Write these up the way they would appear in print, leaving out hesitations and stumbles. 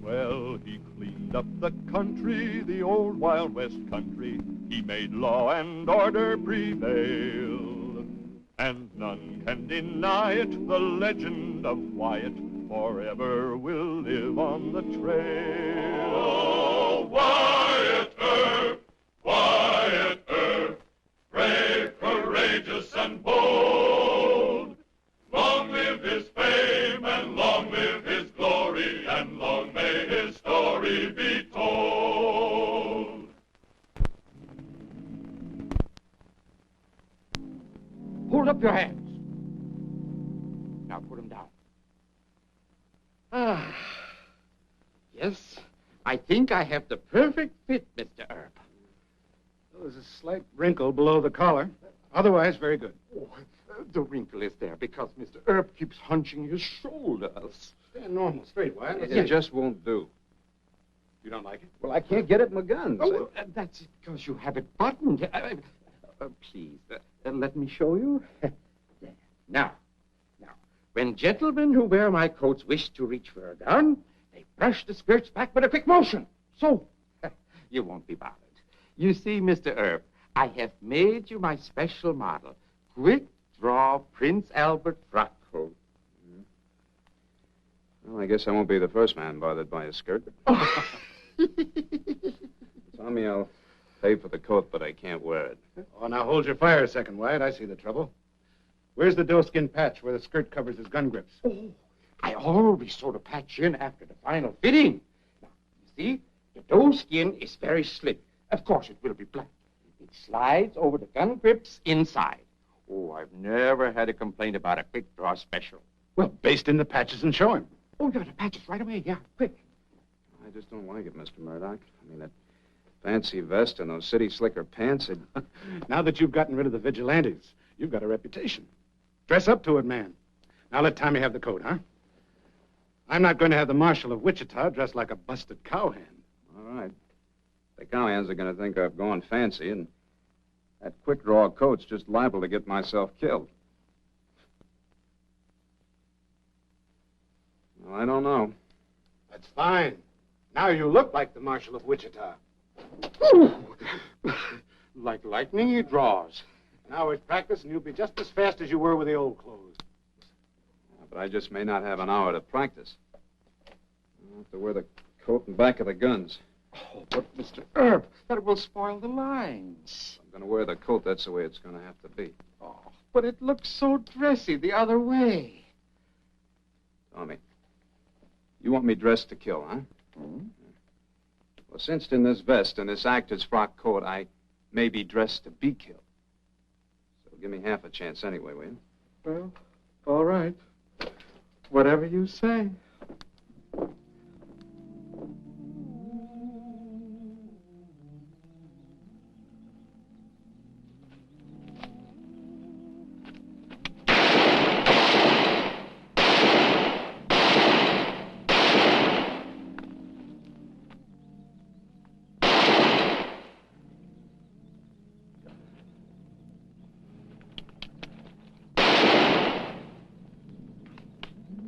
Well, he cleaned up the country, the old Wild West country. He made law and order prevail. And none can deny it, the legend of Wyatt forever will live on the trail. Oh, Wyatt Earp, brave, courageous, and bold. Long live his fame, and long live his glory, and long may his story be told. Hold up your hands. Now put them down. Ah, yes, I think I have the perfect fit, Mr. Earp. Well, there's a slight wrinkle below the collar. Otherwise, very good. Oh, the wrinkle is there because Mr. Earp keeps hunching his shoulders. Stand normal, straight, Wyatt. It just won't do. You don't like it? Well, I can't get it in my guns. Oh, that's because you have it buttoned. Please, let me show you. There. Now, when gentlemen who wear my coats wish to reach for a gun, they brush the skirts back with a quick motion. So, you won't be bothered. You see, Mr. Earp, I have made you my special model. Quick draw Prince Albert frock coat. Well, I guess I won't be the first man bothered by a skirt. Tommy, I'll pay for the coat, but I can't wear it. Oh, now hold your fire a second, Wyatt. I see the trouble. Where's the doeskin patch where the skirt covers his gun grips? Oh, I always sew the patch in after the final fitting. Now, you see, the doeskin is very slick. Of course, it will be black. It slides over the gun grips inside. Oh, I've never had a complaint about a quick draw special. Well, baste in the patches and show him. Oh, yeah, the patches right away. Yeah, quick. I just don't like it, Mr. Murdoch. I mean, that fancy vest and those city slicker pants. Now that you've gotten rid of the vigilantes, you've got a reputation. Dress up to it, man. Now let Tommy have the coat, huh? I'm not going to have the Marshal of Wichita dressed like a busted cowhand. All right. The cowhands are going to think I've gone fancy, and that quick draw coat's just liable to get myself killed. Well, I don't know. That's fine. Now you look like the Marshal of Wichita. Ooh. Like lightning he draws. Now it's practice, and you'll be just as fast as you were with the old clothes. But I just may not have an hour to practice. I'll have to wear the coat and back of the guns. Oh, but Mr. Earp, that will spoil the lines. I'm going to wear the coat. That's the way it's going to have to be. Oh, but it looks so dressy the other way. Tommy, you want me dressed to kill, huh? Hmm? Well, since in this vest and this actor's frock coat, I may be dressed to be killed. So give me half a chance anyway, will you? Well, all right. Whatever you say.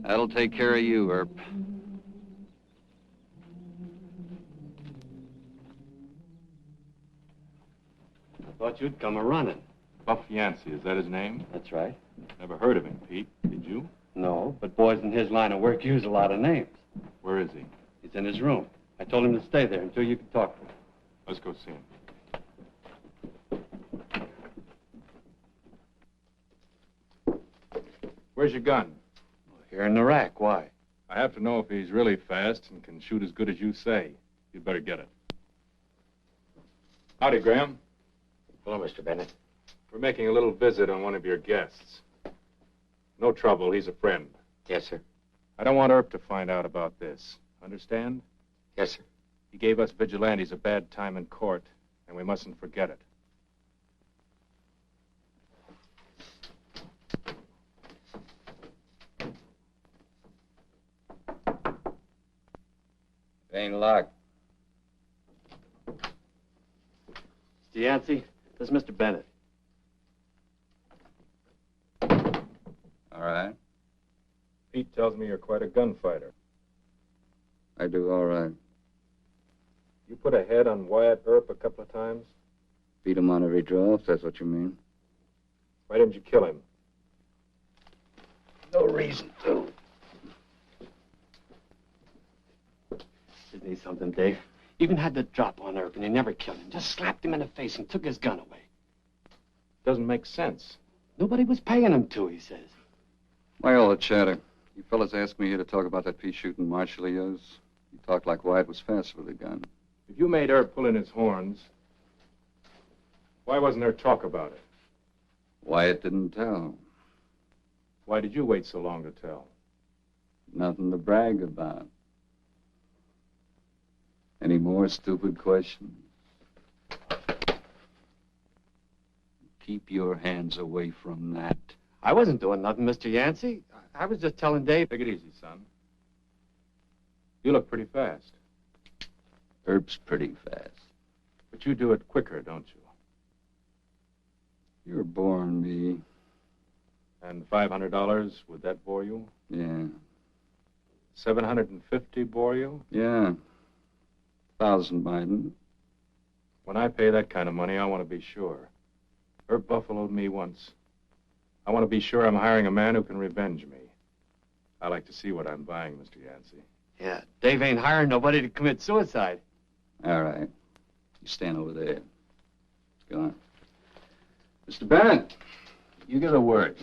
That'll take care of you, Earp. I thought you'd come a-running. Buff Yancey, is that his name? That's right. Never heard of him, Pete. Did you? No, but boys in his line of work use a lot of names. Where is he? He's in his room. I told him to stay there until you could talk to him. Let's go see him. Where's your gun? Here in the rack. Why? I have to know if he's really fast and can shoot as good as you say. You'd better get it. Howdy, Graham. Hello, Mr. Bennett. We're making a little visit on one of your guests. No trouble, he's a friend. Yes, sir. I don't want Earp to find out about this. Understand? Yes, sir. He gave us vigilantes a bad time in court, and we mustn't forget it. It ain't locked. Mr. Yancey, this is Mr. Bennett. All right. Pete tells me you're quite a gunfighter. I do all right. You put a head on Wyatt Earp a couple of times? Beat him on every draw, if that's what you mean. Why didn't you kill him? No reason to. Isn't he something, Dave? Even had the drop on Earp and he never killed him. Just slapped him in the face and took his gun away. Doesn't make sense. Nobody was paying him to, he says. Why all the chatter? You fellas asked me here to talk about that pea-shooting marshal of yours. You talked like Wyatt was fast with a gun. If you made Earp pull in his horns, why wasn't there talk about it? Wyatt didn't tell. Why did you wait so long to tell? Nothing to brag about. Any more stupid questions? Keep your hands away from that. I wasn't doing nothing, Mr. Yancey. I was just telling Dave. Take it easy, son. You look pretty fast. Earp's pretty fast. But you do it quicker, don't you? You're boring me. And $500, would that bore you? Yeah. 750 bore you? Yeah. 1,000 mightn't. When I pay that kind of money, I want to be sure. Earp buffaloed me once. I want to be sure I'm hiring a man who can revenge me. I like to see what I'm buying, Mr. Yancey. Yeah, Dave ain't hiring nobody to commit suicide. All right. You stand over there. Let's go on. Mr. Bennett, you get a word.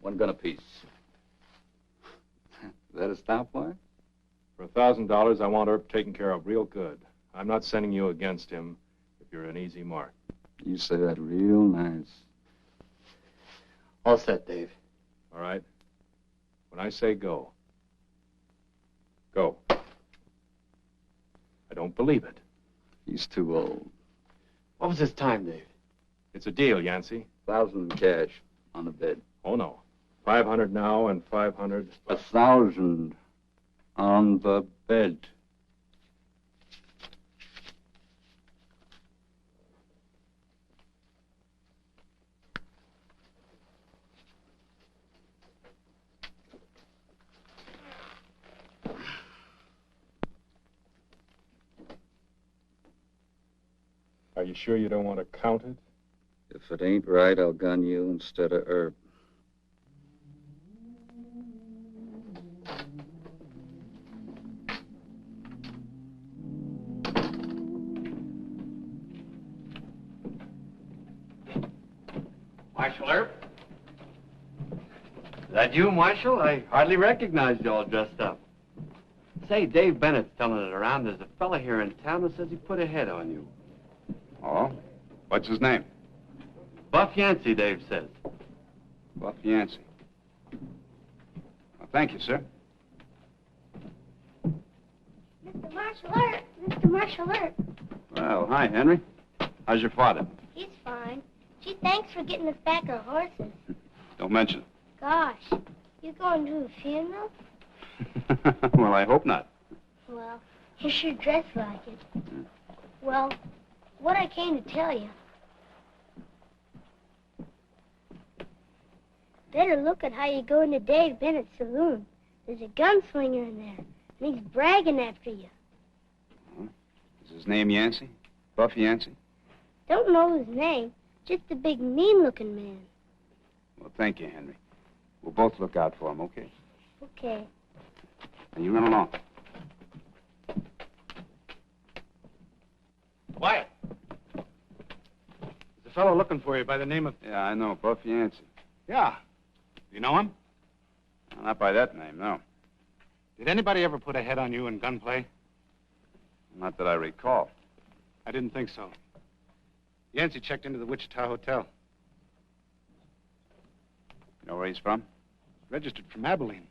One gun apiece. Is that a stopwatch? For $1,000, I want Earp taken care of real good. I'm not sending you against him if you're an easy mark. You say that real nice. All set, Dave. All right? When I say go, go. I don't believe it. He's too old. What was his time, Dave? It's a deal, Yancey. 1,000 in cash on the bed. Oh, no. 500 now and 500. 1,000 on the bed. Are you sure you don't want to count it? If it ain't right, I'll gun you instead of Earp. Marshal Earp? Is that you, Marshal? I hardly recognized you all dressed up. Say, Dave Bennett's telling it around. There's a fella here in town who says he put a head on you. Oh? What's his name? Buff Yancey, Dave says. Buff Yancey. Well, thank you, sir. Mr. Marshal Earp. Mr. Marshal Earp. Well, hi, Henry. How's your father? He's fine. Gee, thanks for getting us back our horses. Don't mention Gosh, you going to a funeral? it. Well, I hope not. Well, you sure dress like it. Well, what I came to tell you. Better look at how you go into Dave Bennett's saloon. There's a gunslinger in there, and he's bragging after you. Is his name Yancey? Buff Yancey? Don't know his name, just a big mean-looking man. Well, thank you, Henry. We'll both look out for him, okay? Okay. And you run along. Wyatt. There's a fellow looking for you by the name of... Yeah, I know. Buff Yancey. Yeah. You know him? Well, not by that name, no. Did anybody ever put a head on you in gunplay? Not that I recall. I didn't think so. Yancey checked into the Wichita Hotel. You know where he's from? Registered from Abilene.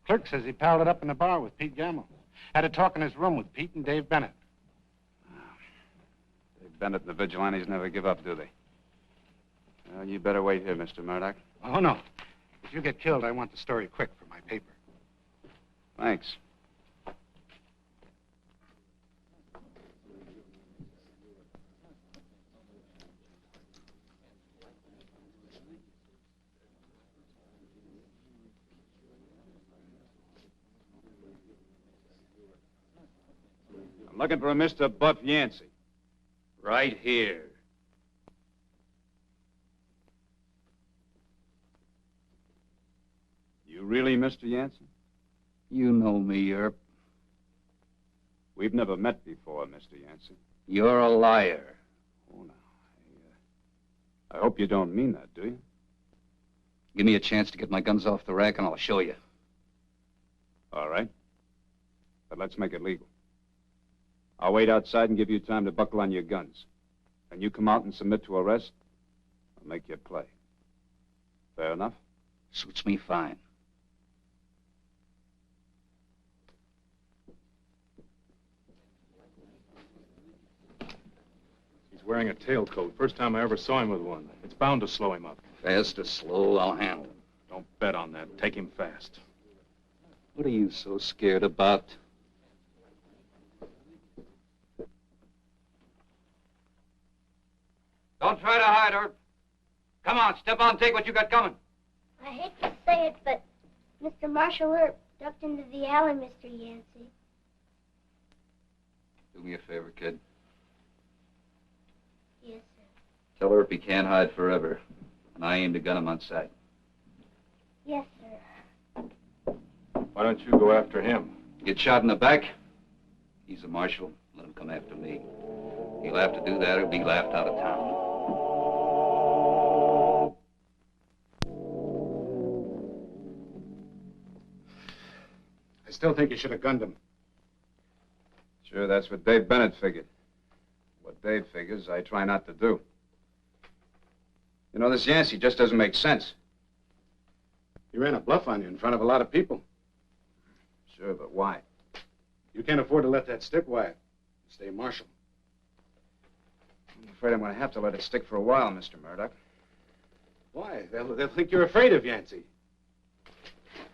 Clerk says he palled it up in a bar with Pete Gamble. Had a talk in his room with Pete and Dave Bennett. Dave Bennett and the vigilantes never give up, do they? Well, you better wait here, Mr. Murdoch. Oh, no. If you get killed, I want the story quick for my paper. Thanks. Looking for a Mr. Buff Yancey. Right here. You really Mr. Yancey? You know me, Earp. We've never met before, Mr. Yancey. You're a liar. Oh, no. I hope you don't mean that, do you? Give me a chance to get my guns off the rack and I'll show you. All right. But let's make it legal. I'll wait outside and give you time to buckle on your guns. And you come out and submit to arrest, I'll make you play. Fair enough? Suits me fine. He's wearing a tailcoat. First time I ever saw him with one. It's bound to slow him up. Fast or slow, I'll handle him. Don't bet on that. Take him fast. What are you so scared about? Don't try to hide, Herb. Come on, step on, take what you got coming. I hate to say it, but Mr. Marshall Earp ducked into the alley, Mr. Yancey. Do me a favor, kid. Yes, sir. Tell Earp he can't hide forever. And I aim to gun him on sight. Yes, sir. Why don't you go after him? Get shot in the back? He's a marshal. Let him come after me. He'll have to do that or be laughed out of town. I still think you should have gunned him. Sure, that's what Dave Bennett figured. What Dave figures, I try not to do. You know, this Yancey just doesn't make sense. He ran a bluff on you in front of a lot of people. Sure, but why? You can't afford to let that stick, Wyatt. Stay marshal. I'm afraid I'm going to have to let it stick for a while, Mr. Murdoch. Why? They'll think you're afraid of Yancey.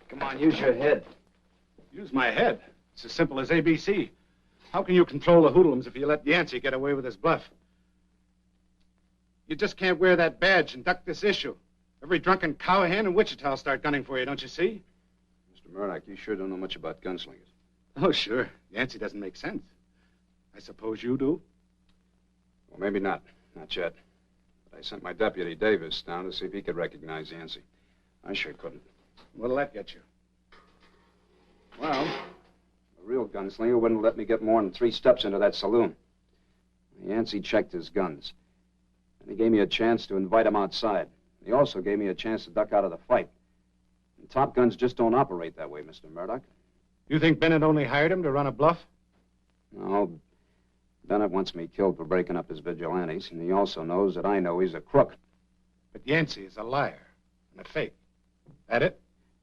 Come on, use your head. Use my head. It's as simple as ABC. How can you control the hoodlums if you let Yancey get away with his bluff? You just can't wear that badge and duck this issue. Every drunken cowhand in Wichita will start gunning for you, don't you see? Mr. Murdoch, you sure don't know much about gunslingers. Oh, sure. Yancey doesn't make sense. I suppose you do? Well, maybe not. Not yet. But I sent my deputy, Davis, down to see if he could recognize Yancey. I sure couldn't. What'll that get you? Well, a real gunslinger wouldn't let me get more than 3 steps into that saloon. Yancey checked his guns. And he gave me a chance to invite him outside. He also gave me a chance to duck out of the fight. And top guns just don't operate that way, Mr. Murdoch. You think Bennett only hired him to run a bluff? No. Bennett wants me killed for breaking up his vigilantes, and he also knows that I know he's a crook. But Yancey is a liar and a fake. That it?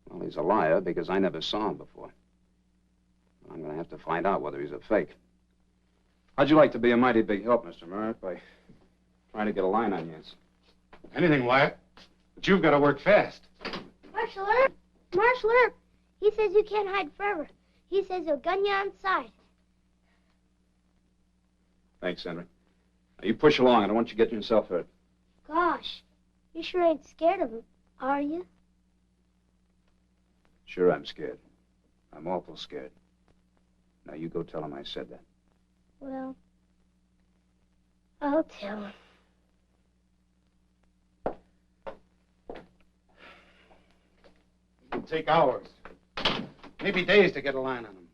Well, he's a liar because I never saw him before. I'm going to have to find out whether he's a fake. How'd you like to be a mighty big help, Mr. Murdoch, by trying to get a line on Yancey? Anything, Wyatt. But you've got to work fast. Marshal Earp! Marshal Earp! He says you can't hide forever. He says he'll gun you on sight. Thanks, Henry. Now, you push along. I don't want you getting yourself hurt. Gosh, you sure ain't scared of him, are you? Sure, I'm scared. I'm awful scared. Now, you go tell him I said that. Well, I'll tell him. It'll take hours, maybe days to get a line on him.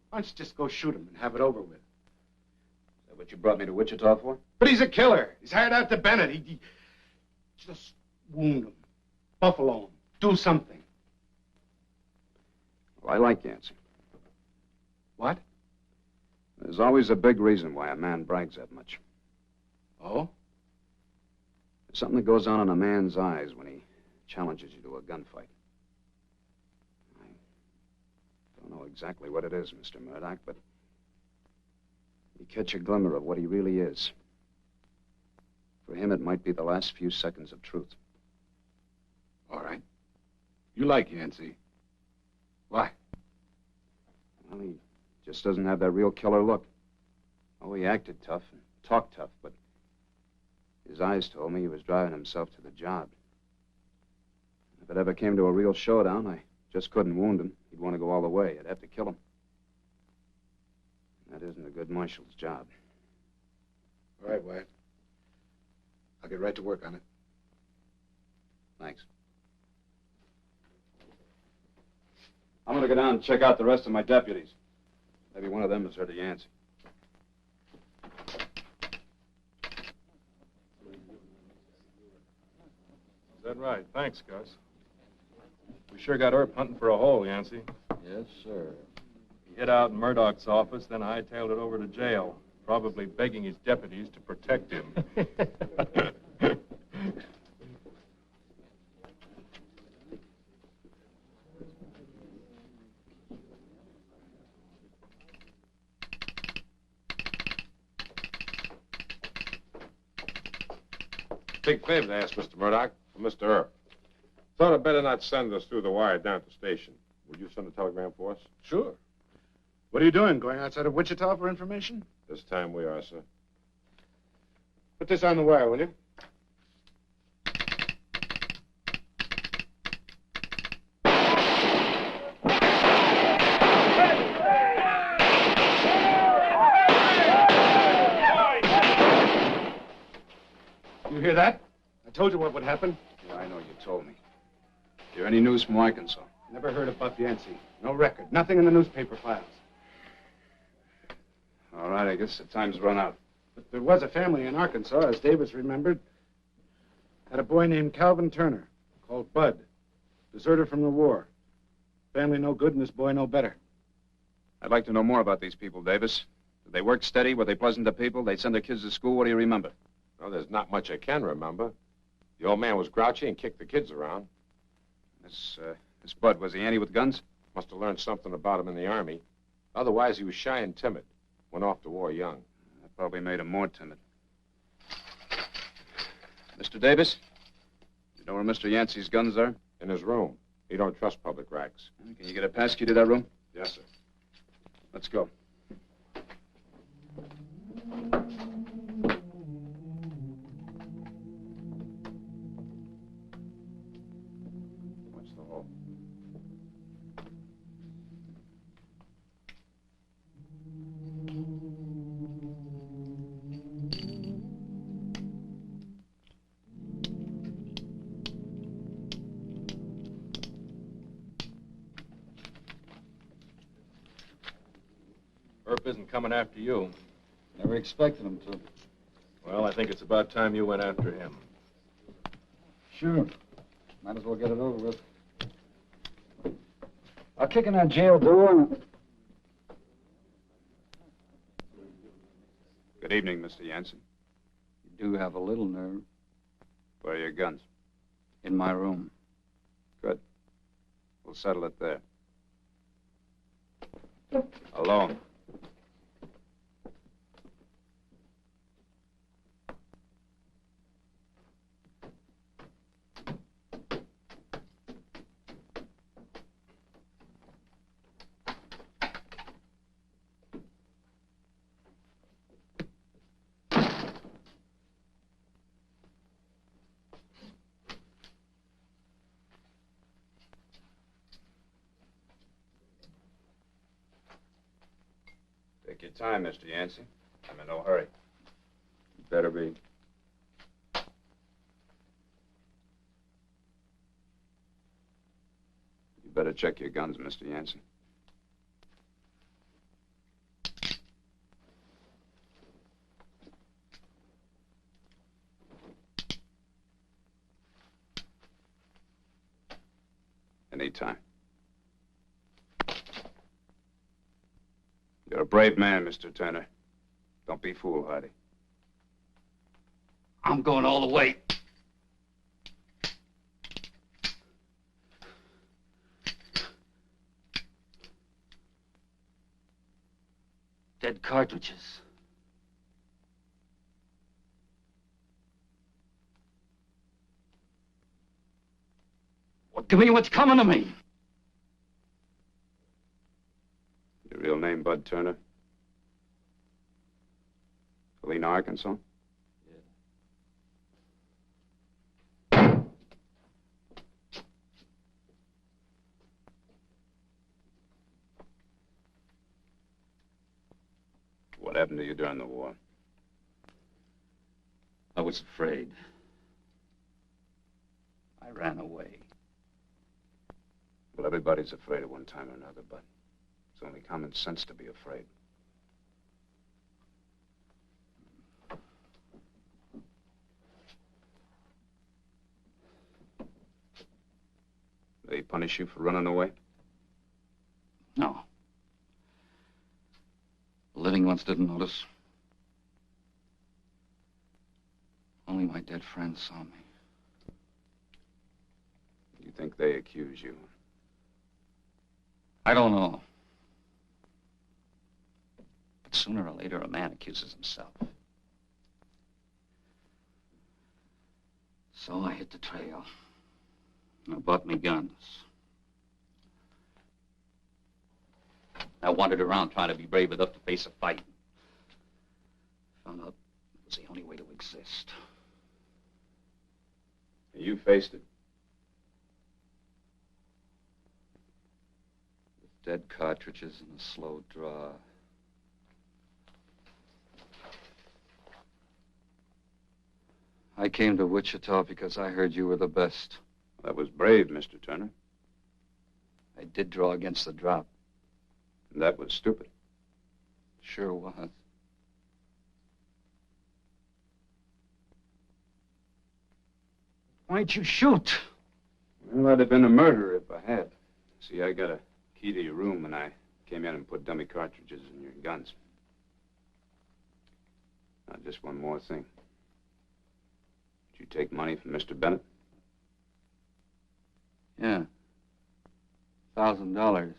Why don't you just go shoot him and have it over with? Is that what you brought me to Wichita for? But he's a killer. He's hired out to Bennett. He just wound him, buffalo him, do something. Well, I like Yancey. What? There's always a big reason why a man brags that much. Oh? There's something that goes on in a man's eyes when he challenges you to a gunfight. I don't know exactly what it is, Mr. Murdoch, but you catch a glimmer of what he really is. For him, it might be the last few seconds of truth. All right. You like Yancey. Why? Well, he just doesn't have that real killer look. Oh, he acted tough and talked tough, but his eyes told me he was driving himself to the job. If it ever came to a real showdown, I just couldn't wound him. He'd want to go all the way. I'd have to kill him. That isn't a good marshal's job. All right, Wyatt. I'll get right to work on it. Thanks. I'm going to go down and check out the rest of my deputies. Maybe one of them has heard of Yancey. Is that right? Thanks, Gus. We sure got Earp hunting for a hole, Yancey. Yes, sir. He hid out in Murdoch's office, then hightailed it over to jail, probably begging his deputies to protect him. Big favor to ask, Mr. Murdoch, for Mr. Earp. Thought I'd better not send us through the wire down to the station. Would you send a telegram for us? Sure. What are you doing? Going outside of Wichita for information? This time we are, sir. Put this on the wire, will you? You hear that? I told you what would happen. Yeah, I know you told me. Hear any news from Arkansas? Never heard of Buff Yancey. No record. Nothing in the newspaper files. All right, I guess the time's run out. But there was a family in Arkansas, as Davis remembered. Had a boy named Calvin Turner, called Bud. Deserter from the war. Family no good and this boy no better. I'd like to know more about these people, Davis. Did they work steady? Were they pleasant to people? They'd send their kids to school? What do you remember? Well, there's not much I can remember. The old man was grouchy and kicked the kids around. This Bud, was he handy with guns? Must have learned something about him in the Army. Otherwise, he was shy and timid. Went off to war young. That probably made him more timid. Mr. Davis? You know where Mr. Yancey's guns are? In his room. He don't trust public racks. Can you get a pass key to that room? Yes, sir. Let's go. Watch the hole. Earp isn't coming after you. Never expected him to. Well, I think it's about time you went after him. Sure. Might as well get it over with. I'll kick in that jail door and... Good evening, Mr. Yancey. You do have a little nerve. Where are your guns? In my room. Good. We'll settle it there. Alone. Take your time, Mr. Yancey. I'm in no hurry. You better be. You better check your guns, Mr. Yancey. Anytime. You're a brave man, Mr. Turner. Don't be foolhardy. I'm going all the way. Dead cartridges. Well, give me what's coming to me. Your real name, Bud Turner? Galena, Arkansas? What happened to you during the war? I was afraid. I ran away. Well, everybody's afraid at one time or another, but it's only common sense to be afraid. They punish you for running away? No. The living ones didn't notice. Only my dead friends saw me. You think they accuse you? I don't know. But sooner or later, a man accuses himself. So I hit the trail. I bought me guns. I wandered around trying to be brave enough to face a fight. Found out it was the only way to exist. You faced it. With dead cartridges and a slow draw. I came to Wichita because I heard you were the best. That was brave, Mr. Turner. I did draw against the drop. And that was stupid. Sure was. Why'd you shoot? Well, I'd have been a murderer if I had. See, I got a key to your room, and I came in and put dummy cartridges in your guns. Now, just one more thing. Did you take money from Mr. Bennett? Yeah. $1,000.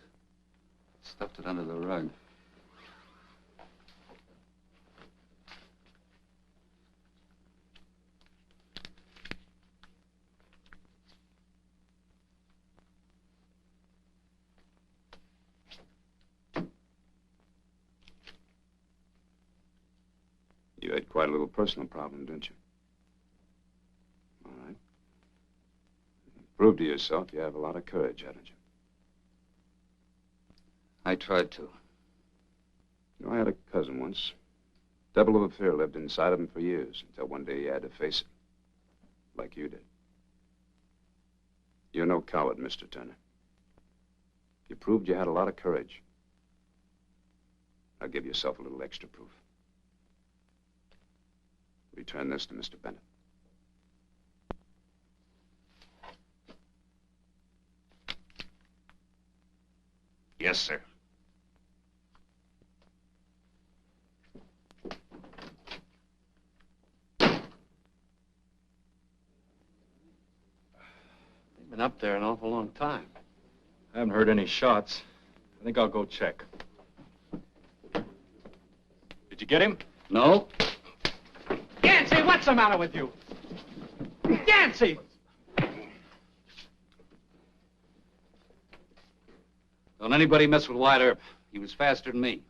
Stuffed it under the rug. You had quite a little personal problem, didn't you? All right. Prove to yourself you have a lot of courage, haven't you? I tried to. You know, I had a cousin once. Devil of a fear lived inside of him for years, until one day he had to face it. Like you did. You're no coward, Mr. Turner. You proved you had a lot of courage. Now give yourself a little extra proof. Return this to Mr. Bennett. Yes, sir. They've been up there an awful long time. I haven't heard any shots. I think I'll go check. Did you get him? No. Yancey, what's the matter with you? Yancey! Don't anybody mess with Wyatt Earp. He was faster than me.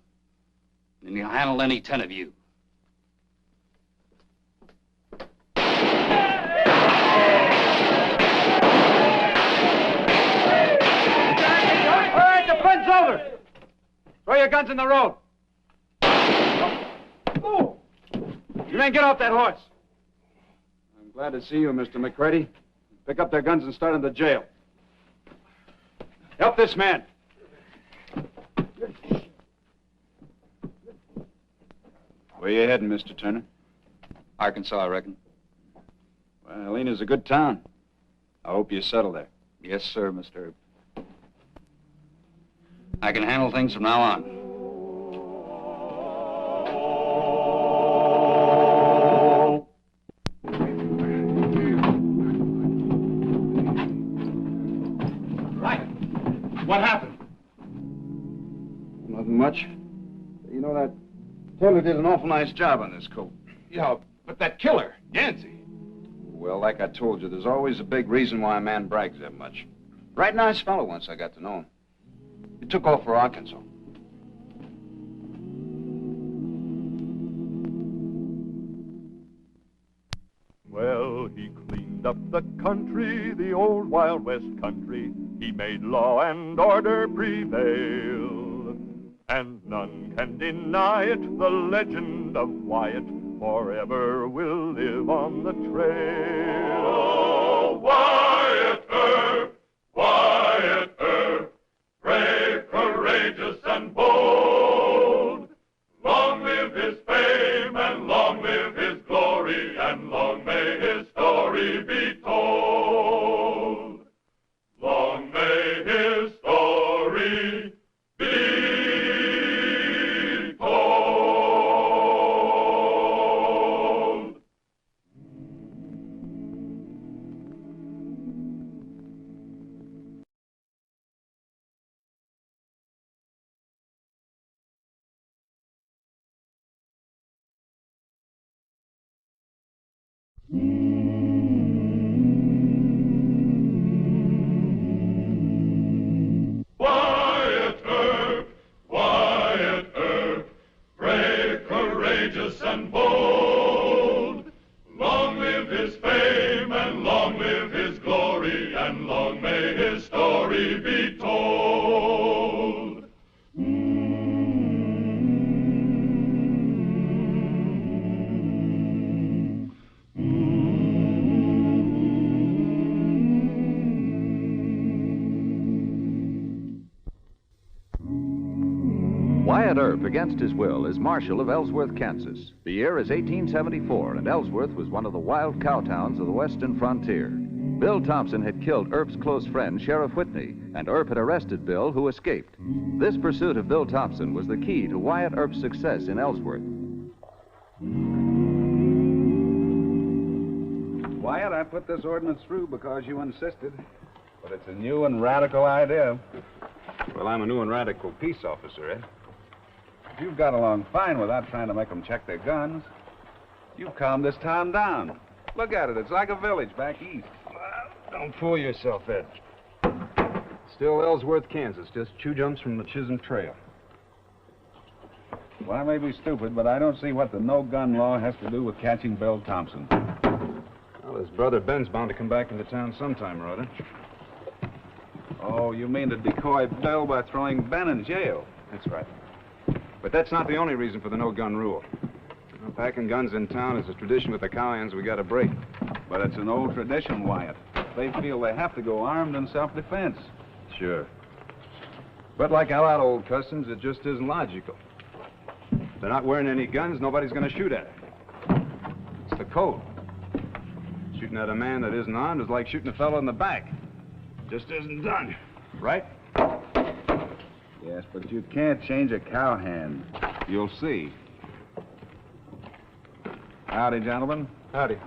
And he'll handle any 10 of you. All right, the fun's over. Throw your guns in the road. You men get off that horse. I'm glad to see you, Mr. McCready. Pick up their guns and start in the jail. Help this man. Where you heading, Mr. Turner? Arkansas, I reckon. Well, Helena's a good town. I hope you settle there. Yes, sir, Mr. Earp. I can handle things from now on. What happened? Nothing much. You know, that tailor did an awful nice job on this coat. Yeah, but that killer, Yancey. Well, like I told you, there's always a big reason why a man brags that much. Right nice fellow once I got to know him. He took off for Arkansas. Well, he cleaned up the country, the old Wild West country. He made law and order prevail. and none can deny it. The legend of Wyatt forever will live on the trail. Oh, Wyatt Earp, Wyatt Earp, brave, courageous, and bold. Long live his fame, and long live his glory, and long may his story be told. Long may his story be told. Wyatt Earp, brave, courageous, and bold. Long live his fame, and long live his glory, and long may his story be told. Wyatt Earp, against his will, is Marshal of Ellsworth, Kansas. The year is 1874, and Ellsworth was one of the wild cow towns of the western frontier. Bill Thompson had killed Earp's close friend, Sheriff Whitney, and Earp had arrested Bill, who escaped. This pursuit of Bill Thompson was the key to Wyatt Earp's success in Ellsworth. Wyatt, I put this ordinance through because you insisted. But it's a new and radical idea. Well, I'm a new and radical peace officer, eh? You've got along fine without trying to make them check their guns. You've calmed this town down. Look at it. It's like a village back east. Well, don't fool yourself, Ed. Still Ellsworth, Kansas, just 2 jumps from the Chisholm Trail. Well, I may be stupid, but I don't see what the no-gun law has to do with catching Bill Thompson. Well, his brother Ben's bound to come back into town sometime or other. Oh, you mean to decoy Bill by throwing Ben in jail? That's right. But that's not the only reason for the no-gun rule. Packing guns in town is a tradition with the cowhands we got to break. But it's an old tradition, Wyatt. They feel they have to go armed in self-defense. Sure. But like a lot of old customs, it just isn't logical. If they're not wearing any guns, nobody's going to shoot at it. It's the code. Shooting at a man that isn't armed is like shooting a fellow in the back. Just isn't done, right? Yes, but you can't change a cowhand. You'll see. Howdy, gentlemen. Howdy.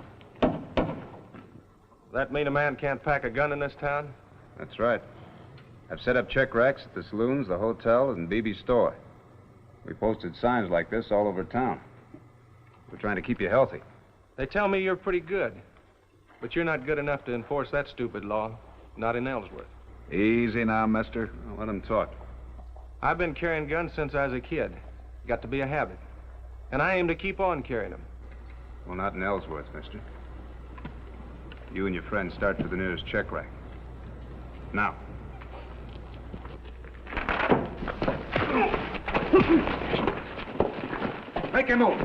That mean a man can't pack a gun in this town? That's right. I've set up check racks at the saloons, the hotel, and BB's store. We posted signs like this all over town. We're trying to keep you healthy. They tell me you're pretty good, but you're not good enough to enforce that stupid law. Not in Ellsworth. Easy now, mister. Well, let him talk. I've been carrying guns since I was a kid. Got to be a habit. And I aim to keep on carrying them. Well, not in Ellsworth, mister. You and your friends start to the nearest check rack. Now. Make a move.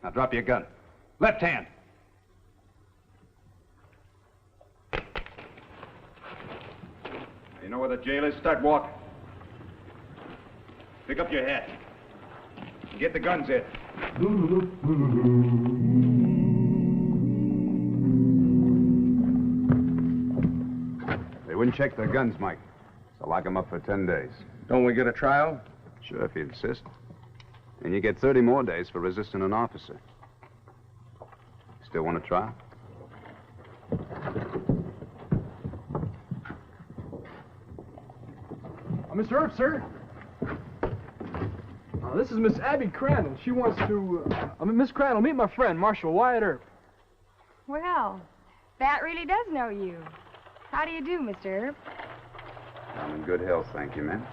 Now drop your gun. Left hand. You know where the jail is? Start walking. Pick up your hat. Get the guns in. They wouldn't check their guns, Mike. So lock them up for 10 days. Don't we get a trial? Sure, if you insist. And you get 30 more days for resisting an officer. Still want to try? Mr. Earp, sir. This is Miss Abby Crandall. She wants to... Miss Crandall, meet my friend, Marshal Wyatt Earp. Well, that really does know you. How do you do, Mr. Earp? I'm in good health, thank you, ma'am.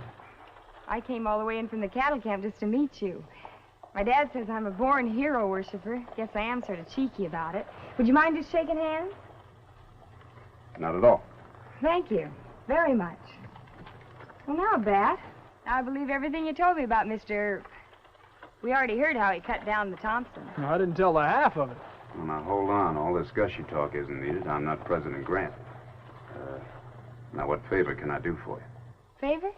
I came all the way in from the cattle camp just to meet you. My dad says I'm a born hero worshiper. Guess I am sort of cheeky about it. Would you mind just shaking hands? Not at all. Thank you very much. Well, now, Bat, I believe everything you told me about Mr. We already heard how he cut down the Thompson. No, I didn't tell the half of it. Well, now, hold on. All this gushy talk isn't needed. I'm not President Grant. Now, what favor can I do for you? Favor?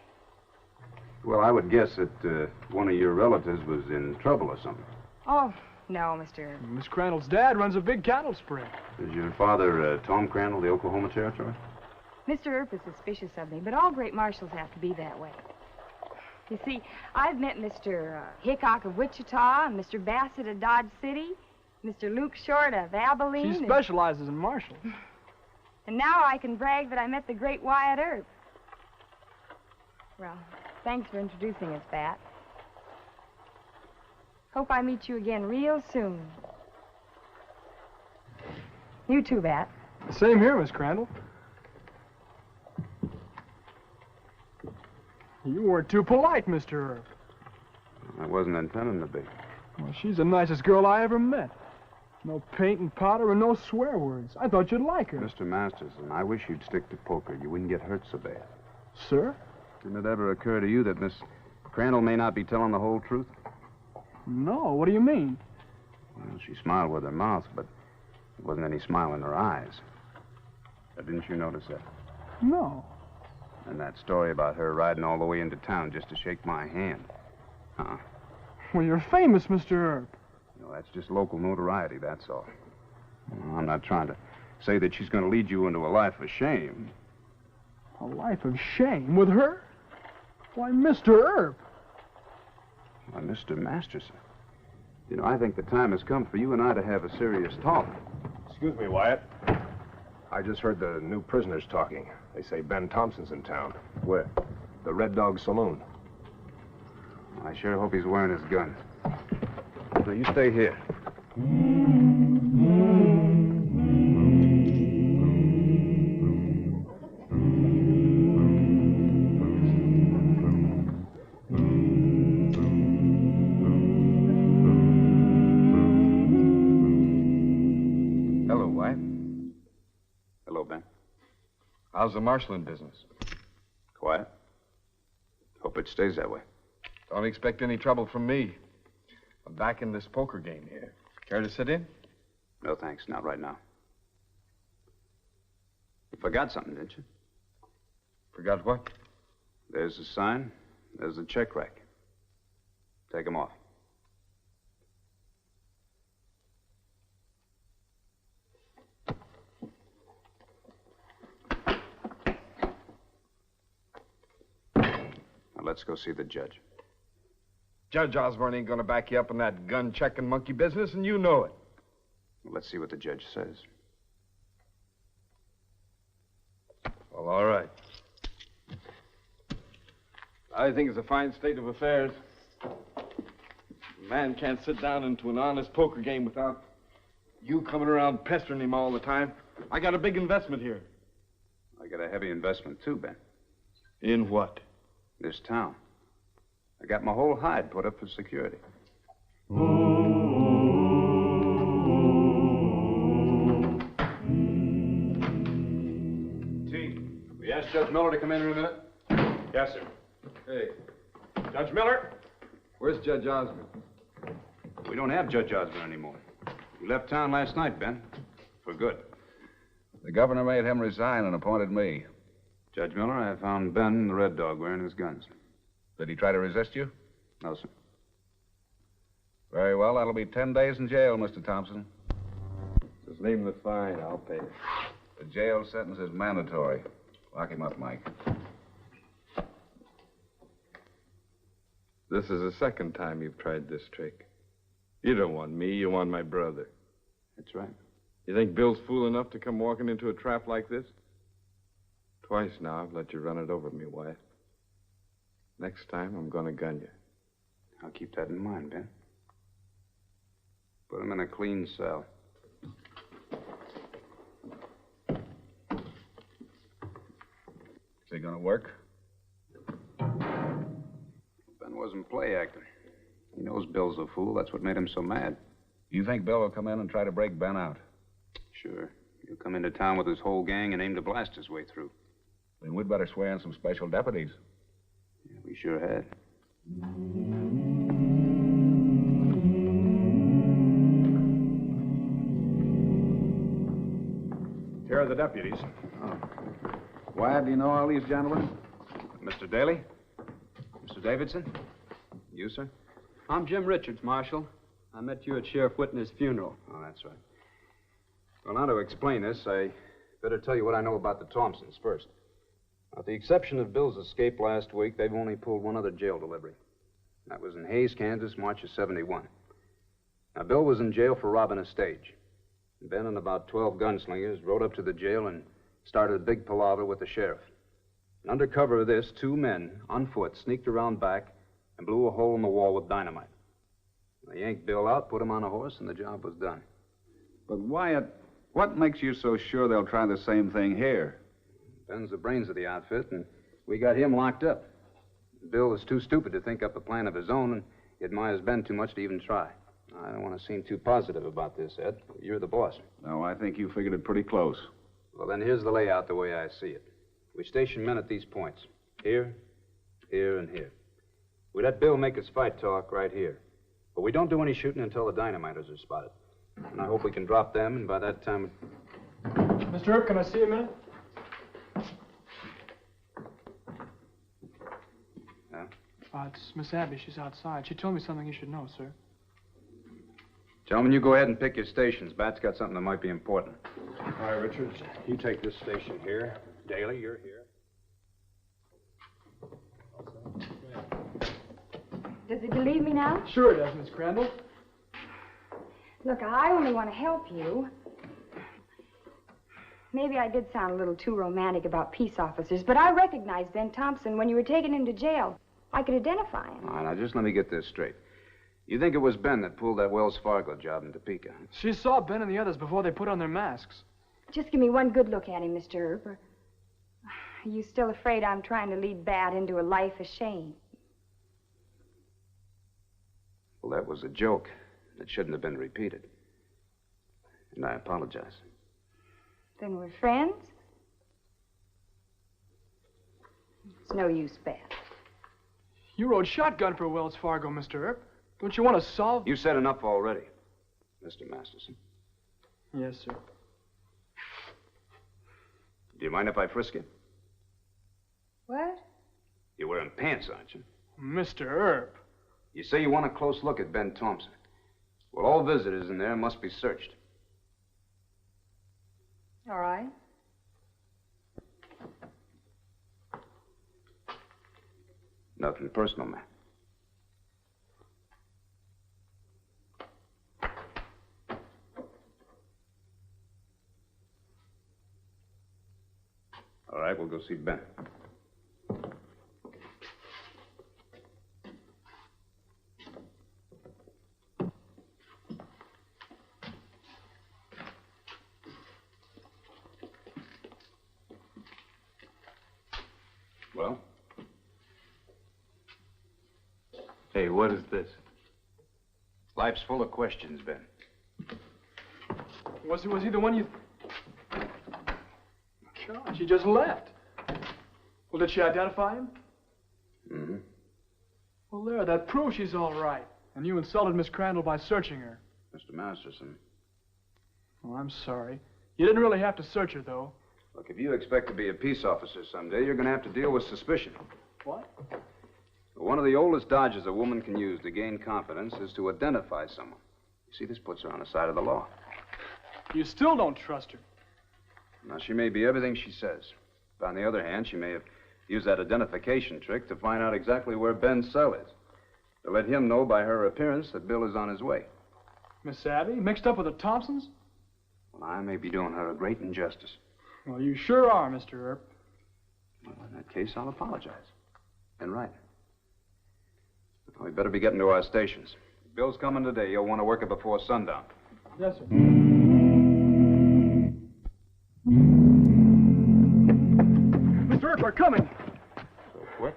Well, I would guess that one of your relatives was in trouble or something. Oh, no, Mr. Miss Crandall's dad runs a big cattle spread. Is your father Tom Crandall, the Oklahoma Territory? Mr. Earp is suspicious of me, but all great marshals have to be that way. You see, I've met Mr. Hickok of Wichita, and Mr. Bassett of Dodge City, Mr. Luke Short of Abilene. She specializes in marshals. And now I can brag that I met the great Wyatt Earp. Well, thanks for introducing us, Bat. Hope I meet you again real soon. You too, Bat. Same here, Miss Crandall. You weren't too polite, Mr. Earp. I wasn't intending to be. Well, she's the nicest girl I ever met. No paint and powder and no swear words. I thought you'd like her. Mr. Masterson, I wish you'd stick to poker. You wouldn't get hurt so bad. Sir? Didn't it ever occur to you that Miss Crandall may not be telling the whole truth? No, what do you mean? Well, she smiled with her mouth, but there wasn't any smile in her eyes. Didn't you notice that? No. And that story about her riding all the way into town just to shake my hand. Well, you're famous, Mr. Earp. You know, that's just local notoriety, that's all. Well, I'm not trying to say that she's going to lead you into a life of shame. A life of shame with her? Why, Mr. Earp. Why, Mr. Masterson. You know, I think the time has come for you and I to have a serious talk. Excuse me, Wyatt. I just heard the new prisoners talking. They say Ben Thompson's in town. Where? The Red Dog Saloon. I sure hope he's wearing his gun. So you stay here. Hello, Wyatt. Hello, Ben. How's the marshaling business? Quiet. Hope it stays that way. Don't expect any trouble from me. I'm back in this poker game here. Care to sit in? No, thanks. Not right now. You forgot something, didn't you? Forgot what? There's the sign. There's the check rack. Take 'em off. Now let's go see the judge. Judge Osborne ain't gonna back you up in that gun-checking monkey business, and you know it. Well, let's see what the judge says. Well, all right. I think it's a fine state of affairs. A man can't sit down into an honest poker game without you coming around pestering him all the time. I got a big investment here. I got a heavy investment, too, Ben. In what? This town. I got my whole hide put up for security. T, we asked Judge Miller to come in a minute? Yes, sir. Hey, Judge Miller? where's Judge Osborne? We don't have Judge Osborne anymore. He left town last night, Ben. For good. The governor made him resign and appointed me. Judge Miller, I found Ben and the Red Dog wearing his guns. Did he try to resist you? No, sir. Very well. That'll be 10 days in jail, Mr. Thompson. Just leave him the fine. I'll pay it. The jail sentence is mandatory. Lock him up, Mike. This is the second time you've tried this trick. You don't want me. You want my brother. That's right. You think Bill's fool enough to come walking into a trap like this? Twice now I've let you run it over me, Wyatt. Next time I'm going to gun you. I'll keep that in mind, Ben. Put him in a clean cell. Is he going to work? Ben wasn't play acting. He knows Bill's a fool. That's what made him so mad. You think Bill will come in and try to break Ben out? Sure. He'll come into town with his whole gang and aim to blast his way through. Then we'd better swear in some special deputies. We sure had. Here are the deputies. Oh. Why do you know all these gentlemen? Mr. Daly? Mr. Davidson? You, sir? I'm Jim Richards, Marshal. I met you at Sheriff Whitner's funeral. Oh, that's right. Well, now to explain this, I better tell you what I know about the Thompsons first. With the exception of Bill's escape last week, they've only pulled one other jail delivery. That was in Hayes, Kansas, March of '71. Now, Bill was in jail for robbing a stage. Ben and about 12 gunslingers rode up to the jail and started a big palaver with the sheriff. And under cover of this, 2 men, on foot, sneaked around back and blew a hole in the wall with dynamite. They yanked Bill out, put him on a horse, and the job was done. But Wyatt, what makes you so sure they'll try the same thing here? Ben's the brains of the outfit, and we got him locked up. Bill was too stupid to think up a plan of his own, and he admires Ben too much to even try. I don't want to seem too positive about this, Ed. You're the boss. No, I think you figured it pretty close. Well, then here's the layout the way I see it. We station men at these points. Here, here, and here. We let Bill make his fight talk right here. But we don't do any shooting until the dynamiters are spotted. And I hope we can drop them, and by that time... Mr. Earp, can I see you a minute? Yeah? It's Miss Abby. She's outside. She told me something you should know, sir. Gentlemen, you go ahead and pick your stations. Bat's got something that might be important. All right, Richards. You take this station here. Daly, you're here. Does it believe me now? Sure it does, Miss Crandall. Look, I only want to help you. Maybe I did sound a little too romantic about peace officers, but I recognized Ben Thompson when you were taken him to jail. I could identify him. All right, now just let me get this straight. You think it was Ben that pulled that Wells Fargo job in Topeka? Huh? She saw Ben and the others before they put on their masks. Just give me one good look at him, Mr. Earp. Are you still afraid I'm trying to lead Bat into a life of shame? Well, that was a joke. It shouldn't have been repeated. And I apologize. Then we're friends? It's no use, Bat. You rode shotgun for Wells Fargo, Mr. Earp. Don't you want to solve... You said enough already, Mr. Masterson. Yes, sir. Do you mind if I frisk you? What? You're wearing pants, aren't you? Mr. Earp. You say you want a close look at Ben Thompson. Well, all visitors in there must be searched. All right. Nothing personal, man. All right, we'll go see Ben. Well? Hey, what is this? Life's full of questions, Ben. Was he the one you... God, she just left. Well, did she identify him? Mm-hmm. Well, there, that proves she's all right. And you insulted Miss Crandall by searching her. Mr. Masterson. Oh, I'm sorry. You didn't really have to search her, though. Look, if you expect to be a peace officer someday, you're going to have to deal with suspicion. What? One of the oldest dodges a woman can use to gain confidence is to identify someone. You see, this puts her on the side of the law. You still don't trust her. Now, she may be everything she says. But on the other hand, she may have used that identification trick to find out exactly where Ben's cell is. To let him know by her appearance that Bill is on his way. Miss Abby, mixed up with the Thompsons? Well, I may be doing her a great injustice. Well, you sure are, Mr. Earp. Well, in that case, I'll apologize. And right. We better be getting to our stations. If Bill's coming today. You'll want to work it before sundown. Yes, sir. Mr. Earp, they're coming. So quick?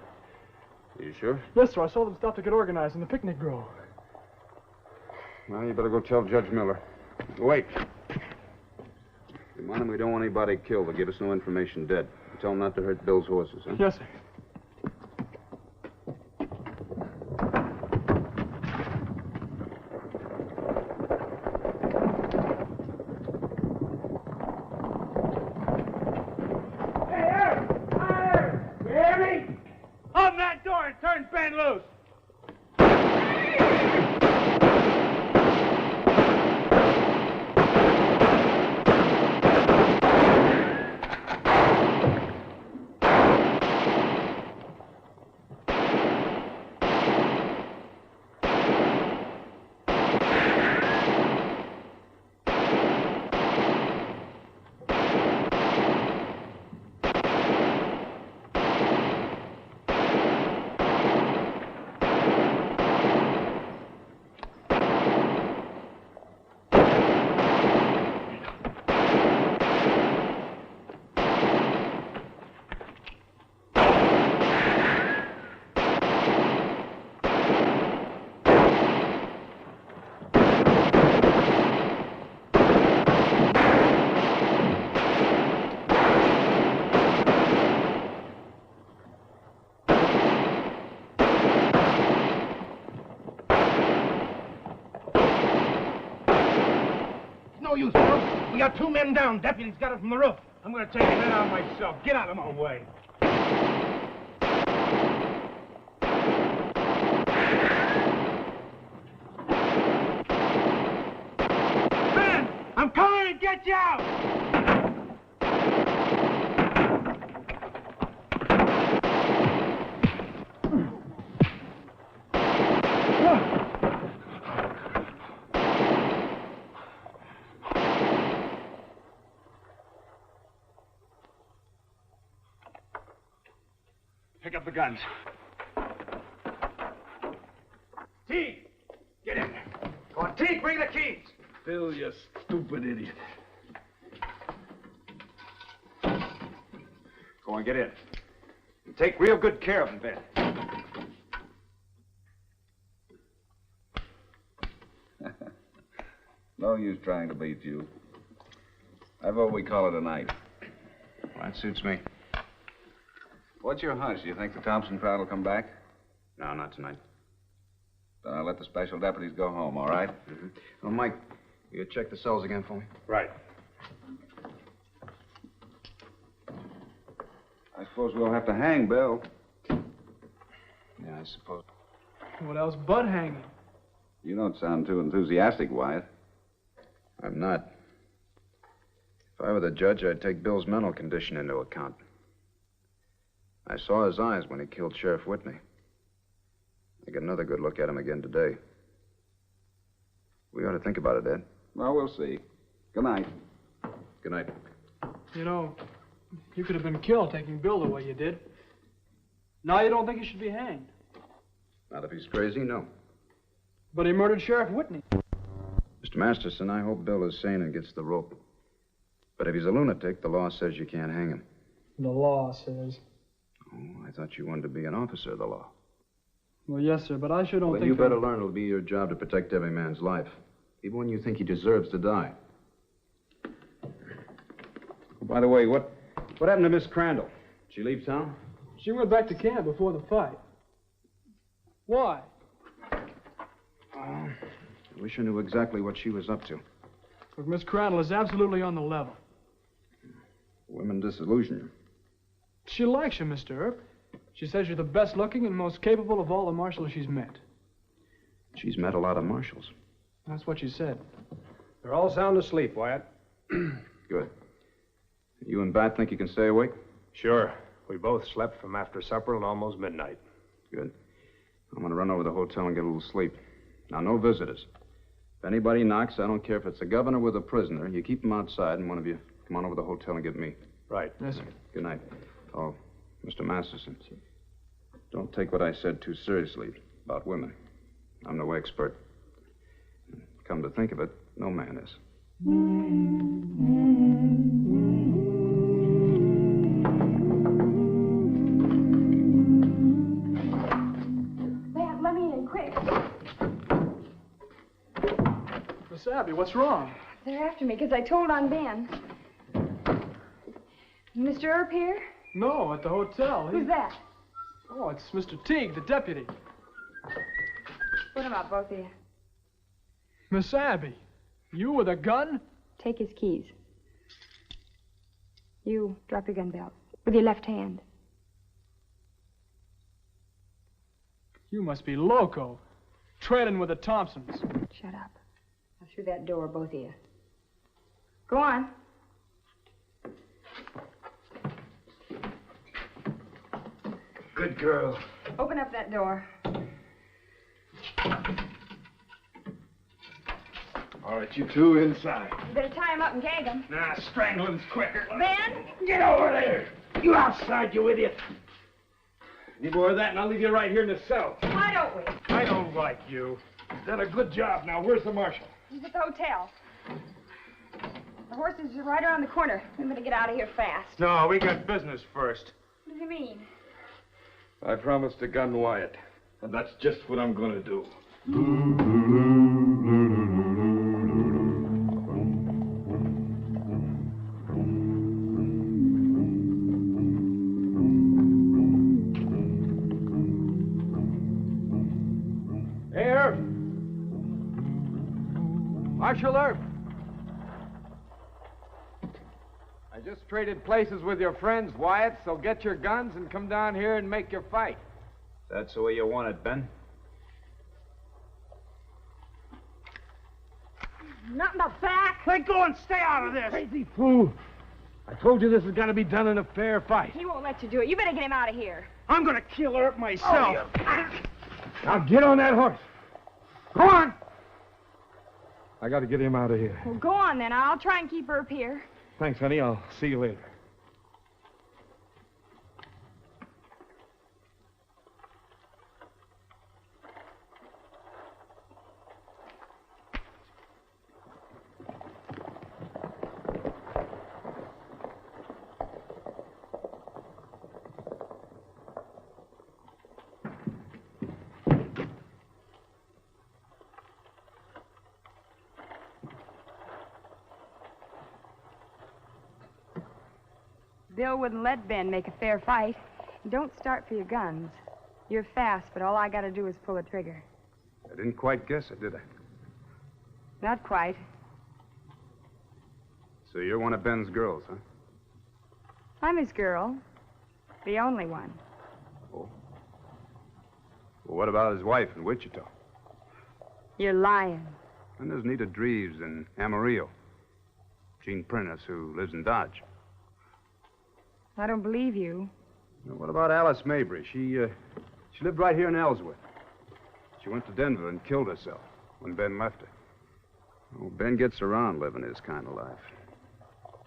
Are you sure? Yes, sir. I saw them stop to get organized in the picnic grove. Well, you better go tell Judge Miller. Wait. Remind him we don't want anybody killed. They'll give us no information dead. Tell him not to hurt Bill's horses, huh? Yes, sir. no use, Bill. We got 2 men down. Deputy's got it from the roof. I'm going to take the men out myself. Get out of my way. Ben, I'm coming to get you out! Pick up the guns. Teague, get in there. Go on, Teague, bring the keys. Bill, you stupid idiot. Go on, get in. And take real good care of him, Ben. No use trying to beat you. I vote we call it a night. Well, that suits me. What's your hunch? Do you think the Thompson crowd will come back? No, not tonight. Then I'll let the special deputies go home, all right? Mm-hmm. Oh, Mike, you check the cells again for me? Right. I suppose we'll have to hang Bill. Yeah, I suppose. What else but hanging? You don't sound too enthusiastic, Wyatt. I'm not. If I were the judge, I'd take Bill's mental condition into account. I saw his eyes when he killed Sheriff Whitney. I get another good look at him again today. We ought to think about it, Ed. Well, we'll see. Good night. Good night. You know, you could have been killed taking Bill the way you did. Now you don't think he should be hanged. Not if he's crazy, no. But he murdered Sheriff Whitney. Mr. Masterson, I hope Bill is sane and gets the rope. But if he's a lunatic, the law says you can't hang him. The law says. Oh, I thought you wanted to be an officer of the law. Well, yes, sir, but I sure don't Well, think... you better learn it'll be your job to protect every man's life, even when you think he deserves to die. Oh, by the way, what happened to Miss Crandall? Did she leave town? She went back to camp before the fight. Why? I wish I knew exactly what she was up to. Look, Miss Crandall is absolutely on the level. Women disillusion you. She likes you, Mr. Earp. She says you're the best looking and most capable of all the marshals she's met. She's met a lot of marshals. That's what she said. They're all sound asleep, Wyatt. Good. You and Bat think you can stay awake? Sure. We both slept from after supper till almost midnight. Good. I'm going to run over to the hotel and get a little sleep. Now, no visitors. If anybody knocks, I don't care if it's the governor with a prisoner, you keep them outside, and one of you come on over to the hotel and get me. Right. Yes, sir. Good night. Oh, Mr. Masterson, don't take what I said too seriously about women. I'm no expert. Come to think of it, no man is. Ben, let me in, quick. Miss Abby, what's wrong? They're after me because I told on Ben. Mr. Earp here? No, at the hotel. Who's that? Oh, it's Mr. Teague, the deputy. Put him up, both of you. Miss Abby, you with a gun? Take his keys. You drop your gun belt with your left hand. You must be loco. Trailing with the Thompsons. Shut up. Now through that door, both of you. Go on. Good girl. Open up that door. All right, you two inside. You better tie him up and gag him. Nah, strangling's quicker. Ben? Get over there! You outside, you idiot! Any more of that, and I'll leave you right here in the cell. Why don't we? I don't like you. You've done a good job. Now, where's the marshal? He's at the hotel. The horses are right around the corner. We better get out of here fast. No, we got business first. What do you mean? I promised to gun Wyatt, and that's just what I'm going to do. Hey, Earp. Marshal Earp. just traded places with your friends, Wyatt, so get your guns and come down here and make your fight. That's the way you want it, Ben. Not in the back. Let go and stay out of this. Crazy fool. I told you this has got to be done in a fair fight. He won't let you do it. You better get him out of here. I'm going to kill her myself. Now get on that horse. Go on. I got to get him out of here. Well, go on then. I'll try and keep her up here. Thanks, honey. I'll see you later. Bill wouldn't let Ben make a fair fight. Don't start for your guns. You're fast, but all I gotta do is pull the trigger. I didn't quite guess it, did I? Not quite. So you're one of Ben's girls, huh? I'm his girl. The only one. Oh. Well, what about his wife in Wichita? You're lying. And there's Nita Dreves in Amarillo. Gene Prentice, who lives in Dodge. I don't believe you. Now, what about Alice Mabry? She lived right here in Ellsworth. She went to Denver and killed herself when Ben left her. Oh, Ben gets around living his kind of life.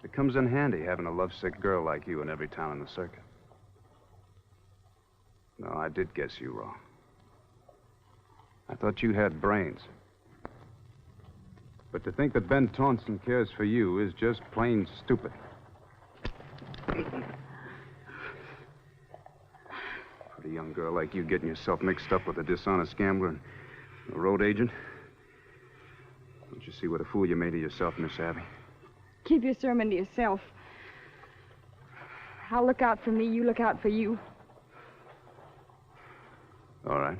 It comes in handy having a lovesick girl like you in every town in the circuit. No, I did guess you wrong. I thought you had brains. But to think that Ben Taunton cares for you is just plain stupid. Pretty young girl like you getting yourself mixed up with a dishonest gambler and a road agent. Don't you see what a fool you made of yourself, Miss Abby? Keep your sermon to yourself. I'll look out for me, you look out for you. All right.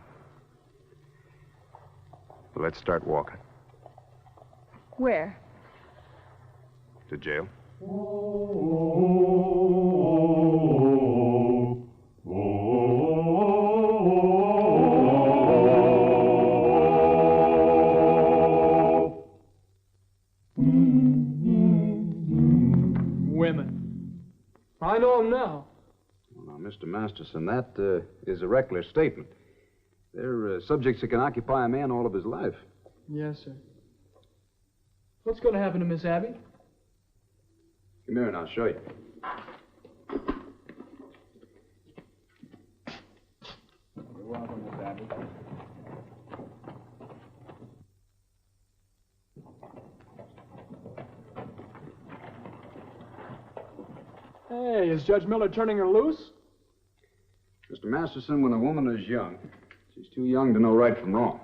Well, let's start walking. Where? To jail. Women. I know them now. Well, now, Mr. Masterson, that is a reckless statement. They're subjects that can occupy a man all of his life. Yes, sir. What's going to happen to Miss Abby? Come here and I'll show you. You're welcome, Miss Abby. Hey, is Judge Miller turning her loose? Mr. Masterson, when a woman is young, she's too young to know right from wrong.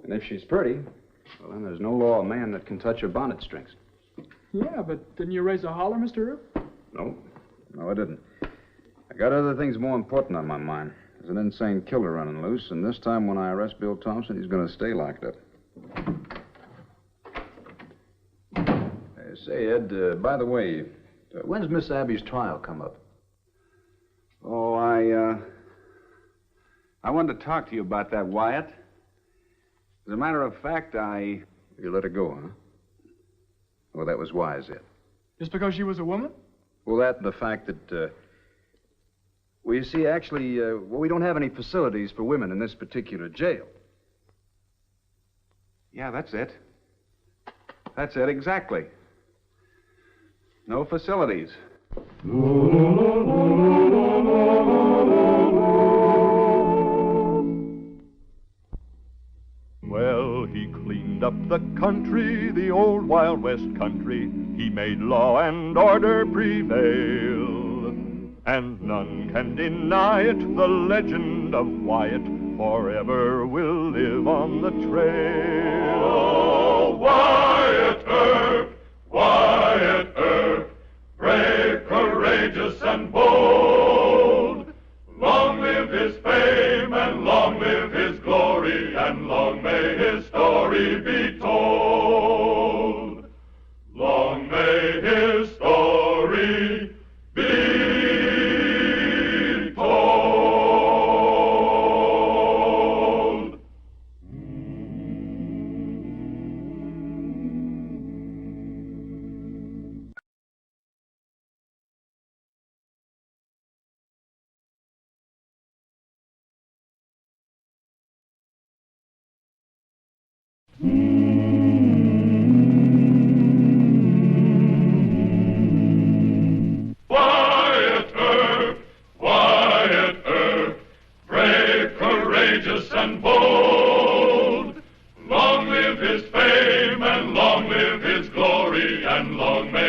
And if she's pretty, well, then there's no law of man that can touch her bonnet strings. Yeah, but didn't you raise a holler, Mr. Earp? No, I didn't. I got other things more important on my mind. There's an insane killer running loose, and this time when I arrest Bill Thompson, he's going to stay locked up. Hey, say, Ed, by the way, when's Miss Abby's trial come up? Oh, I wanted to talk to you about that, Wyatt. As a matter of fact, You let her go, huh? Well, that was wise, Ed. Just because she was a woman? Well, that and the fact that, well, you see, actually, we don't have any facilities for women in this particular jail. Yeah, that's it. That's it, exactly. No facilities. Well, he cleaned up the country, the old Wild West country. He made law and order prevail, and none can deny it. The legend of Wyatt forever will live on the trail. Oh, Wyatt Earp, Wyatt Earp, brave, courageous, and bold. Long live his fame, and long live his glory, and long may his story be told. Long may his story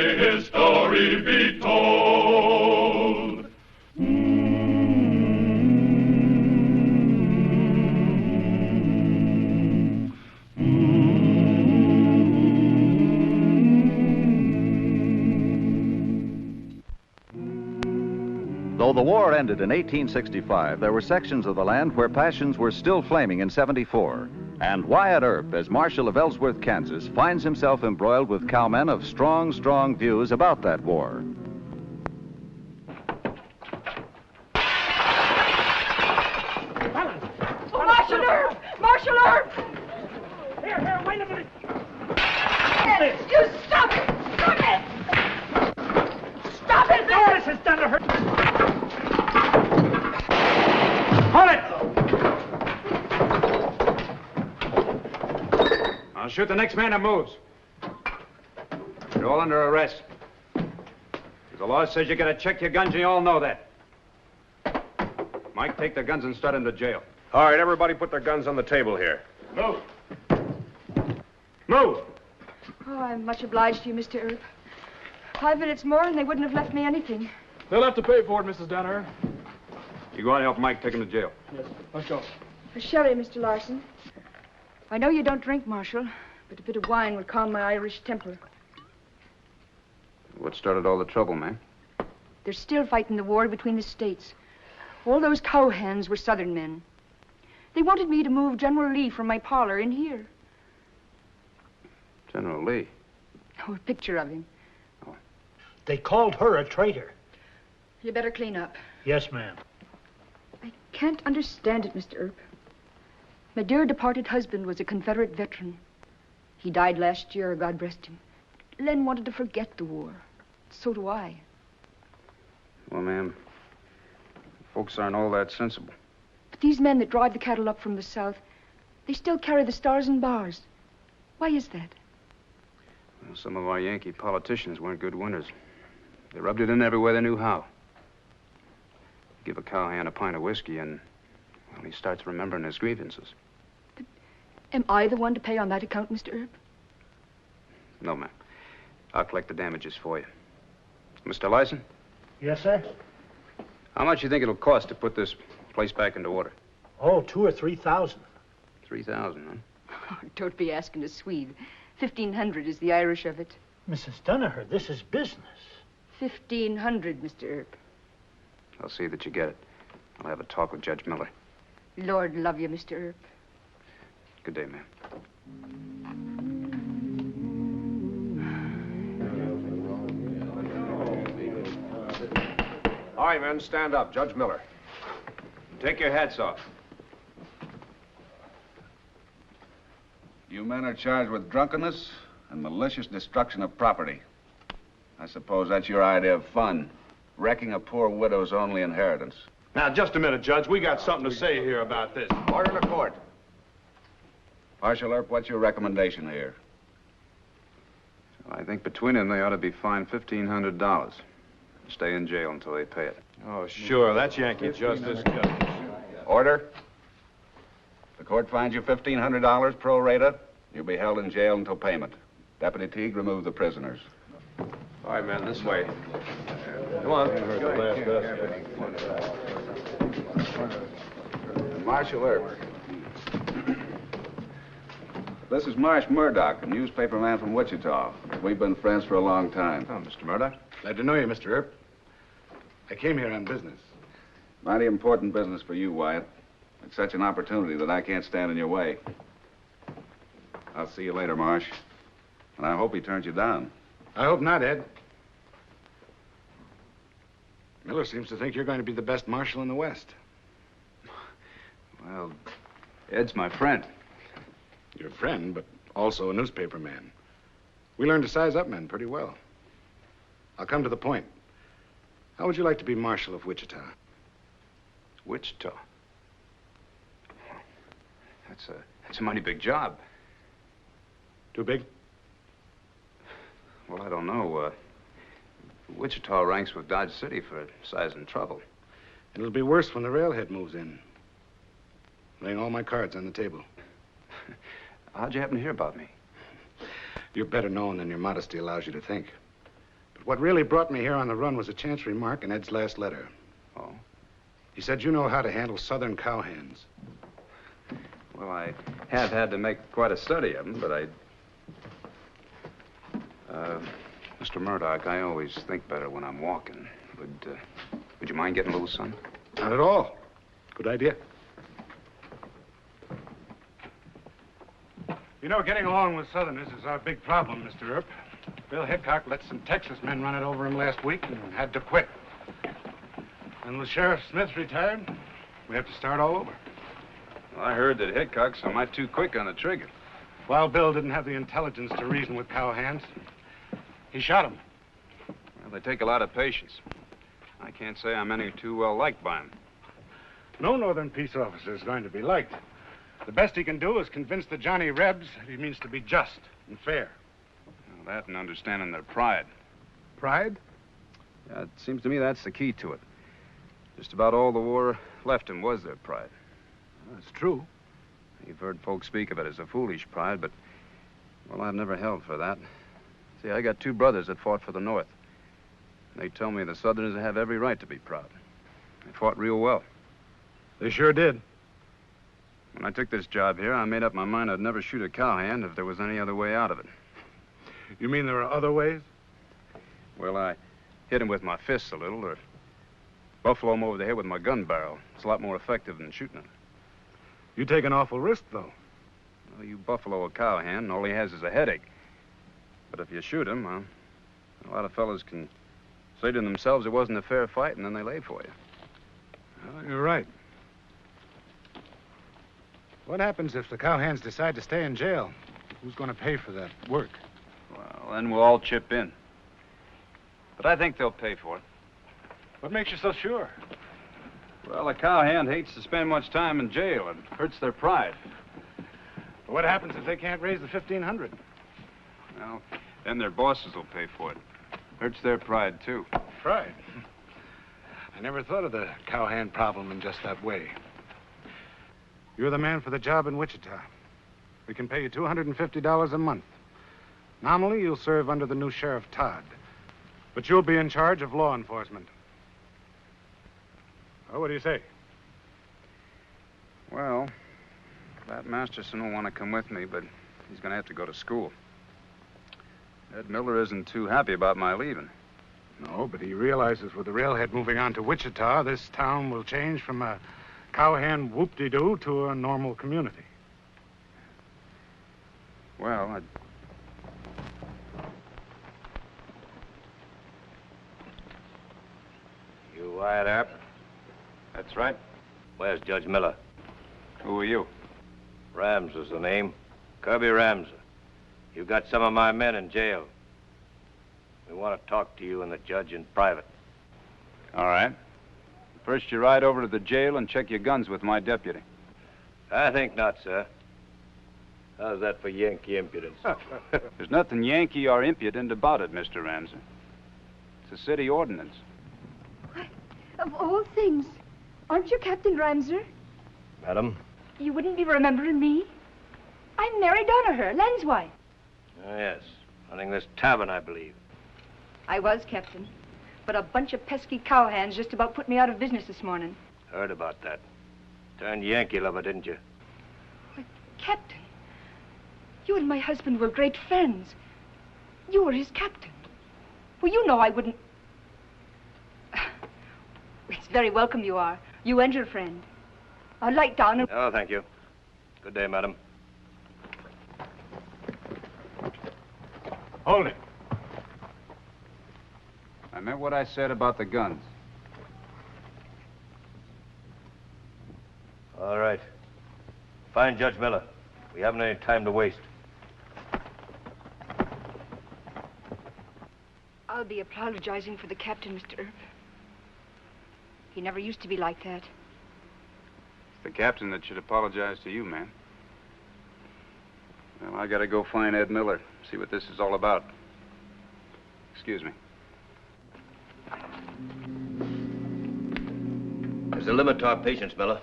may his story be told. Though the war ended in 1865, there were sections of the land where passions were still flaming in 74. And Wyatt Earp, as Marshal of Ellsworth, Kansas, finds himself embroiled with cowmen of strong views about that war. Oh, Marshal Earp! Marshal Earp! Here, wait a minute. You stop it! Stop it! Stop it! Doris has done to her. Hold it! I'll shoot the next man that moves. You're all under arrest. The law says you gotta check your guns, and you all know that. Mike, take the guns and start him to jail. All right, everybody put their guns on the table here. Move. Move. Oh, I'm much obliged to you, Mr. Earp. 5 minutes more and they wouldn't have left me anything. They'll have to pay for it, Mrs. Danaher. You go on and help Mike take him to jail. Yes, let's go. A sherry, Mr. Larson. I know you don't drink, Marshal, but a bit of wine would calm my Irish temper. What started all the trouble, man? They're still fighting the war between the states. All those cowhands were Southern men. They wanted me to move General Lee from my parlor in here. General Lee? Oh, a picture of him. They called her a traitor. You better clean up. Yes, ma'am. I can't understand it, Mr. Earp. My dear departed husband was a Confederate veteran. He died last year, God rest him. Len wanted to forget the war. So do I. Well, ma'am, folks aren't all that sensible. But these men that drive the cattle up from the south, they still carry the stars and bars. Why is that? Well, some of our Yankee politicians weren't good winners. They rubbed it in everywhere they knew how. Give a cowhand a pint of whiskey and, well, he starts remembering his grievances. Am I the one to pay on that account, Mr. Earp? No, ma'am. I'll collect the damages for you. Mr. Lyson? Yes, sir? How much do you think it'll cost to put this place back into order? Oh, 2,000 or 3,000. 3,000, huh? Oh, don't be asking a Swede. 1,500 is the Irish of it. Mrs. Danaher, this is business. 1,500, Mr. Earp. I'll see that you get it. I'll have a talk with Judge Miller. Lord love you, Mr. Earp. Good day, ma'am. All right, men, stand up. Judge Miller. Take your hats off. You men are charged with drunkenness and malicious destruction of property. I suppose that's your idea of fun, wrecking a poor widow's only inheritance. Now, just a minute, Judge. We got something to say here about this. Order in the court. Marshal Earp, what's your recommendation here? I think between them they ought to be fined $1,500. Stay in jail until they pay it. Oh, sure. That's Yankee justice. Order. The court finds you $1,500 pro rata. You'll be held in jail until payment. Deputy Teague, remove the prisoners. All right, man, this way. Come on. Marshal Earp. This is Marsh Murdoch, a newspaperman from Wichita. We've been friends for a long time. Oh, Mr. Murdoch. Glad to know you, Mr. Earp. I came here on business. Mighty important business for you, Wyatt. It's such an opportunity that I can't stand in your way. I'll see you later, Marsh. And I hope he turns you down. I hope not, Ed. Miller seems to think you're going to be the best marshal in the West. Well, Ed's my friend. Your friend, but also a newspaper man. We learned to size up men pretty well. I'll come to the point. How would you like to be Marshal of Wichita? Wichita? That's a mighty big job. Too big? Well, I don't know. Wichita ranks with Dodge City for size and trouble. It'll be worse when the railhead moves in. Laying all my cards on the table. How'd you happen to hear about me? You're better known than your modesty allows you to think. But what really brought me here on the run was a chance remark in Ed's last letter. Oh? He said you know how to handle southern cowhands. Well, I have had to make quite a study of them, but Mr. Murdoch, I always think better when I'm walking. Would you mind getting a little sun? Not at all. Good idea. You know, getting along with Southerners is our big problem, Mr. Earp. Bill Hickok let some Texas men run it over him last week and had to quit. And with Sheriff Smith retired, we have to start all over. Well, I heard that Hickok's a mite too quick on the trigger. Wild Bill didn't have the intelligence to reason with cowhands. He shot him. Well, they take a lot of patience. I can't say I'm any too well liked by him. No northern peace officer is going to be liked. The best he can do is convince the Johnny Rebs that he means to be just and fair. Well, that and understanding their pride. Pride? Yeah, it seems to me that's the key to it. Just about all the war left him was their pride. That's true. You've heard folks speak of it as a foolish pride, but, well, I've never held for that. See, I got two brothers that fought for the North. They tell me the Southerners have every right to be proud. They fought real well. They sure did. When I took this job here, I made up my mind I'd never shoot a cowhand if there was any other way out of it. You mean there are other ways? Well, I hit him with my fists a little, or buffalo him over the head with my gun barrel. It's a lot more effective than shooting him. You take an awful risk, though. Well, you buffalo a cowhand, and all he has is a headache. But if you shoot him, a lot of fellas can say to themselves it wasn't a fair fight, and then they lay for you. Well, you're right. What happens if the cowhands decide to stay in jail? Who's going to pay for that work? Well, then we'll all chip in. But I think they'll pay for it. What makes you so sure? Well, a cowhand hates to spend much time in jail. It hurts their pride. What happens if they can't raise the $1,500? Well, then their bosses will pay for it. Hurts their pride, too. Pride? I never thought of the cowhand problem in just that way. You're the man for the job in Wichita. We can pay you $250 a month. Nominally, you'll serve under the new Sheriff Todd. But you'll be in charge of law enforcement. Oh, what do you say? Well, that Masterson will want to come with me, but he's going to have to go to school. Ed Miller isn't too happy about my leaving. No, but he realizes with the railhead moving on to Wichita, this town will change from a cowhand whoop-de-doo to a normal community. Well, You Wyatt Earp? That's right. Where's Judge Miller? Who are you? Rams is the name. Kirby Ramsey. You got some of my men in jail. We want to talk to you and the judge in private. All right. First, you ride over to the jail and check your guns with my deputy. I think not, sir. How's that for Yankee impudence? There's nothing Yankee or impudent about it, Mr. Ramsey. It's a city ordinance. Of all things, aren't you Captain Ramser? Madam? You wouldn't be remembering me? I'm Mary Donaher, Len's wife. Oh, yes. Running this tavern, I believe. I was, Captain. But a bunch of pesky cowhands just about put me out of business this morning. Heard about that. Turned Yankee lover, didn't you? Why, Captain, you and my husband were great friends. You were his captain. Well, you know I wouldn't... It's very welcome you are. You and your friend. I'll light down and... Oh, thank you. Good day, madam. Hold it. I meant what I said about the guns. All right. Find Judge Miller. We haven't any time to waste. I'll be apologizing for the captain, Mr. Earp. He never used to be like that. It's the captain that should apologize to you, man. Well, I gotta go find Ed Miller, see what this is all about. Excuse me. There's a limit to our patience, Miller.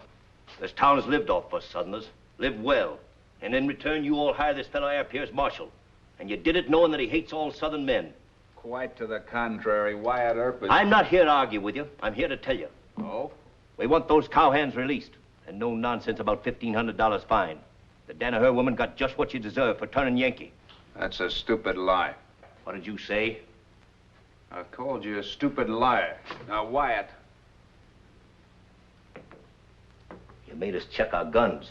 This town has lived off us Southerners. Lived well. And in return, you all hired this fellow Air Pierce Marshal. And you did it knowing that he hates all Southern men. Quite to the contrary. Wyatt Earp is... I'm not here to argue with you. I'm here to tell you. Oh? We want those cowhands released. And no nonsense about $1,500 fine. The Danaher woman got just what she deserved for turning Yankee. That's a stupid lie. What did you say? I called you a stupid liar. Now, Wyatt. You made us check our guns.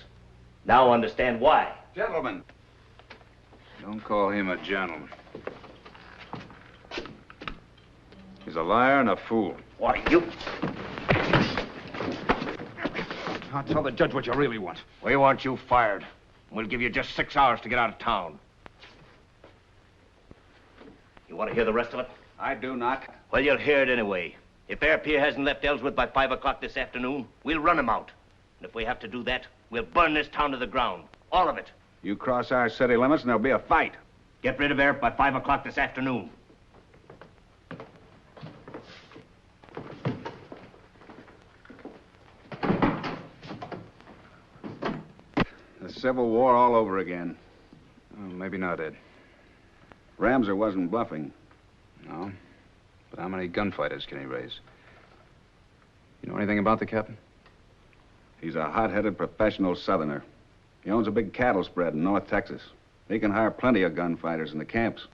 Now understand why. Gentlemen. Don't call him a gentleman. He's a liar and a fool. Why, you... I'll tell the judge what you really want. We want you fired. We'll give you just 6 hours to get out of town. You want to hear the rest of it? I do not. Well, you'll hear it anyway. If Air Pierre hasn't left Ellsworth by 5 o'clock this afternoon, we'll run him out. And if we have to do that, we'll burn this town to the ground. All of it. You cross our city limits and there'll be a fight. Get rid of Air by 5 o'clock this afternoon. The Civil War all over again. Oh, maybe not, Ed. Ramser wasn't bluffing. No. But how many gunfighters can he raise? You know anything about the captain? He's a hot-headed professional Southerner. He owns a big cattle spread in North Texas. He can hire plenty of gunfighters in the camps.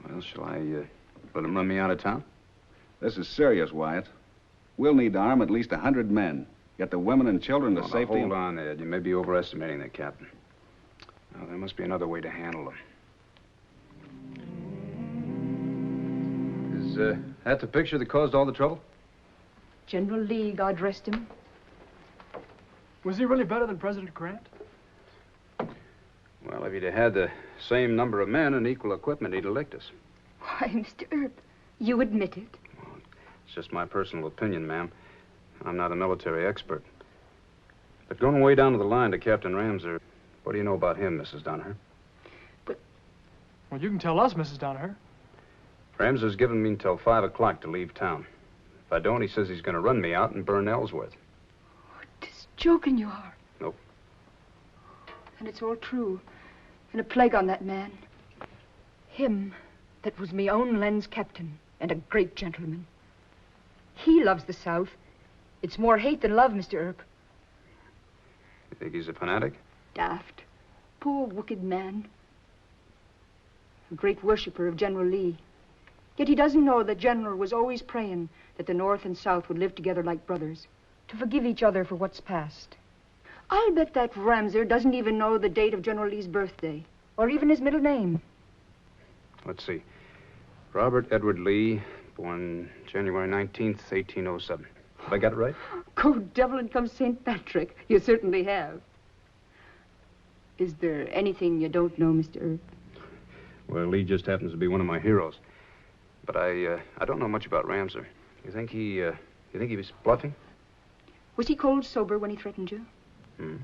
Well, shall I let him run me out of town? This is serious, Wyatt. We'll need to arm at least 100 men. Get the women and children to safety. Hold on, Ed. You may be overestimating the captain. Now, there must be another way to handle him. Is that the picture that caused all the trouble? General Lee, God rest him. Was he really better than President Grant? Well, if he'd have had the same number of men and equal equipment, he'd elect us. Why, Mr. Earp, you admit it. It's just my personal opinion, ma'am. I'm not a military expert. But going way down to the line to Captain Ramser, what do you know about him, Mrs. Donaher? Well, you can tell us, Mrs. Donaher. Ramser's given me until 5 o'clock to leave town. If I don't, he says he's going to run me out and burn Ellsworth. Joking you are. Nope. And it's all true. And a plague on that man. Him that was me own Len's captain and a great gentleman. He loves the South. It's more hate than love, Mr. Earp. You think he's a fanatic? Daft. Poor, wicked man. A great worshipper of General Lee. Yet he doesn't know that General was always praying that the North and South would live together like brothers, to forgive each other for what's past. I'll bet that Ramser doesn't even know the date of General Lee's birthday, or even his middle name. Let's see. Robert Edward Lee, born January 19th, 1807. Have I got it right? Go devil and come St. Patrick. You certainly have. Is there anything you don't know, Mr. Earp? Well, Lee just happens to be one of my heroes. But I don't know much about Ramser. You think he was bluffing? Was he cold sober when he threatened you? Hmm.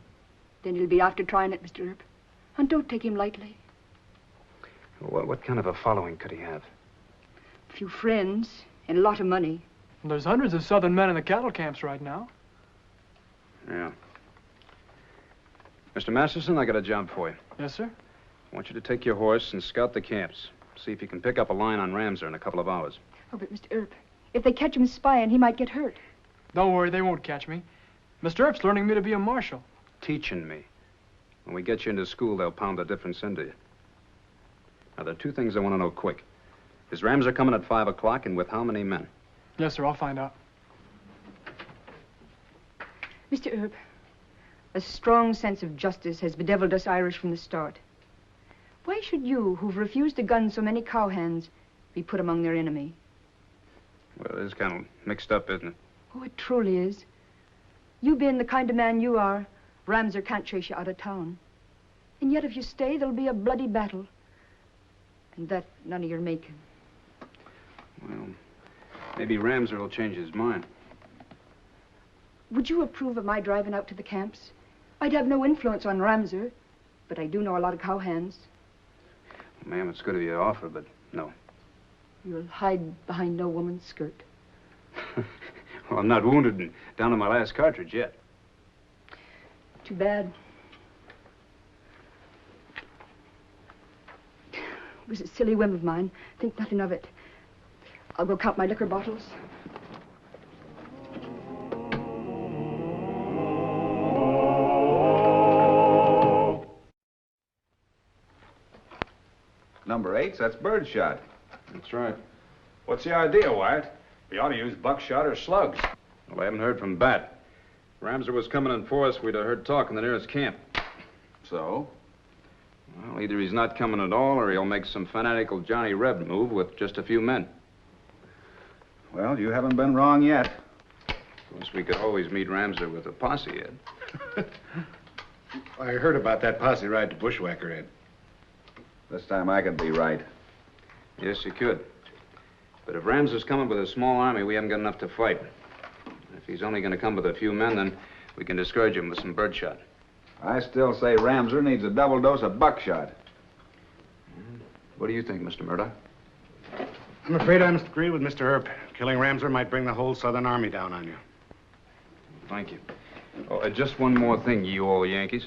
Then he'll be after trying it, Mr. Earp. And don't take him lightly. Well, what kind of a following could he have? A few friends and a lot of money. And there's hundreds of Southern men in the cattle camps right now. Yeah. Mr. Masterson, I got a job for you. Yes, sir. I want you to take your horse and scout the camps. See if you can pick up a line on Ramser in a couple of hours. Oh, but Mr. Earp, if they catch him spying, he might get hurt. Don't worry, they won't catch me. Mr. Earp's learning me to be a marshal. Teaching me. When we get you into school, they'll pound the difference into you. Now, there are two things I want to know quick. Is Ramser coming at 5 o'clock, and with how many men? Yes, sir, I'll find out. Mr. Earp, a strong sense of justice has bedeviled us Irish from the start. Why should you, who've refused to gun so many cowhands, be put among their enemy? Well, it is kind of mixed up, isn't it? Oh, it truly is. You being the kind of man you are, Ramser can't chase you out of town. And yet if you stay, there'll be a bloody battle. And that none of your making. Well, maybe Ramser will change his mind. Would you approve of my driving out to the camps? I'd have no influence on Ramser, but I do know a lot of cowhands. Ma'am, it's good of you to offer, but no. You'll hide behind no woman's skirt. Well, I'm not wounded and down to my last cartridge yet. Too bad. It was a silly whim of mine. Think nothing of it. I'll go count my liquor bottles. Number 8, that's birdshot. That's right. What's the idea, Wyatt? We ought to use buckshot or slugs. Well, I haven't heard from Bat. Ramser was coming in for us. We'd have heard talk in the nearest camp. So? Well, either he's not coming at all, or he'll make some fanatical Johnny Reb move with just a few men. Well, you haven't been wrong yet. Of course, we could always meet Ramser with a posse, Ed. I heard about that posse ride to Bushwhacker, Ed. This time I could be right. Yes, you could. But if Ramser's coming with a small army, we haven't got enough to fight. If he's only going to come with a few men, then we can discourage him with some birdshot. I still say Ramser needs a double dose of buckshot. What do you think, Mr. Murdoch? I'm afraid I must agree with Mr. Earp. Killing Ramser might bring the whole Southern Army down on you. Thank you. Oh, just one more thing, you all Yankees.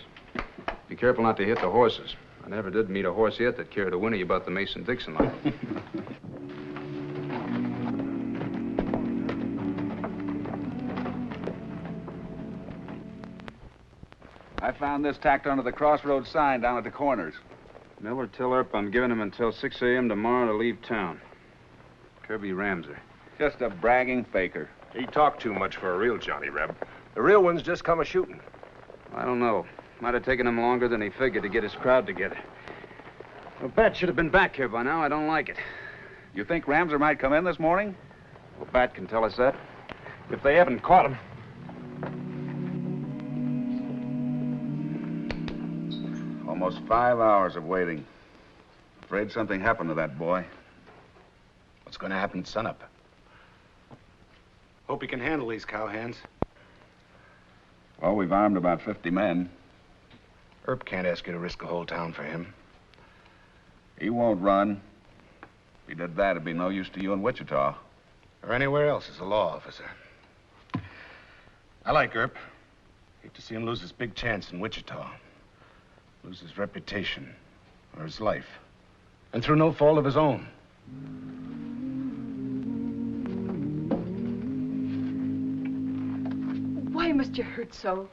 Be careful not to hit the horses. I never did meet a horse yet that cared a whinny about the Mason-Dixon line. I found this tacked onto the crossroads sign down at the corners. Miller, tell Earp I'm giving him until 6 a.m. tomorrow to leave town. Kirby Ramser. Just a bragging faker. He talked too much for a real Johnny Reb. The real ones just come a-shooting. I don't know. Might have taken him longer than he figured to get his crowd together. Well, Bat should have been back here by now. I don't like it. You think Ramser might come in this morning? Well, Bat can tell us that. If they haven't caught him. Almost 5 hours of waiting. Afraid something happened to that boy. What's going to happen at sunup? Hope he can handle these cowhands. Well, we've armed about 50 men. Earp can't ask you to risk a whole town for him. He won't run. If he did that, it'd be no use to you in Wichita. Or anywhere else as a law officer. I like Earp. Hate to see him lose his big chance in Wichita. Lose his reputation or his life. And through no fault of his own. Why must you hurt so?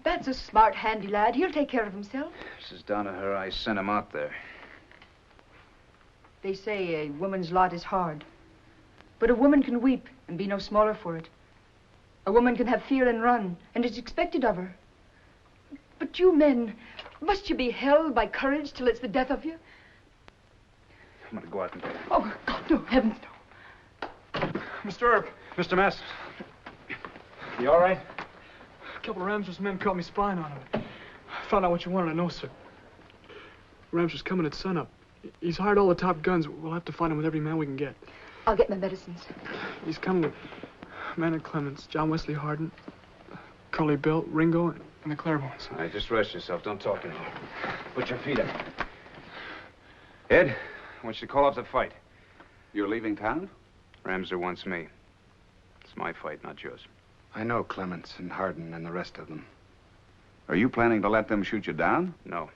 Bat's a smart, handy lad. He'll take care of himself. This is down to her. I sent him out there. They say a woman's lot is hard. But a woman can weep and be no smaller for it. A woman can have fear and run, and it's expected of her. But you men, must you be held by courage till it's the death of you? I'm going to go out and... Oh, God, no, heavens, no. Mr. Earp. Mr. Masters. You all right? A couple of Ramser's men caught me spying on him. I found out what you wanted to know, sir. Ramser's coming at sunup. He's hired all the top guns. We'll have to find him with every man we can get. I'll get my medicines. He's coming with Manon Clements, John Wesley Hardin, Curly Bill, Ringo, and the Clairvoyants. All right, just rest yourself. Don't talk anymore. Put your feet up. Ed, I want you to call off the fight. You're leaving town? Ramser wants me. It's my fight, not yours. I know Clements and Hardin and the rest of them. Are you planning to let them shoot you down? No.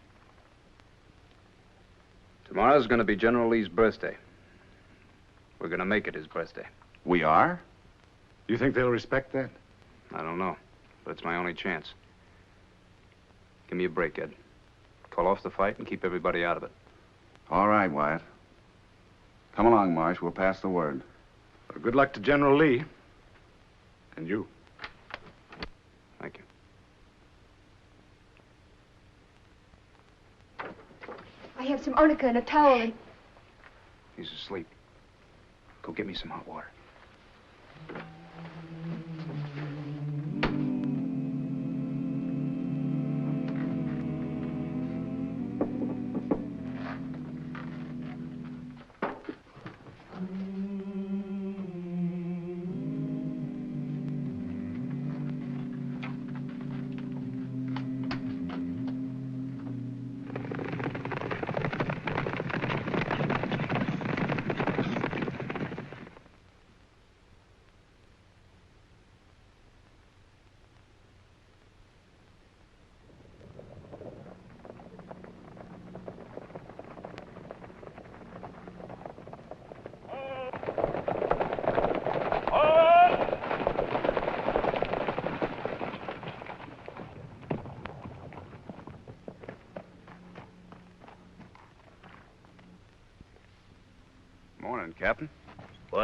Tomorrow's going to be General Lee's birthday. We're going to make it his birthday. We are? You think they'll respect that? I don't know, but it's my only chance. Give me a break, Ed. Call off the fight and keep everybody out of it. All right, Wyatt. Come along, Marsh. We'll pass the word. Well, good luck to General Lee. And you. Thank you. I have some arnica and a towel and... He's asleep. Go get me some hot water.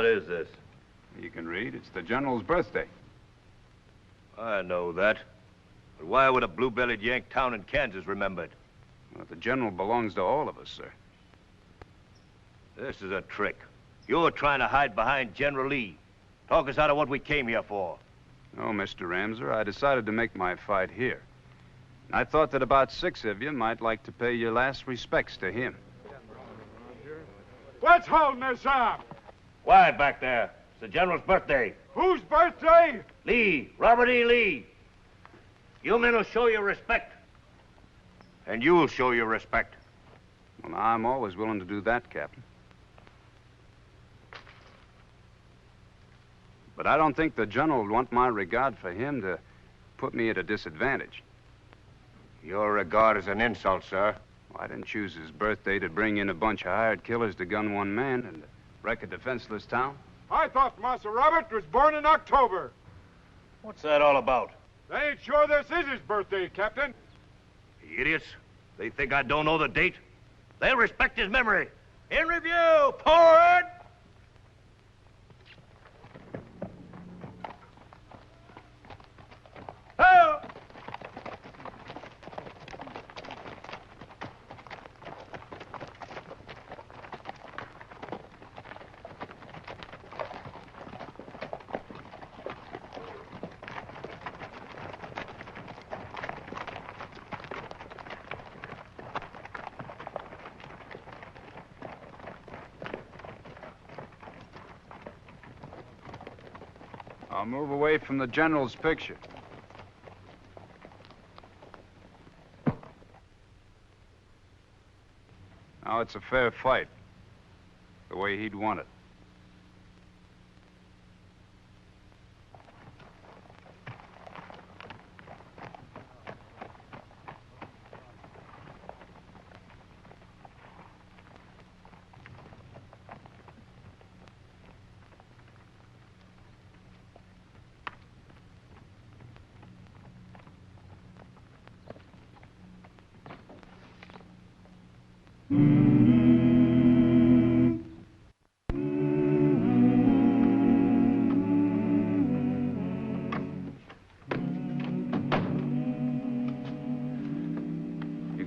is this? You can read. It's the General's birthday. I know that. But why would a blue-bellied Yank town in Kansas remember it? Well, the General belongs to all of us, sir. This is a trick. You're trying to hide behind General Lee. Talk us out of what we came here for. No, Mr. Ramser, I decided to make my fight here. I thought that about 6 of you might like to pay your last respects to him. What's holding us up? Quiet back there. It's the General's birthday. Whose birthday? Lee, Robert E. Lee. You men will show your respect. And you'll show your respect. Well, I'm always willing to do that, Captain. But I don't think the General would want my regard for him to put me at a disadvantage. Your regard is an insult, sir. Well, I didn't choose his birthday to bring in a bunch of hired killers to gun one man and wreck a defenseless town. I thought Master Robert was born in October. What's that all about? They ain't sure this is his birthday, Captain. The idiots. They think I don't know the date. They'll respect his memory. In review, forward! Oh! I'll move away from the General's picture. Now it's a fair fight, the way he'd want it.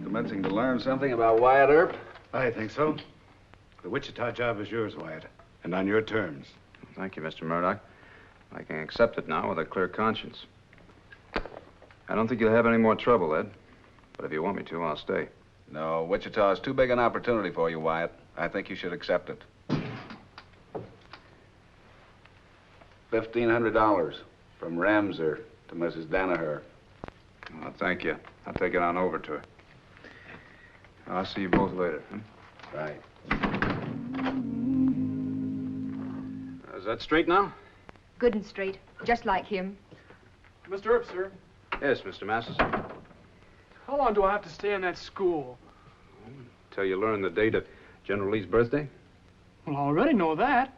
Commencing to learn something about Wyatt Earp? I think so. The Wichita job is yours, Wyatt, and on your terms. Thank you, Mr. Murdoch. I can accept it now with a clear conscience. I don't think you'll have any more trouble, Ed. But if you want me to, I'll stay. No, Wichita is too big an opportunity for you, Wyatt. I think you should accept it. $1,500 from Ramser to Mrs. Danaher. Oh, thank you. I'll take it on over to her. I'll see you both later. Right. Is that straight now? Good and straight, just like him. Mr. Earp, sir. Yes, Mr. Masters. How long do I have to stay in that school? Till you learn the date of General Lee's birthday? Well, I already know that.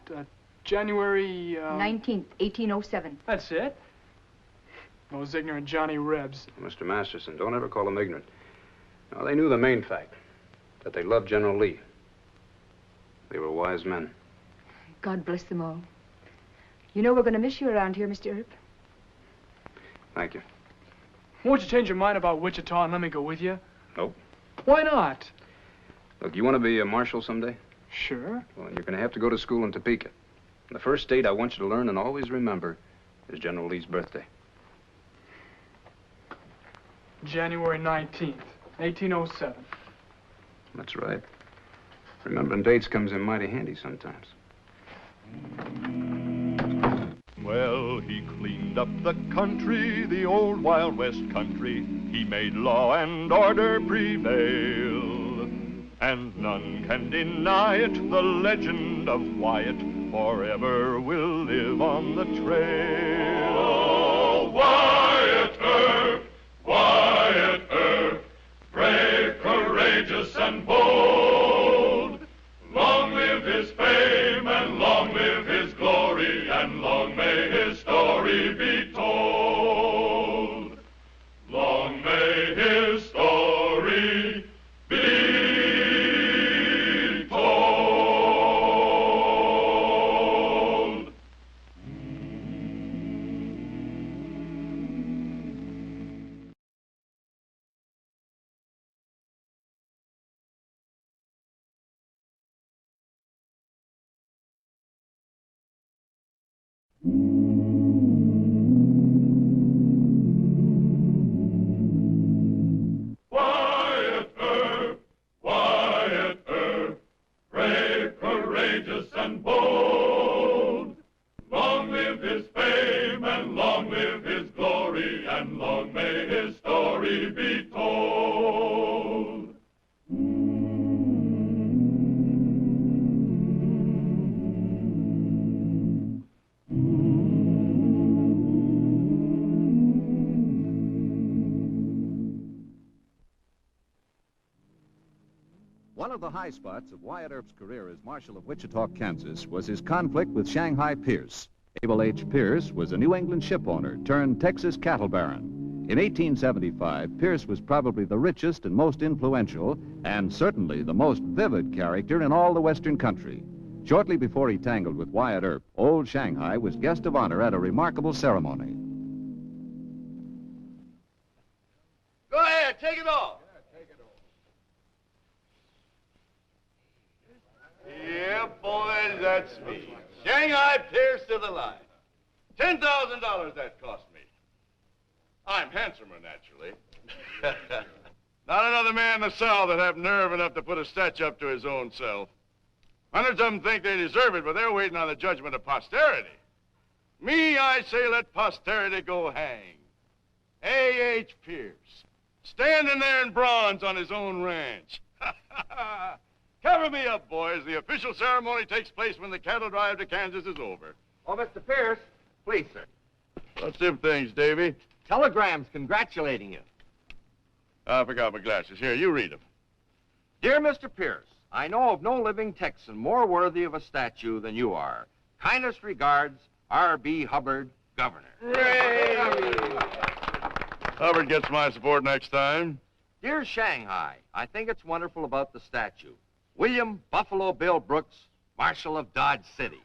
January... 19th, 1807. That's it. Those ignorant Johnny Rebs. Mr. Masterson, don't ever call them ignorant. No, they knew the main fact, that they loved General Lee. They were wise men. God bless them all. You know we're going to miss you around here, Mr. Earp. Thank you. Won't you change your mind about Wichita and let me go with you? Nope. Why not? Look, you want to be a marshal someday? Sure. Well, then you're going to have to go to school in Topeka. And the first date I want you to learn and always remember is General Lee's birthday. January 19th, 1807. That's right. Remembering dates comes in mighty handy sometimes. Well, he cleaned up the country, the old Wild West country. He made law and order prevail, and none can deny it. The legend of Wyatt forever will live on the trail. Oh, Wyatt Earp, Wyatt Earp, brave, courageous, and bold. Long live his fame, and long live his glory, and long may his story be told. Long may his story be told. Wyatt Earp, brave, courageous, and bold. Long live his fame, and long live his glory, and long may his story be told. One of the high spots of Wyatt Earp's career as Marshal of Wichita, Kansas, was his conflict with Shanghai Pierce. Abel H. Pierce was a New England ship owner turned Texas cattle baron. In 1875, Pierce was probably the richest and most influential, and certainly the most vivid character in all the Western country. Shortly before he tangled with Wyatt Earp, old Shanghai was guest of honor at a remarkable ceremony. Go ahead, take it off. Yeah, boys, that's me. Shanghai Pierce to the line. $10,000 that cost me. I'm handsomer, naturally. Not another man in the South that have nerve enough to put a statue up to his own self. Hundreds of them think they deserve it, but they're waiting on the judgment of posterity. Me, I say let posterity go hang. A.H. Pierce, standing there in bronze on his own ranch. Cover me up, boys. The official ceremony takes place when the cattle drive to Kansas is over. Oh, Mr. Pierce, please, sir. What's them things, Davy? Telegrams congratulating you. I forgot my glasses. Here, you read them. Dear Mr. Pierce, I know of no living Texan more worthy of a statue than you are. Kindest regards, R.B. Hubbard, Governor. Hubbard gets my support next time. Dear Shanghai, I think it's wonderful about the statue. William Buffalo Bill Brooks, Marshal of Dodge City.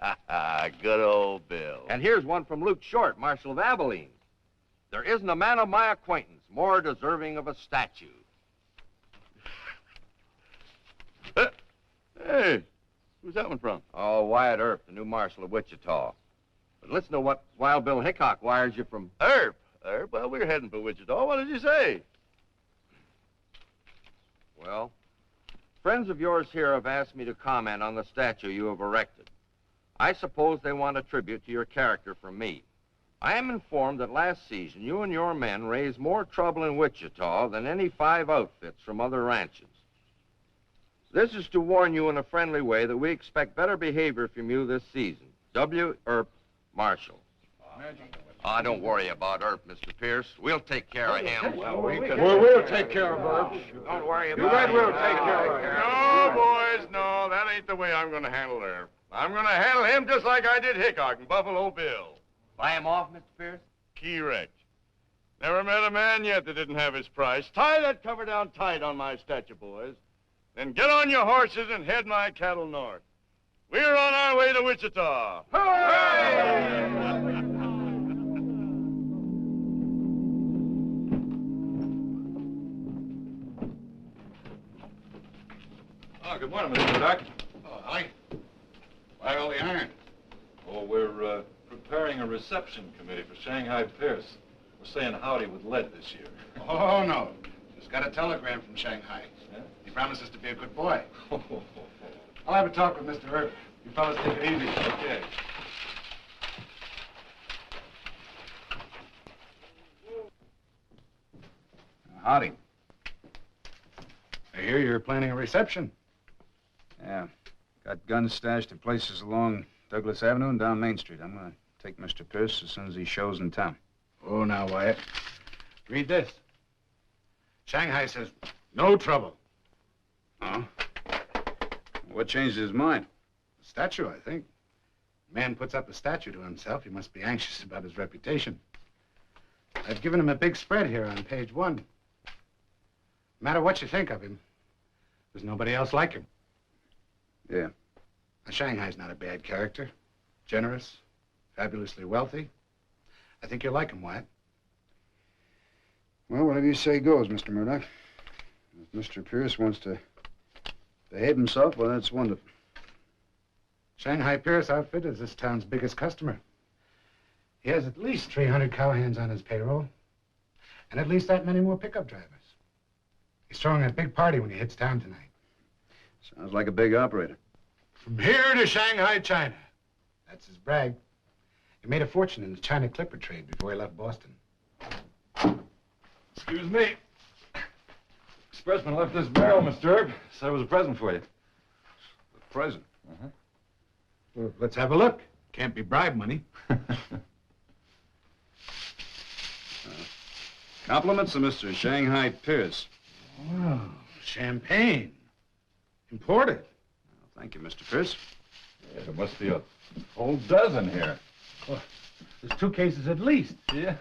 Good old Bill. And here's one from Luke Short, Marshal of Abilene. There isn't a man of my acquaintance more deserving of a statue. Hey, who's that one from? Oh, Wyatt Earp, the new Marshal of Wichita. But listen to what Wild Bill Hickok wires you from... Earp? Well, we're heading for Wichita. What did you say? Well, friends of yours here have asked me to comment on the statue you have erected. I suppose they want a tribute to your character from me. I am informed that last season you and your men raised more trouble in Wichita than any 5 outfits from other ranches. This is to warn you in a friendly way that we expect better behavior from you this season. W. Earp, Marshal. Don't worry about Earp, Mr. Pierce. We'll take care of him. We'll take care of Earp. Don't worry about You bet him. we'll take care of him. No, boys, no. That ain't the way I'm going to handle Earp. I'm going to handle him just like I did Hickok and Buffalo Bill. Buy him off, Mr. Pierce? Key wrecked. Never met a man yet that didn't have his price. Tie that cover down tight on my statue, boys. Then get on your horses and head my cattle north. We're on our way to Wichita. Hooray! Oh, good morning, Mr. Murdoch. Oh, hi. Why all the iron? Oh, we're preparing a reception committee for Shanghai Pierce. We're saying howdy with lead this year. Oh, no. Just got a telegram from Shanghai. Yeah? He promises to be a good boy. I'll have a talk with Mr. Earp. You fellas take it easy. Okay. Howdy. I hear you're planning a reception. Yeah. Got guns stashed in places along Douglas Avenue and down Main Street. I'm going to take Mr. Pierce as soon as he shows in town. Oh, now, Wyatt. Read this. Shanghai says, no trouble. Oh? What changed his mind? The statue, I think. Man puts up a statue to himself. He must be anxious about his reputation. I've given him a big spread here on page 1. No matter what you think of him, there's nobody else like him. Yeah. Now, Shanghai's not a bad character. Generous, fabulously wealthy. I think you'll like him, Wyatt. Well, whatever you say goes, Mr. Murdoch. If Mr. Pierce wants to behave himself, well, that's wonderful. Shanghai Pierce outfit is this town's biggest customer. He has at least 300 cowhands on his payroll. And at least that many more pickup drivers. He's throwing a big party when he hits town tonight. Sounds like a big operator. From here to Shanghai, China. That's his brag. He made a fortune in the China clipper trade before he left Boston. Excuse me. Expressman left this barrel, Mr. Herb. Said it was a present for you. A present? Uh-huh. Well, let's have a look. Can't be bribe money. Compliments to Mr. Shanghai Pierce. Wow, champagne. Imported. Well, thank you, Mr. Pierce. Yeah, there must be a whole dozen here. Well, there's 2 cases at least. Yeah.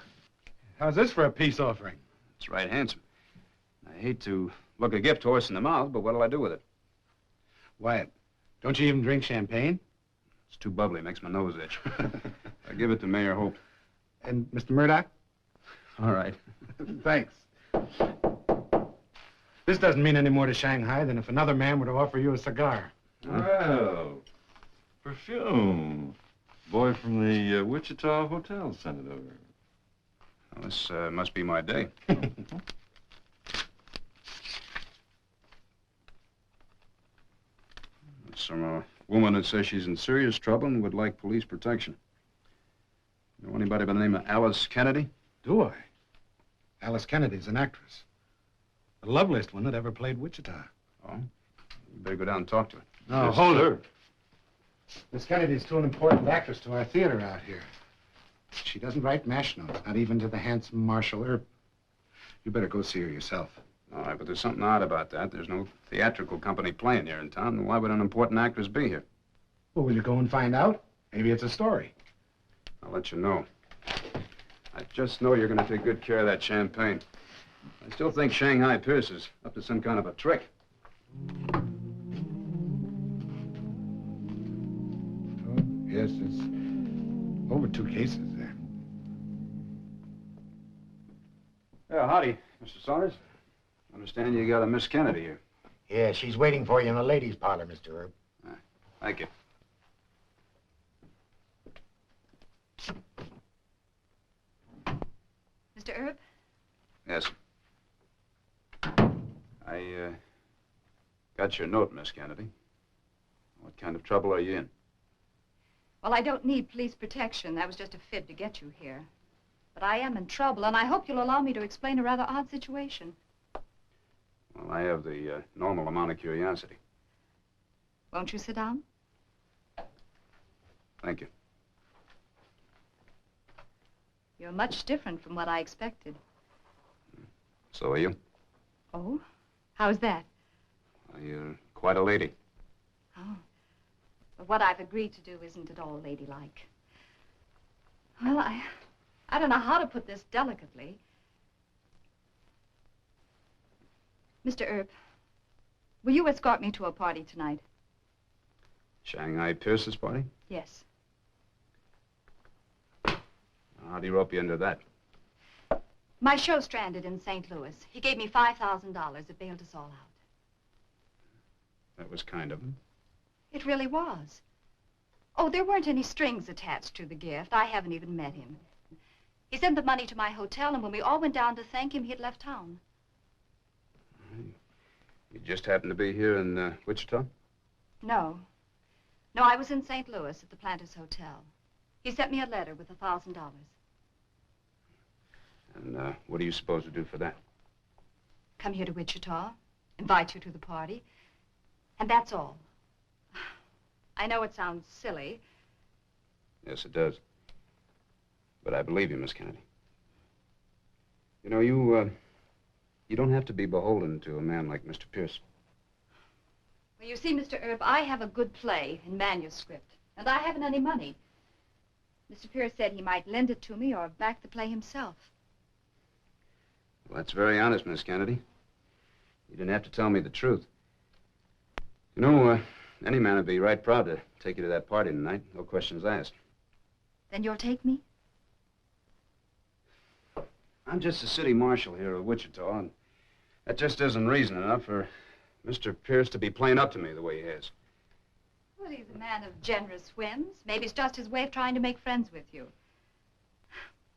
How's this for a peace offering? It's right handsome. I hate to look a gift horse in the mouth, but what'll I do with it? Wyatt, don't you even drink champagne? It's too bubbly, makes my nose itch. I give it to Mayor Hope. And Mr. Murdoch? All right. Thanks. This doesn't mean any more to Shanghai than if another man were to offer you a cigar. Well, perfume. Boy from the Wichita Hotel sent it over. Well, this must be my day. It's from a woman that says she's in serious trouble and would like police protection. You know anybody by the name of Alice Kennedy? Do I? Alice Kennedy's an actress. The loveliest one that ever played Wichita. Oh? You better go down and talk to her. No, hold her. Miss Kennedy's too an important actress to our theater out here. She doesn't write mash notes, not even to the handsome Marshal Earp. You better go see her yourself. All right, but there's something odd about that. There's no theatrical company playing here in town. Why would an important actress be here? Well, will you go and find out? Maybe it's a story. I'll let you know. I just know you're going to take good care of that champagne. I still think Shanghai Pierce is up to some kind of a trick. Oh, yes, it's over 2 cases there. Yeah, howdy, Mr. Saunders. Understand you got a Miss Kennedy here. Yeah, she's waiting for you in the ladies' parlor, Mr. Herb. Thank you. Mr. Erb? Yes. I got your note, Miss Kennedy. What kind of trouble are you in? Well, I don't need police protection. That was just a fib to get you here. But I am in trouble, and I hope you'll allow me to explain a rather odd situation. Well, I have the normal amount of curiosity. Won't you sit down? Thank you. You're much different from what I expected. So are you? Oh? How's that? Well, you're quite a lady. Oh. But what I've agreed to do isn't at all ladylike. Well, I don't know how to put this delicately. Mr. Erb, will you escort me to a party tonight? Shanghai Pierce's party? Yes. How do you rope you into that? My show stranded in St. Louis. He gave me $5,000. It bailed us all out. That was kind of him. It really was. Oh, there weren't any strings attached to the gift. I haven't even met him. He sent the money to my hotel, and when we all went down to thank him, he had left town. You just happened to be here in Wichita? No. No, I was in St. Louis at the Planters Hotel. He sent me a letter with $1,000. And what are you supposed to do for that? Come here to Wichita, invite you to the party, and that's all. I know it sounds silly. Yes, it does. But I believe you, Miss Kennedy. You know, you don't have to be beholden to a man like Mr. Pierce. Well, you see, Mr. Erb, I have a good play in manuscript, and I haven't any money. Mr. Pierce said he might lend it to me or back the play himself. Well, that's very honest, Miss Kennedy. You didn't have to tell me the truth. You know, any man would be right proud to take you to that party tonight. No questions asked. Then you'll take me? I'm just the city marshal here of Wichita, and that just isn't reason enough for Mr. Pierce to be playing up to me the way he has. Well, he's a man of generous whims. Maybe it's just his way of trying to make friends with you.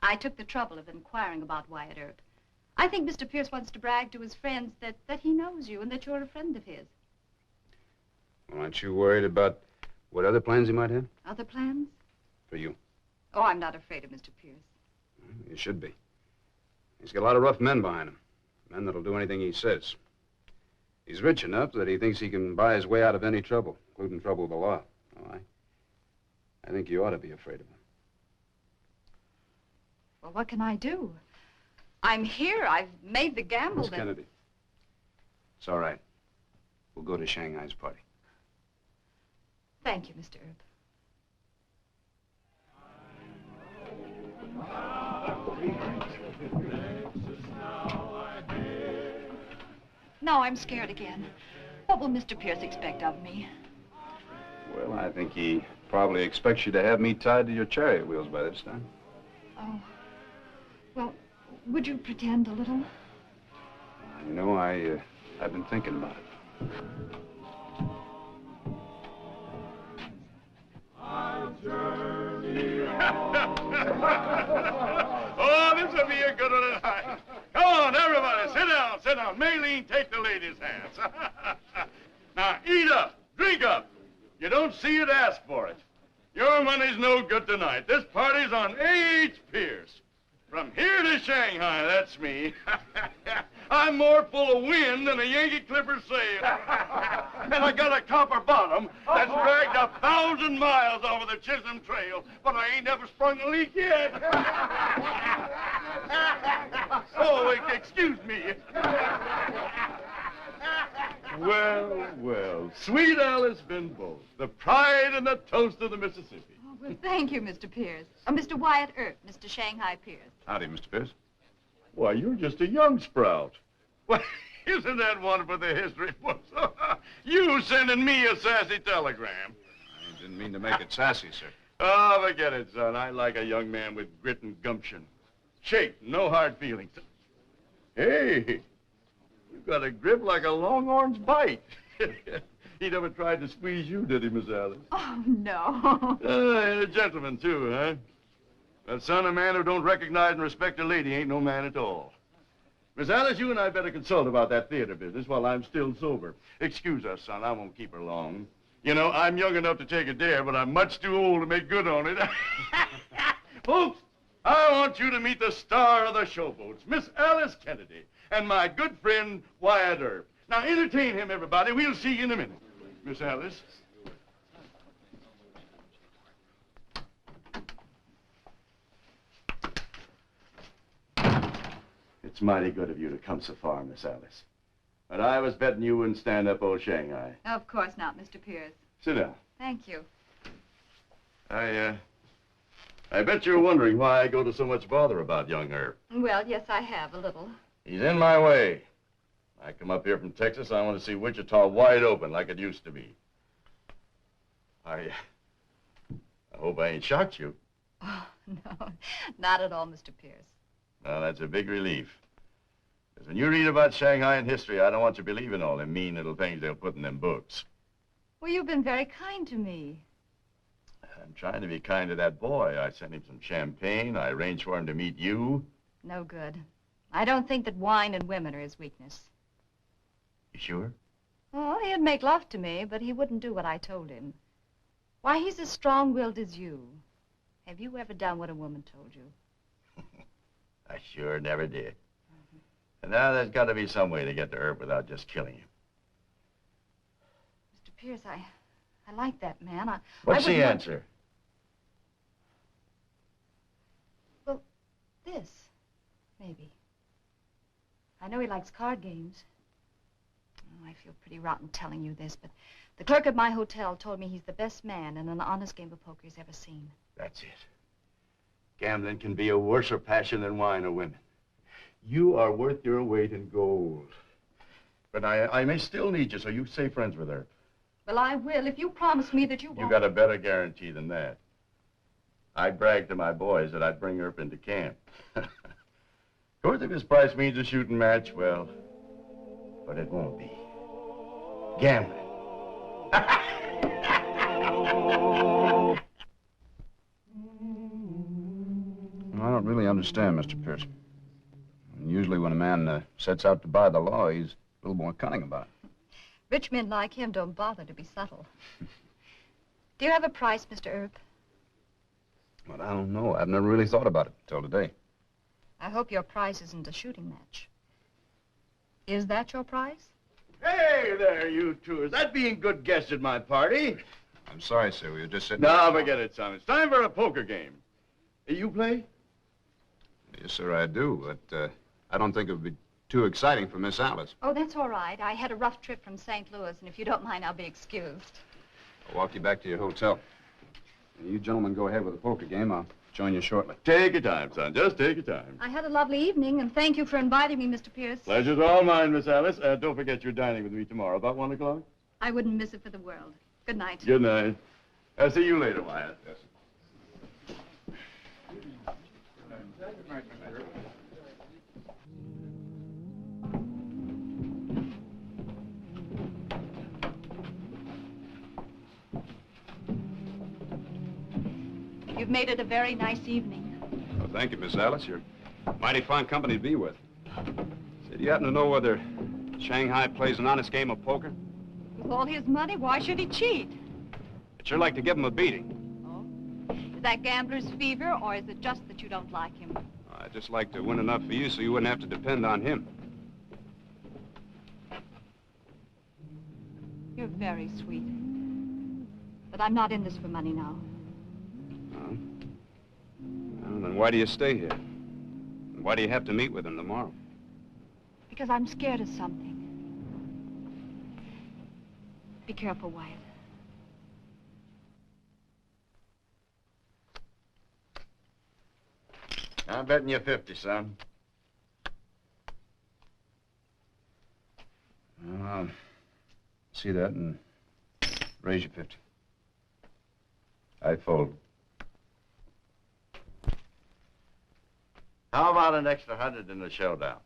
I took the trouble of inquiring about Wyatt Earp. I think Mr. Pierce wants to brag to his friends that he knows you and that you're a friend of his. Well, aren't you worried about what other plans he might have? Other plans? For you. Oh, I'm not afraid of Mr. Pierce. You should be. He's got a lot of rough men behind him. Men that'll do anything he says. He's rich enough that he thinks he can buy his way out of any trouble, including trouble with the law. Oh, I think you ought to be afraid of him. Well, what can I do? I'm here. I've made the gamble. Miss Kennedy. It's all right. We'll go to Shanghai's party. Thank you, Mr. Earp. Now I'm scared again. What will Mr. Pierce expect of me? Well, I think he probably expects you to have me tied to your chariot wheels by this time. Oh. Well, would you pretend a little? You know, I've been thinking about it. Oh, this will be a good one tonight. Come on, everybody, sit down, sit down. Maylene, take the ladies' hands. Now, eat up, drink up. You don't see it, ask for it. Your money's no good tonight. This party's on A.H. Pierce. From here to Shanghai, that's me. I'm more full of wind than a Yankee Clipper sail. And I got a copper bottom that's dragged 1,000 miles over the Chisholm Trail, but I ain't never sprung a leak yet. Oh, excuse me. Well, sweet Alice Benbow, the pride and the toast of the Mississippi. Oh, well, thank you, Mr. Pierce. Mr. Wyatt Earp, Mr. Shanghai Pierce. Howdy, Mr. Pierce. Why, you're just a young sprout. Well, isn't that wonderful, the history books? You sending me a sassy telegram. I didn't mean to make it sassy, sir. Oh, forget it, son. I like a young man with grit and gumption. Shake, no hard feelings. Hey, you got a grip like a longhorn's bite. He never tried to squeeze you, did he, Miss Alice? Oh, no. And a gentleman, too, huh? But, son, a man who don't recognize and respect a lady ain't no man at all. Miss Alice, you and I better consult about that theater business while I'm still sober. Excuse us, son. I won't keep her long. You know, I'm young enough to take a dare, but I'm much too old to make good on it. Folks, I want you to meet the star of the showboats, Miss Alice Kennedy, and my good friend, Wyatt Earp. Now, entertain him, everybody. We'll see you in a minute. Miss Alice. It's mighty good of you to come so far, Miss Alice. But I was betting you wouldn't stand up old Shanghai. Of course not, Mr. Pierce. Sit down. Thank you. I bet you're wondering why I go to so much bother about young Earp. Well, yes, I have, a little. He's in my way. I come up here from Texas, I want to see Wichita wide open like it used to be. I hope I ain't shocked you. Oh, no, not at all, Mr. Pierce. Well, that's a big relief. Because when you read about Shanghai in history, I don't want you believing all them mean little things they'll put in them books. Well, you've been very kind to me. I'm trying to be kind to that boy. I sent him some champagne. I arranged for him to meet you. No good. I don't think that wine and women are his weakness. You sure? Oh, he'd make love to me, but he wouldn't do what I told him. Why, he's as strong-willed as you. Have you ever done what a woman told you? I sure never did. And now there's got to be some way to get to Earp without just killing him. Mr. Pierce, I like that man. What's I the answer? Well, this, maybe. I know he likes card games. Oh, I feel pretty rotten telling you this, but the clerk at my hotel told me he's the best man in an honest game of poker he's ever seen. That's it. Gambling can be a worser passion than wine or women. You are worth your weight in gold. But I may still need you, so you stay friends with her. Well, I will, if you promise me that you won't. You got a better guarantee than that. I bragged to my boys that I'd bring Earp into camp. Of course, if his price means a shooting match, well, but it won't be. Gambling. Well, I don't really understand, Mr. Pierce. Usually when a man sets out to buy the law, he's a little more cunning about it. Rich men like him don't bother to be subtle. Do you have a price, Mr. Earp? But I don't know. I've never really thought about it till today. I hope your price isn't a shooting match. Is that your price? Hey there, you two. Is that being good guests at my party? I'm sorry, sir. We were just sitting... No, forget it, son. It's time for a poker game. You play? Yes, sir, I do. But I don't think it would be too exciting for Miss Alice. Oh, that's all right. I had a rough trip from St. Louis, and if you don't mind, I'll be excused. I'll walk you back to your hotel. You gentlemen go ahead with the poker game. I'll join you shortly. Take your time, son. Just take your time. I had a lovely evening, and thank you for inviting me, Mr. Pierce. Pleasure's all mine, Miss Alice. Don't forget you're dining with me tomorrow, about 1 o'clock. I wouldn't miss it for the world. Good night. Good night. I'll see you later, Wyatt. Yes. You've made it a very nice evening. Well, thank you, Miss Alice. You're mighty fine company to be with. Say, do you happen to know whether Shanghai plays an honest game of poker? With all his money, why should he cheat? I'd sure like to give him a beating. Is that gambler's fever, or is it just that you don't like him? I'd just like to win enough for you so you wouldn't have to depend on him. You're very sweet. But I'm not in this for money now. Oh? Well, then why do you stay here? And why do you have to meet with him tomorrow? Because I'm scared of something. Be careful, Wyatt. I'm betting you 50, son. Well, I'll see that and raise you 50. I fold. How about an extra 100 in the showdown?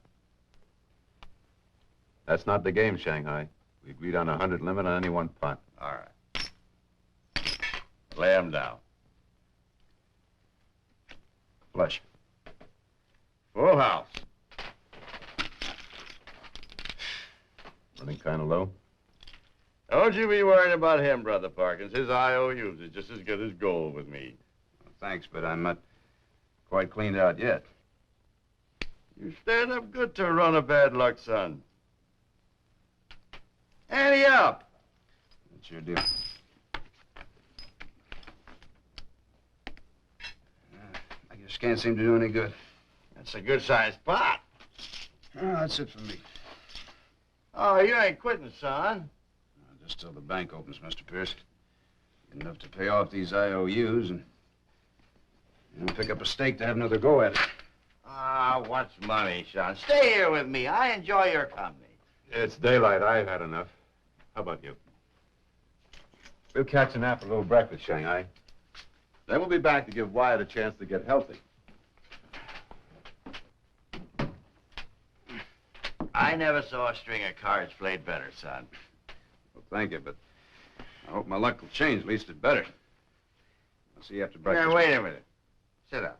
That's not the game, Shanghai. We agreed on a 100 limit on any one pot. All right. Lay 'em down. Flush. Full house. Running kind of low. Don't you be worrying about him, Brother Parkins. His IOUs are just as good as gold with me. Well, thanks, but I'm not quite cleaned out yet. You stand up good to a run of bad luck, son. Ante up. That's your deal. I just can't seem to do any good. That's a good-sized pot. Oh, that's it for me. Oh, you ain't quitting, son. Just till the bank opens, Mr. Pierce. Enough to pay off these IOUs and pick up a stake to have another go at it. Ah, what's money, son? Stay here with me. I enjoy your company. It's daylight. I've had enough. How about you? We'll catch a nap for a little breakfast, Shanghai. Then we'll be back to give Wyatt a chance to get healthy. I never saw a string of cards played better, son. Well, thank you, but I hope my luck will change. At least it better. I'll see you after breakfast. Now, wait a minute. Sit up.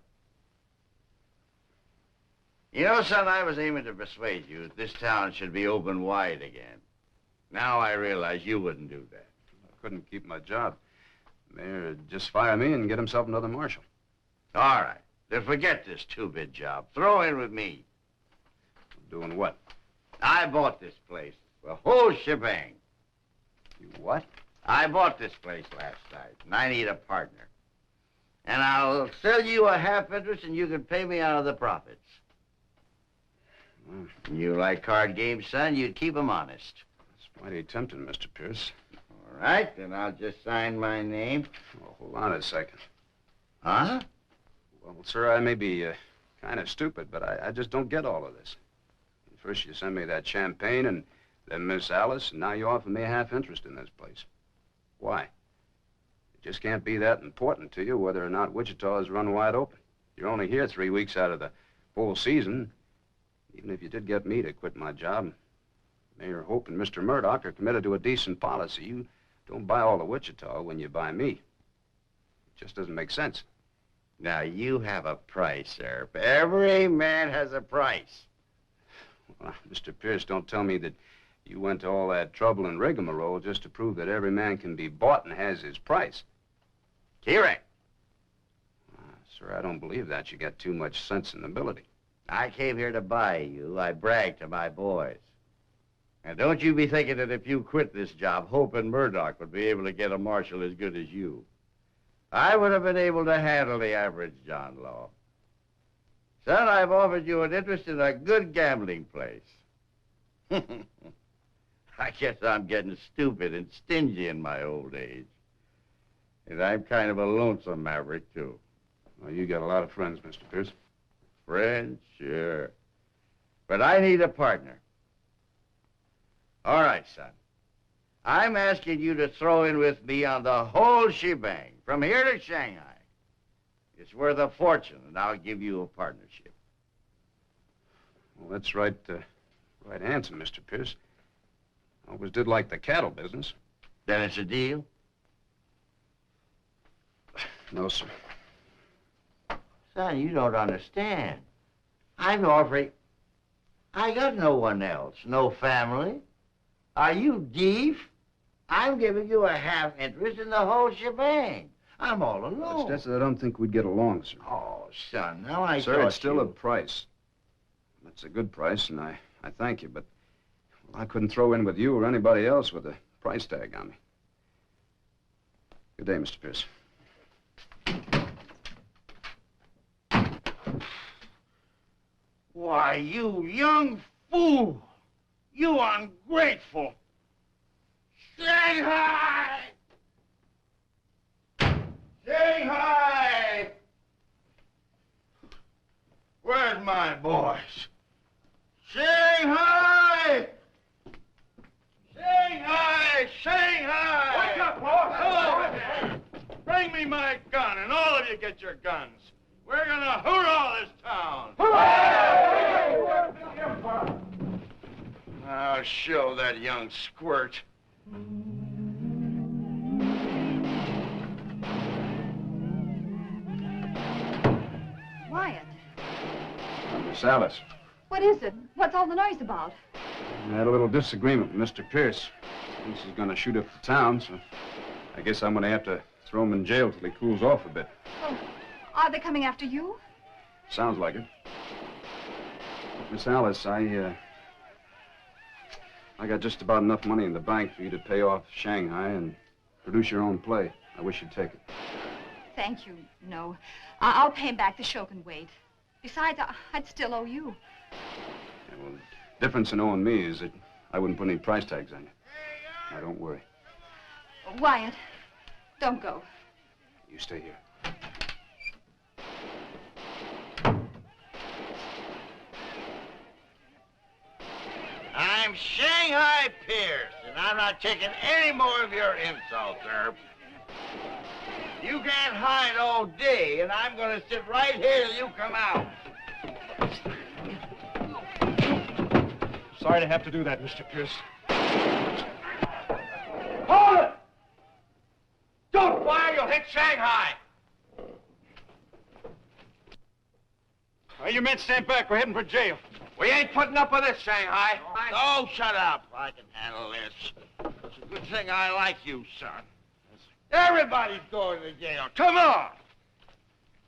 You know, son, I was aiming to persuade you that this town should be open wide again. Now I realize you wouldn't do that. I couldn't keep my job. Mayor would just fire me and get himself another marshal. All right. Then forget this two-bit job. Throw in with me. Doing what? I bought this place. The whole shebang. You what? I bought this place last night, and I need a partner. And I'll sell you a half interest, and you can pay me out of the profits. You like card games, son? You'd keep 'em honest. It's mighty tempting, Mr. Pierce. All right, then I'll just sign my name. Well, hold on a second. Huh? Well, sir, I may be kind of stupid, but I just don't get all of this. First you send me that champagne, and then Miss Alice, and now you offer me a half interest in this place. Why? It just can't be that important to you whether or not Wichita is run wide open. You're only here 3 weeks out of the full season. Even if you did get me to quit my job, Mayor Hope and Mr. Murdoch are committed to a decent policy. You don't buy all of Wichita when you buy me. It just doesn't make sense. Now, you have a price, sir. Every man has a price. Well, Mr. Pierce, don't tell me that you went to all that trouble and rigmarole just to prove that every man can be bought and has his price. Correct. Sir, I don't believe that. You got too much sense and ability. I came here to buy you. I bragged to my boys. And don't you be thinking that if you quit this job, Hope and Murdoch would be able to get a marshal as good as you. I would have been able to handle the average John Law. Son, I've offered you an interest in a good gambling place. I guess I'm getting stupid and stingy in my old age. And I'm kind of a lonesome maverick, too. Well, you got a lot of friends, Mr. Pierce. Friends? Sure. But I need a partner. All right, son. I'm asking you to throw in with me on the whole shebang, from here to Shanghai. It's worth a fortune, and I'll give you a partnership. Well, that's right answer, Mr. Pierce. I always did like the cattle business. Then it's a deal? No, sir. Son, you don't understand. I'm offering... I got no one else, no family. Are you deaf? I'm giving you a half interest in the whole shebang. I'm all alone. That's I don't think we'd get along, sir. Oh, son, now I Sir, thought it's still you... a price. That's a good price, and I thank you, but well, I couldn't throw in with you or anybody else with a price tag on me. Good day, Mr. Pierce. Why, you young fool! You ungrateful! Shanghai! Shanghai! Where's my boys? Shanghai! Shanghai! Shanghai! Wake up, boss! Hello! Bring me my gun, and all of you get your guns. We're gonna hoorah this town. I'll show that young squirt. Wyatt, Miss Alice, what is it? What's all the noise about? I had a little disagreement with Mr. Pierce. Thinks he's going to shoot up the town, so I guess I'm going to have to throw him in jail till he cools off a bit. Oh, are they coming after you? Sounds like it. Miss Alice, I got just about enough money in the bank for you to pay off Shanghai and produce your own play. I wish you'd take it. Thank you. No. I'll pay him back. The show can wait. Besides, I'd still owe you. Yeah, well, the difference in owing me is that I wouldn't put any price tags on you. Now, don't worry. Wyatt, don't go. You stay here. I'm Shanghai Pierce, and I'm not taking any more of your insults, Herb. You can't hide all day, and I'm going to sit right here till you come out. Sorry to have to do that, Mr. Pierce. Hold it! Don't fire, you'll hit Shanghai. You men stand back. We're heading for jail. We ain't putting up with this, Shanghai. Oh, shut up. I can handle this. It's a good thing I like you, son. Everybody's going to jail. Come on.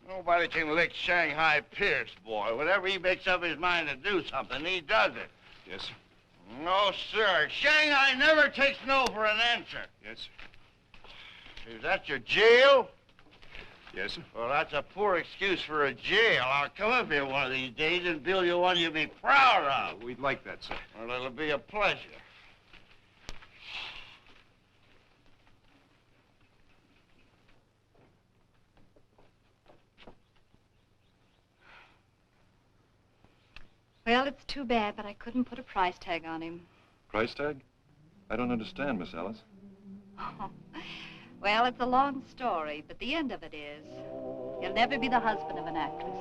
Nobody can lick Shanghai Pierce, boy. Whenever he makes up his mind to do something, he does it. Yes, sir. No, sir. Shanghai never takes no for an answer. Yes, sir. Is that your jail? Yes, sir. Well, that's a poor excuse for a jail. I'll come up here one of these days and build you one you'll be proud of. We'd like that, sir. Well, it'll be a pleasure. Well, it's too bad, but I couldn't put a price tag on him. Price tag? I don't understand, Miss Alice. Oh. Well, it's a long story, but the end of it is he'll never be the husband of an actress.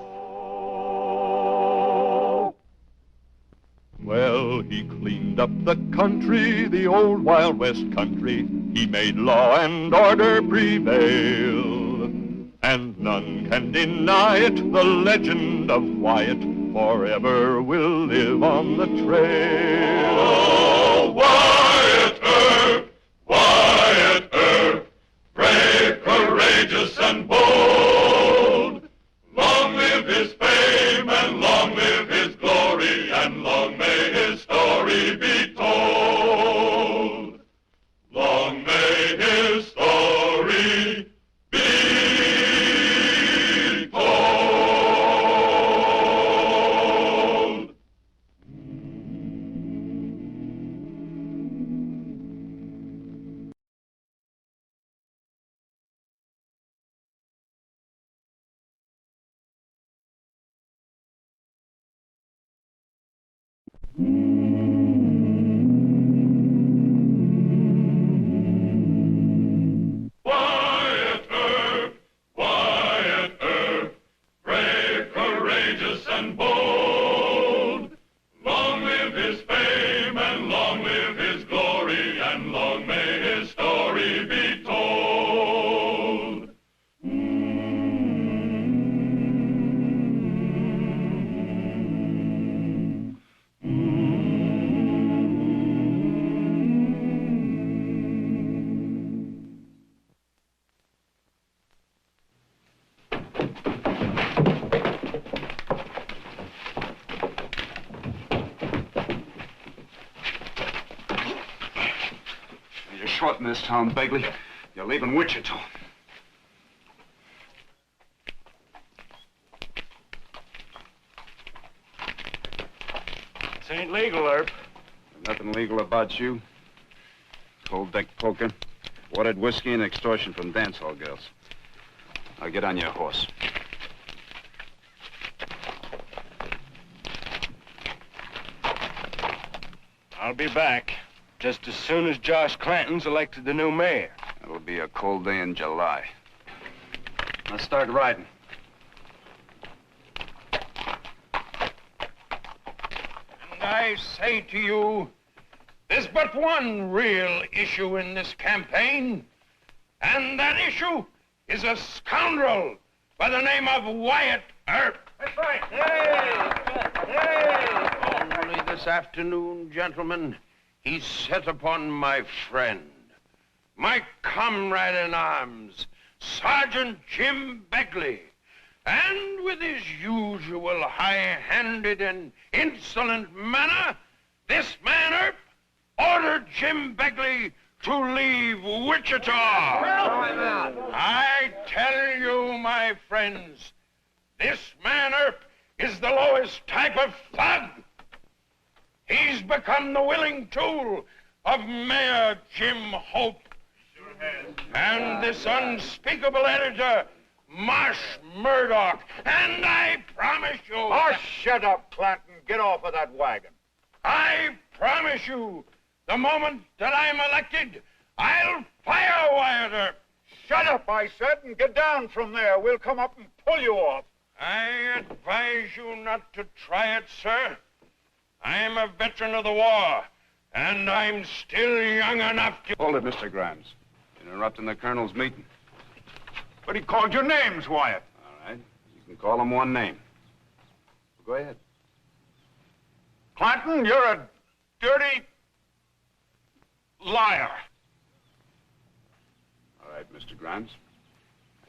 Well, he cleaned up the country, the old Wild West country. He made law and order prevail. And None can deny it, the legend of Wyatt forever will live on the trail. Oh, Wyatt Earp, Wyatt Earp, brave, courageous, and bold. Long live his fame, and long live his glory, and long may his story be told. Long may his story be told. Wyatt Earp, Wyatt Earp, brave, courageous, and bold. Long live his fame, and long live his glory, and long may his story be told. You're short in this town, Begley. You're leaving Wichita. This ain't legal, Earp. Nothing legal about you. Cold deck poker, watered whiskey, and extortion from dance hall girls. Now get on your horse. I'll be back just as soon as Josh Clanton's elected the new mayor. It'll be a cold day in July. Now start riding. And I say to you, there's but one real issue in this campaign, and that issue is a scoundrel by the name of Wyatt Earp. That's right. Only this afternoon, gentlemen, he set upon my friend, my comrade in arms, Sergeant Jim Begley, and with his usual high-handed and insolent manner, this man Earp ordered Jim Begley to leave Wichita. I tell you, my friends, this man Earp is the lowest type of thug. He's become the willing tool of Mayor Jim Hope. Sure has. And this unspeakable editor, Marsh Murdoch. And I promise you... Oh, shut up, Clanton. Get off of that wagon. I promise you, the moment that I'm elected, I'll fire Wyatt Earp. Shut up, I said, and get down from there. We'll come up and pull you off. I advise you not to try it, sir. I'm a veteran of the war, and I'm still young enough to... Hold it, Mr. Grimes. Interrupting the colonel's meeting. But he called your names, Wyatt. All right. You can call him one name. Go ahead. Clanton, you're a dirty liar. All right, Mr. Grimes.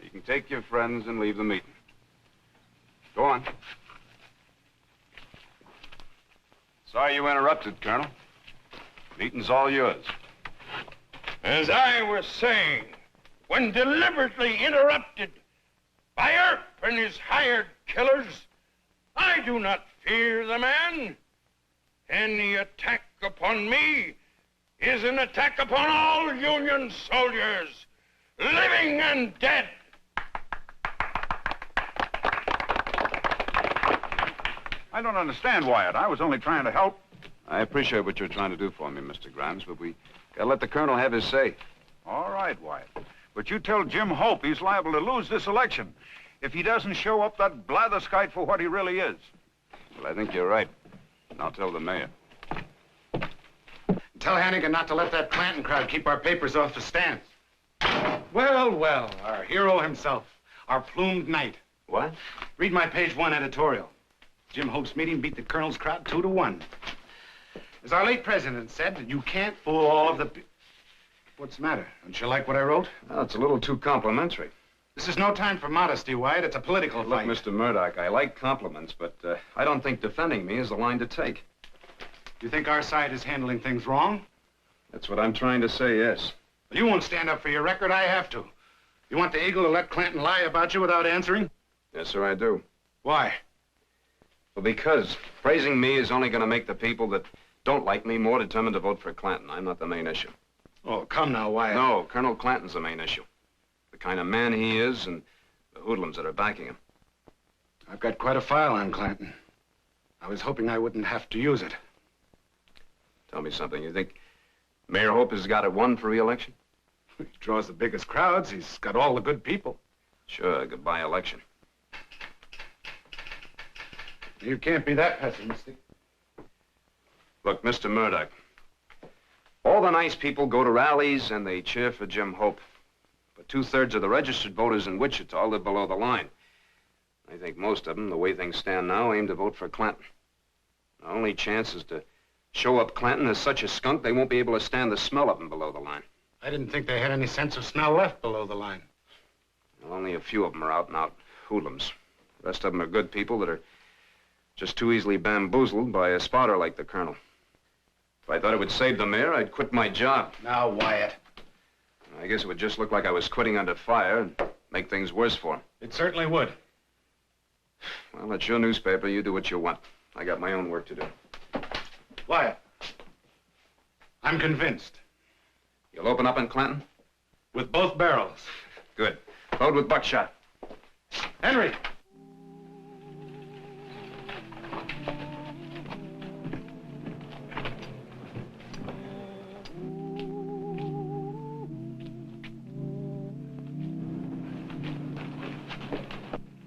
You can take your friends and leave the meeting. Go on. Sorry you interrupted, Colonel. Meeting's all yours. As I was saying, when deliberately interrupted by Earp and his hired killers, I do not fear the man. Any attack upon me is an attack upon all Union soldiers, living and dead. I don't understand, Wyatt. I was only trying to help. I appreciate what you're trying to do for me, Mr. Grimes, but we gotta let the colonel have his say. All right, Wyatt. But you tell Jim Hope he's liable to lose this election if he doesn't show up that blatherskite for what he really is. Well, I think you're right. And I'll tell the mayor. Tell Hannigan not to let that Clanton crowd keep our papers off the stands. Well, well, our hero himself. our plumed knight. What? Read my page 1 editorial. Jim Hope's meeting beat the Colonel's crowd 2-1. As our late president said, you can't fool all of the... What's the matter? Don't you like what I wrote? Well, it's a little too complimentary. This is no time for modesty, Wyatt. It's a political Look, fight. Mr. Murdoch, I like compliments, but I don't think defending me is the line to take. You think our side is handling things wrong? That's what I'm trying to say, yes. Well, you won't stand up for your record. I have to. You want the Eagle to let Clanton lie about you without answering? Yes, sir, I do. Why? Well, because praising me is only going to make the people that don't like me more determined to vote for Clanton. I'm not the main issue. Oh, come now, Wyatt. No, Colonel Clanton's the main issue. The kind of man he is and the hoodlums that are backing him. I've got quite a file on Clanton. I was hoping I wouldn't have to use it. Tell me something. You think Mayor Hope has got it won for re-election? He draws the biggest crowds. He's got all the good people. Sure, goodbye election. You can't be that pessimistic. Look, Mr. Murdoch, all the nice people go to rallies and they cheer for Jim Hope. But 2/3 of the registered voters in Wichita live below the line. I think most of them, the way things stand now, aim to vote for Clanton. The only chance is to show up Clanton as such a skunk they won't be able to stand the smell of him below the line. I didn't think they had any sense of smell left below the line. Well, only a few of them are out and out hoodlums. The rest of them are good people that are just too easily bamboozled by a spotter like the Colonel. If I thought it would save the mayor, I'd quit my job. Now, Wyatt. I guess it would just look like I was quitting under fire and make things worse for him. It certainly would. Well, that's your newspaper. You do what you want. I got my own work to do. Wyatt. I'm convinced. You'll open up in Clanton? With both barrels. Good. Load with buckshot. Henry!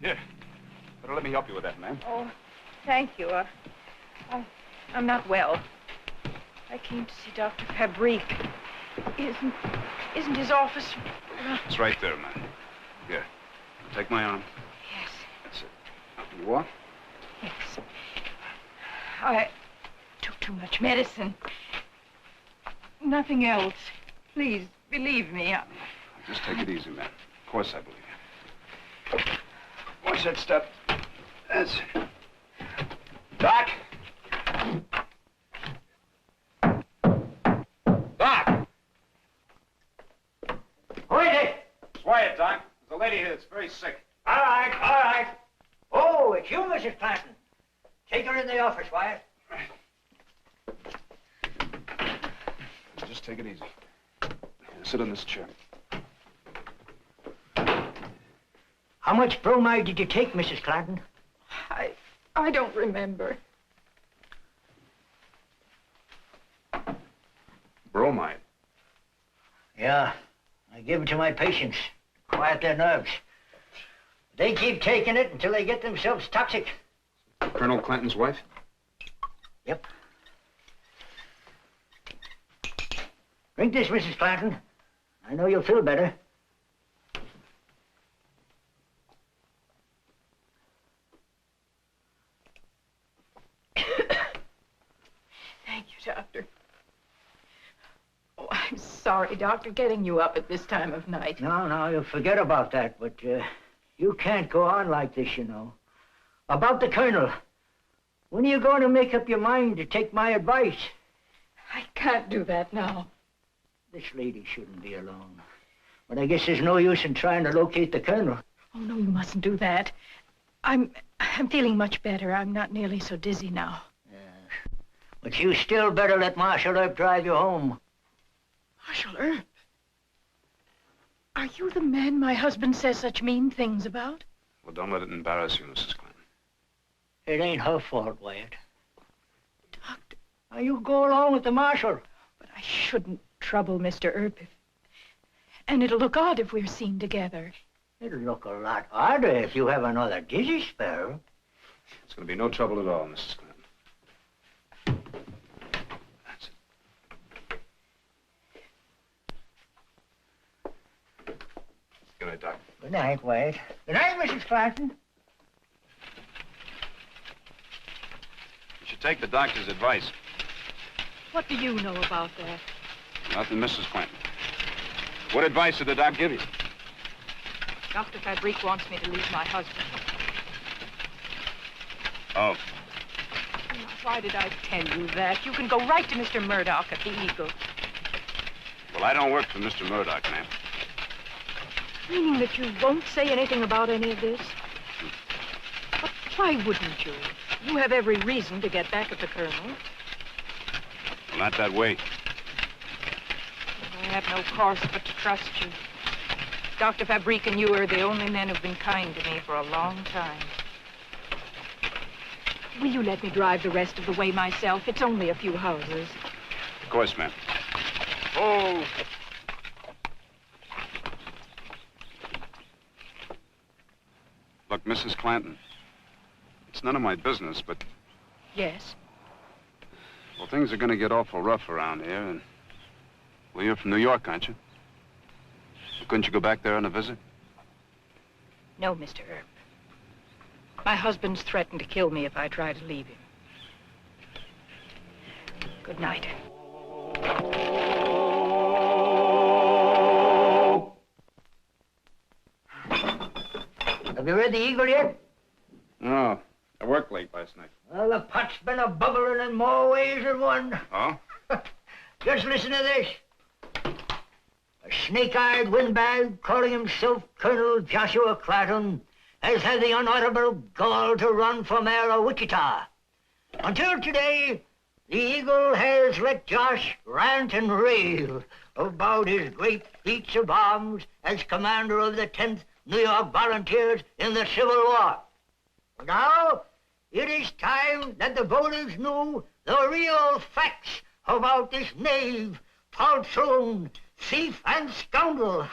Here. Better let me help you with that, ma'am. Oh, thank you. I'm not well. I came to see Dr. Fabrique. Isn't his office... It's right there, ma'am. Here. Take my arm. Yes. That's it. Now, can you walk? Yes. I took too much medicine. Nothing else. Please, believe me. Just take it easy, ma'am. Of course I believe you. Watch that step. That's it. Doc! Doc! Who is it? It's Wyatt, Doc. There's a lady here that's very sick. All right, all right. Oh, it's you, Mrs. Clanton. Take her in the office, Wyatt. Just take it easy. Sit in this chair. How much bromide did you take, Mrs. Clanton? I don't remember. Bromide? Yeah, I give it to my patients to quiet their nerves. They keep taking it until they get themselves toxic. Colonel Clanton's wife? Yep. Drink this, Mrs. Clanton. I know you'll feel better. Thank you, Doctor. Oh, I'm sorry, Doctor, getting you up at this time of night. No, you'll forget about that, but you can't go on like this, you know. About the Colonel. When are you going to make up your mind to take my advice? I can't do that now. This lady shouldn't be alone. But I guess there's no use in trying to locate the Colonel. Oh, no, you mustn't do that. I'm feeling much better. I'm not nearly so dizzy now. But you still better let Marshal Earp drive you home. Marshal Earp? Are you the man my husband says such mean things about? Well, don't let it embarrass you, Mrs. Clanton. It ain't her fault, Wyatt. Doctor. Now, you go along with the Marshal. But I shouldn't trouble Mr. Earp and it'll look odd if we're seen together. It'll look a lot odder if you have another dizzy spell. It's going to be no trouble at all, Mrs. Clanton. That's it. Good night, Doc. Good night, Wyatt. Good night, Mrs. Clanton. You should take the doctor's advice. What do you know about that? Nothing, Mrs. Clinton. What advice did the doc give you? Dr. Fabrique wants me to leave my husband. Oh. Why did I tell you that? You can go right to Mr. Murdoch at the Eagle. Well, I don't work for Mr. Murdoch, ma'am. Meaning that you won't say anything about any of this? But why wouldn't you? You have every reason to get back at the Colonel. Well, not that way. I have no course but to trust you. Dr. Fabrique and you are the only men who've been kind to me for a long time. Will you let me drive the rest of the way myself? It's only a few houses. Of course, ma'am. Oh! Look, Mrs. Clanton, it's none of my business, but... Yes? Well, things are going to get awful rough around here, and... Well, you're from New York, aren't you? Couldn't you go back there on a visit? No, Mr. Earp. My husband's threatened to kill me if I try to leave him. Good night. Have you read the Eagle yet? No. I worked late last night. Well, the pot's been a bubbling in more ways than one. Oh? Just listen to this. A snake-eyed windbag calling himself Colonel Joshua Clanton has had the unutterable gall to run for mayor of Wichita. Until today, the Eagle has let Josh rant and rave about his great feats of arms as commander of the 10th New York Volunteers in the Civil War. Now, it is time that the voters knew the real facts about this knave, poltroon, thief, and scoundrel.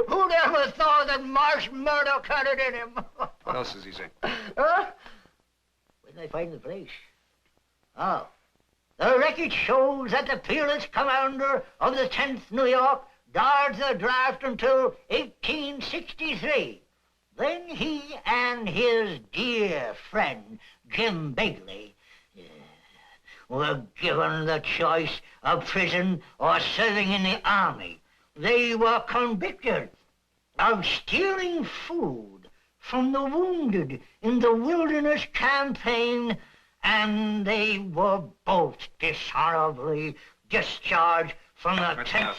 Who'd ever thought that Marsh Murdoch had it in him? What else does he say? Huh? Where did I find the place? Oh. The record shows that the peerless commander of the 10th New York dodged the draft until 1863. Then he and his dear friend, Jim Begley, were given the choice of prison or serving in the army. They were convicted of stealing food from the wounded in the Wilderness Campaign, and they were both dishonorably discharged from the 10th.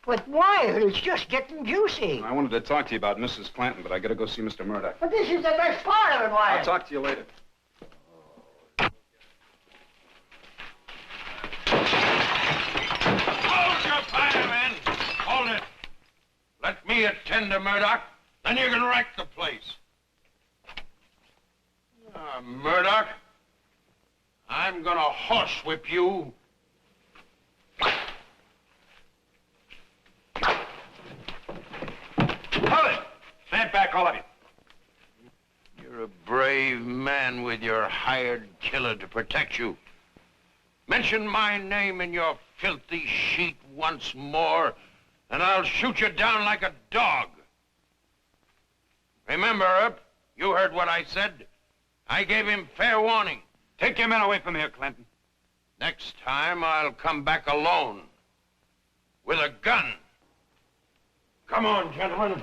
But Wyatt, it's just getting juicy. I wanted to talk to you about Mrs. Clanton, but I gotta go see Mr. Murdoch. But this is the best part of it, Wyatt. I'll talk to you later. Hold your fire, men! Hold it! Let me attend to Murdoch, then you can wreck the place. Murdoch, I'm gonna horsewhip you. Hold it! Stand back, all of you. You're a brave man with your hired killer to protect you. Mention my name in your filthy sheet once more, and I'll shoot you down like a dog. Remember, Earp, you heard what I said. I gave him fair warning. Take your men away from here, Clinton. Next time, I'll come back alone. With a gun. Come on, gentlemen.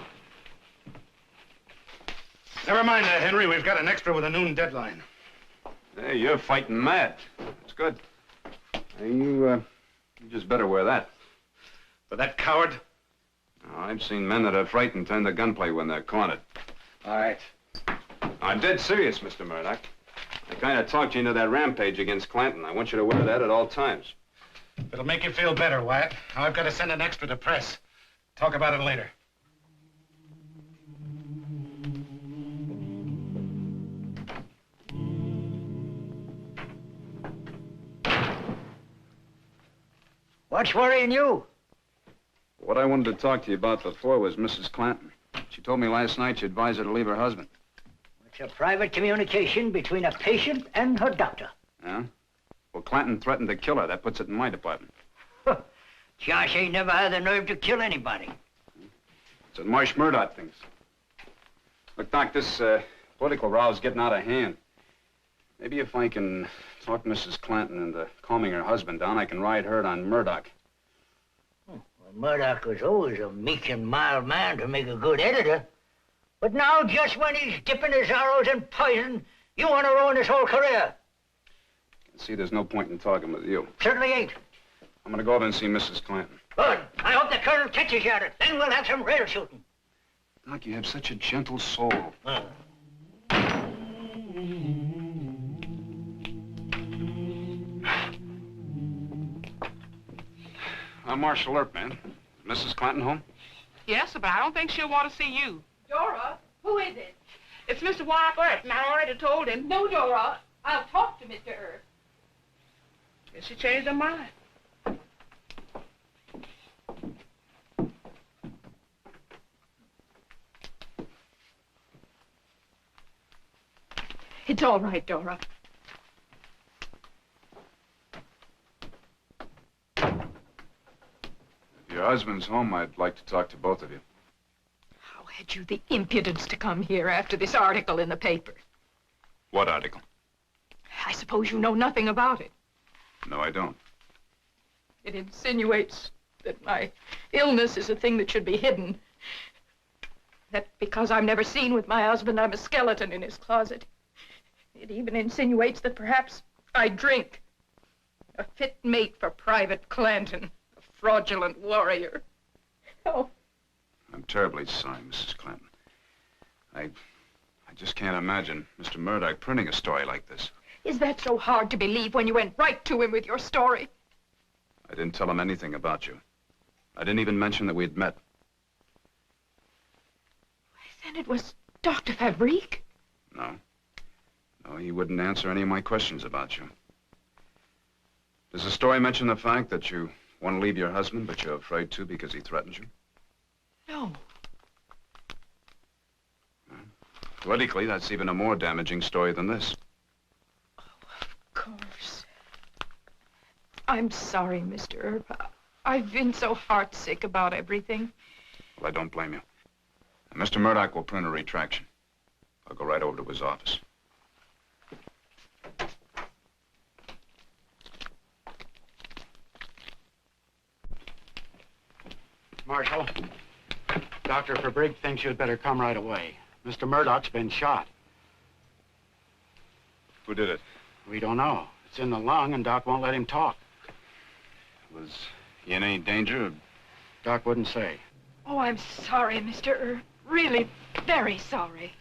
Never mind that, Henry. We've got an extra with a noon deadline. Hey, you're fighting mad. It's good. Hey, you just better wear that. For that coward? Oh, I've seen men that are frightened turn to gunplay when they're cornered. All right. I'm dead serious, Mr. Murdoch. I kind of talked you into that rampage against Clanton. I want you to wear that at all times. It'll make you feel better, Wyatt. Now I've got to send an extra to press. Talk about it later. What's worrying you? What I wanted to talk to you about before was Mrs. Clanton. She told me last night she advised her to leave her husband. It's a private communication between a patient and her doctor. Yeah? Well, Clanton threatened to kill her. That puts it in my department. Josh ain't never had the nerve to kill anybody. It's what Marsh Murdoch thinks. Look, Doc, this political row's getting out of hand. Maybe if I can talk Mrs. Clanton into calming her husband down, I can ride herd on Murdoch. Well, Murdoch was always a meek and mild man to make a good editor. But now, just when he's dipping his arrows in poison, you want to ruin his whole career. See, there's no point in talking with you. Certainly ain't. I'm gonna go over and see Mrs. Clanton. Good. I hope the colonel catches you at it. Then we'll have some real shooting. Doc, you have such a gentle soul. I'm Marshal Earp, man. Mrs. Clanton home? Yes, but I don't think she'll want to see you. Dora, who is it? It's Mr. Wyatt Earp, and I already told him. No, Dora. I'll talk to Mr. Earp. Guess she changed her mind. It's all right, Dora. If your husband's home, I'd like to talk to both of you. How had you the impudence to come here after this article in the paper? What article? I suppose you know nothing about it. No, I don't. It insinuates that my illness is a thing that should be hidden. That because I'm never seen with my husband, I'm a skeleton in his closet. It even insinuates that perhaps I drink. A fit mate for Private Clanton, a fraudulent warrior. Oh. I'm terribly sorry, Mrs. Clanton. I just can't imagine Mr. Murdoch printing a story like this. Is that so hard to believe when you went right to him with your story? I didn't tell him anything about you. I didn't even mention that we'd met. Then it was Dr. Fabrique? No. No, he wouldn't answer any of my questions about you. Does the story mention the fact that you want to leave your husband, but you're afraid to because he threatens you? No. Politically, that's even a more damaging story than this. Of course. I'm sorry, Mr. Earp. I've been so heartsick about everything. Well, I don't blame you. And Mr. Murdoch will print a retraction. I'll go right over to his office. Marshal, Dr. Fabrique thinks you'd better come right away. Mr. Murdoch's been shot. Who did it? We don't know. It's in the lung, and Doc won't let him talk. Was he in any danger? Doc wouldn't say. Oh, I'm sorry, Mr. Earp. Really, very sorry.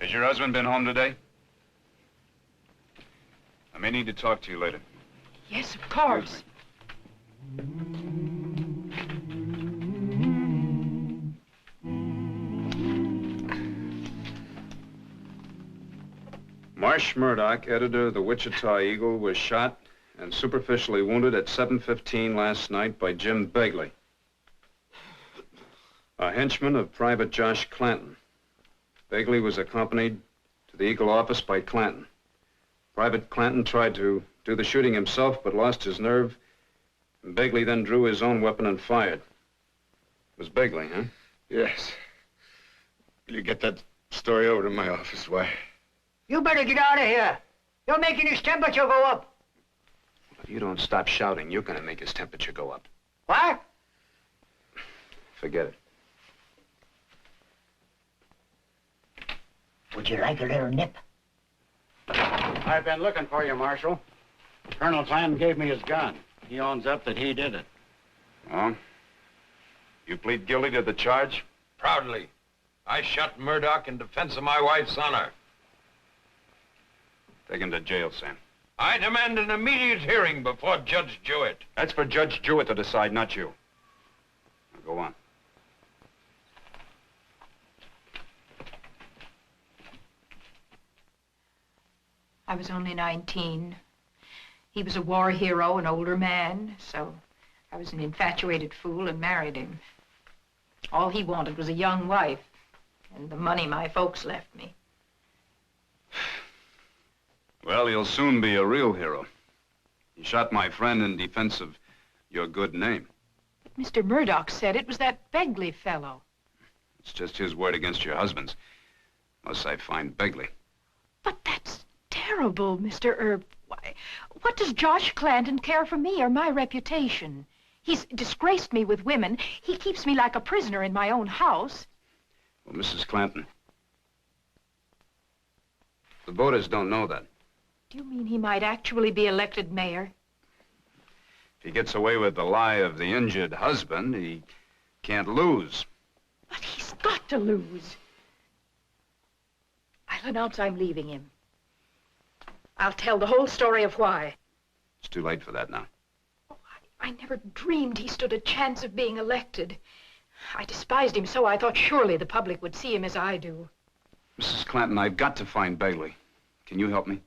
Has your husband been home today? I may need to talk to you later. Yes, of course. Marsh Murdoch, editor of the Wichita Eagle, was shot and superficially wounded at 7:15 last night by Jim Begley, a henchman of Private Josh Clanton. Begley was accompanied to the Eagle office by Clanton. Private Clanton tried to do the shooting himself, but lost his nerve, and Begley then drew his own weapon and fired. It was Begley, huh? Yes. Will you get that story over to my office, Why? You better get out of here. You're making his temperature go up. If you don't stop shouting, you're going to make his temperature go up. What? Forget it. Would you like a little nip? I've been looking for you, Marshal. Colonel Clanton gave me his gun. He owns up that he did it. Oh? You plead guilty to the charge? Proudly. I shot Murdoch in defense of my wife's honor. Take him to jail, Sam. I demand an immediate hearing before Judge Jewett. That's for Judge Jewett to decide, not you. Now go on. I was only 19. He was a war hero, an older man, so I was an infatuated fool and married him. All he wanted was a young wife and the money my folks left me. Well, he'll soon be a real hero. He shot my friend in defense of your good name. Mr. Murdoch said it was that Begley fellow. It's just his word against your husband's. Unless I find Begley. But that's terrible, Mr. Earp. Why, what does Josh Clanton care for me or my reputation? He's disgraced me with women. He keeps me like a prisoner in my own house. Well, Mrs. Clanton, the voters don't know that. Do you mean he might actually be elected mayor? If he gets away with the lie of the injured husband, he can't lose. But he's got to lose. I'll announce I'm leaving him. I'll tell the whole story of why. It's too late for that now. I never dreamed he stood a chance of being elected. I despised him so I thought surely the public would see him as I do. Mrs. Clanton, I've got to find Begley. Can you help me?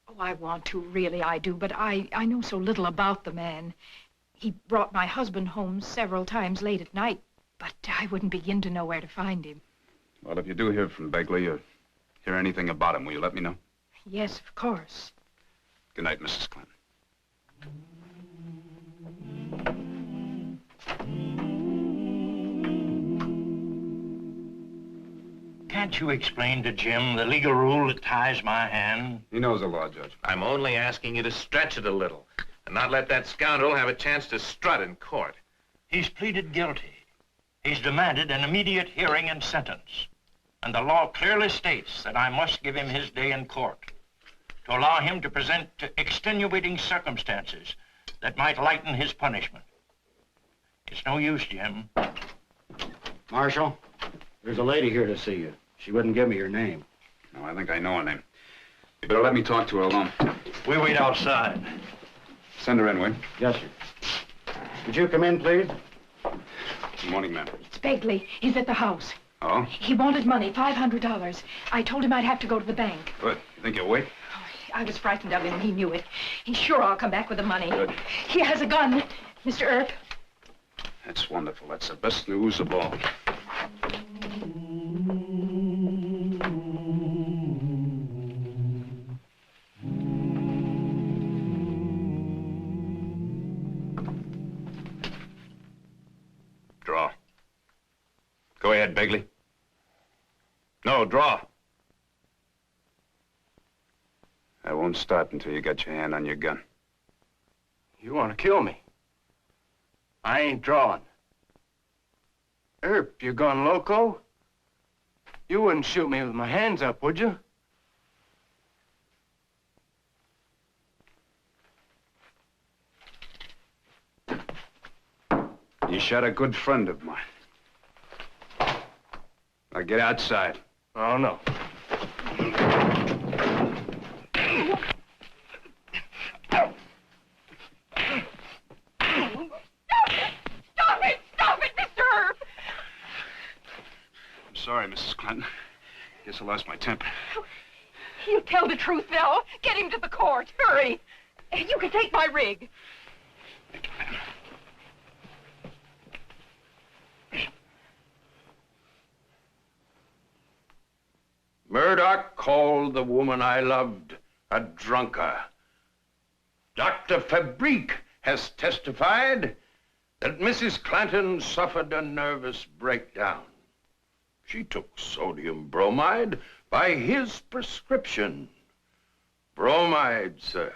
Oh, I want to, really I do, but I know so little about the man. He brought my husband home several times late at night, but I wouldn't begin to know where to find him. Well, if you do hear from Begley or hear anything about him, will you let me know? Yes, of course. Good night, Mrs. Clanton. Can't you explain to Jim the legal rule that ties my hand? He knows the law, Judge. I'm only asking you to stretch it a little and not let that scoundrel have a chance to strut in court. He's pleaded guilty. He's demanded an immediate hearing and sentence. And the law clearly states that I must give him his day in court to allow him to present extenuating circumstances that might lighten his punishment. It's no use, Jim. Marshal, there's a lady here to see you. She wouldn't give me her name. No, I think I know her name. You better let me talk to her alone. We wait outside. Send her in, will you? Yes, sir. Would you come in, please? Good morning, ma'am. It's Begley. He's at the house. Oh? He wanted money, $500. I told him I'd have to go to the bank. Good. You think you'll wait? I was frightened of him, and he knew it. He's sure I'll come back with the money. Good. He has a gun, Mr. Earp. That's wonderful. That's the best news of all. Draw. Go ahead, Begley. No, draw. I won't start until you got your hand on your gun. You want to kill me? I ain't drawing. Earp, you gone loco? You wouldn't shoot me with my hands up, would you? You shot a good friend of mine. Now get outside. Oh, no. Stop it, Mr. Earp! I'm sorry, Mrs. Clanton. Guess I lost my temper. He'll tell the truth now. Get him to the court. Hurry. You can take my rig. Murdoch called the woman I loved a drunkard. Dr. Fabrique has testified that Mrs. Clanton suffered a nervous breakdown. She took sodium bromide by his prescription. Bromide, sir,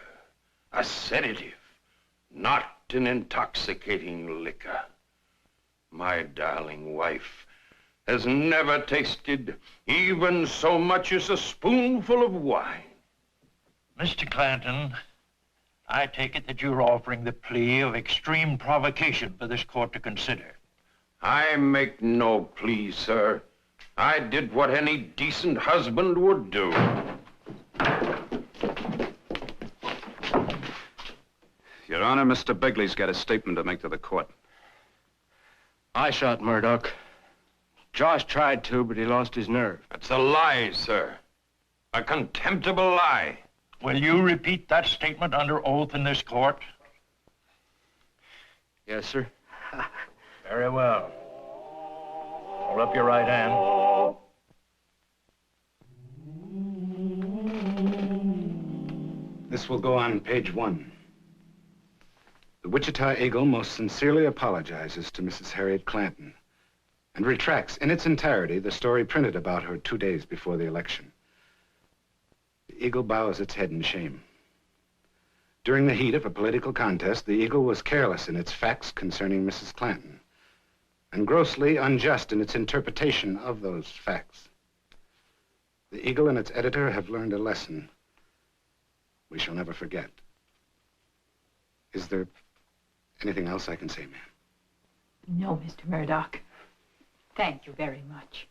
a sedative, not an intoxicating liquor. My darling wife has never tasted even so much as a spoonful of wine. Mr. Clanton, I take it that you're offering the plea of extreme provocation for this court to consider. I make no plea, sir. I did what any decent husband would do. Your Honor, Mr. Begley's got a statement to make to the court. I shot Murdoch. Josh tried to, but he lost his nerve. That's a lie, sir. A contemptible lie. Will you repeat that statement under oath in this court? Yes, sir. Very well. Hold up your right hand. This will go on page 1. The Wichita Eagle most sincerely apologizes to Mrs. Harriet Clanton and retracts in its entirety the story printed about her 2 days before the election. The Eagle bows its head in shame. During the heat of a political contest, the Eagle was careless in its facts concerning Mrs. Clanton, and grossly unjust in its interpretation of those facts. The Eagle and its editor have learned a lesson we shall never forget. Is there anything else I can say, ma'am? No, Mr. Murdoch. Thank you very much.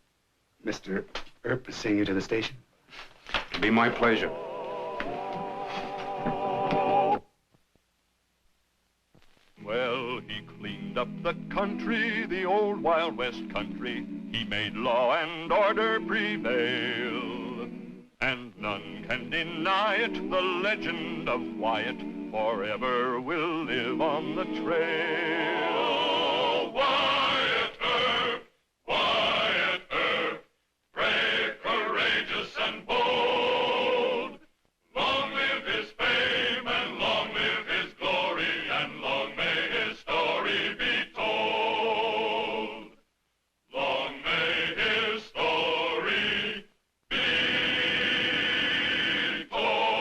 Mr. Earp is seeing you to the station. It'll be my pleasure. Well, he cleaned up the country, the old Wild West country. He made law and order prevail, and none can deny it. The legend of Wyatt forever will live on the trail. Oh, Wyatt Earp, Wyatt Earp, brave, courageous, and bold. Long live his fame, and long live his glory, and long may his story be told. Long may his story be told.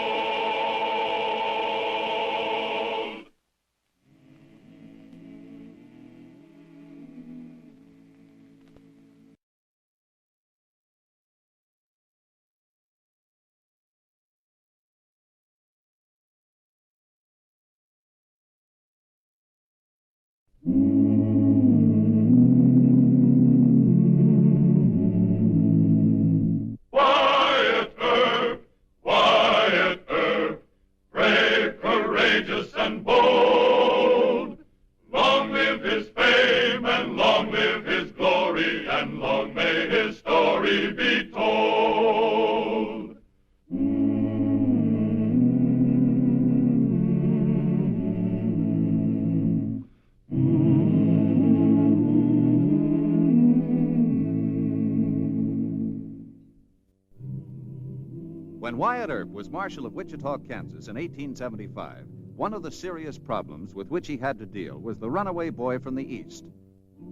Wyatt Earp, Wyatt Earp, brave, courageous, and bold. Long live his fame, and long live his glory, and long may his story be told. When Wyatt Earp was Marshal of Wichita, Kansas in 1875, one of the serious problems with which he had to deal was the runaway boy from the East.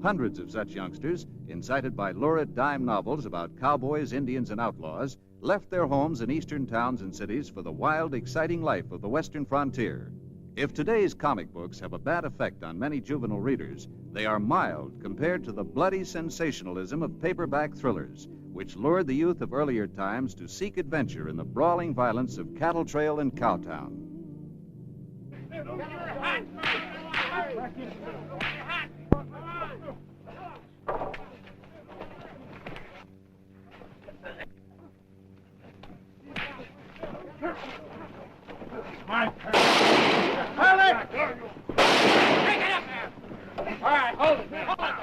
Hundreds of such youngsters, incited by lurid dime novels about cowboys, Indians, and outlaws, left their homes in eastern towns and cities for the wild, exciting life of the western frontier. If today's comic books have a bad effect on many juvenile readers, they are mild compared to the bloody sensationalism of paperback thrillers, which lured the youth of earlier times to seek adventure in the brawling violence of Cattle Trail and Cowtown. My turn. Hold it! Take it up now! All right, hold it. Hold it.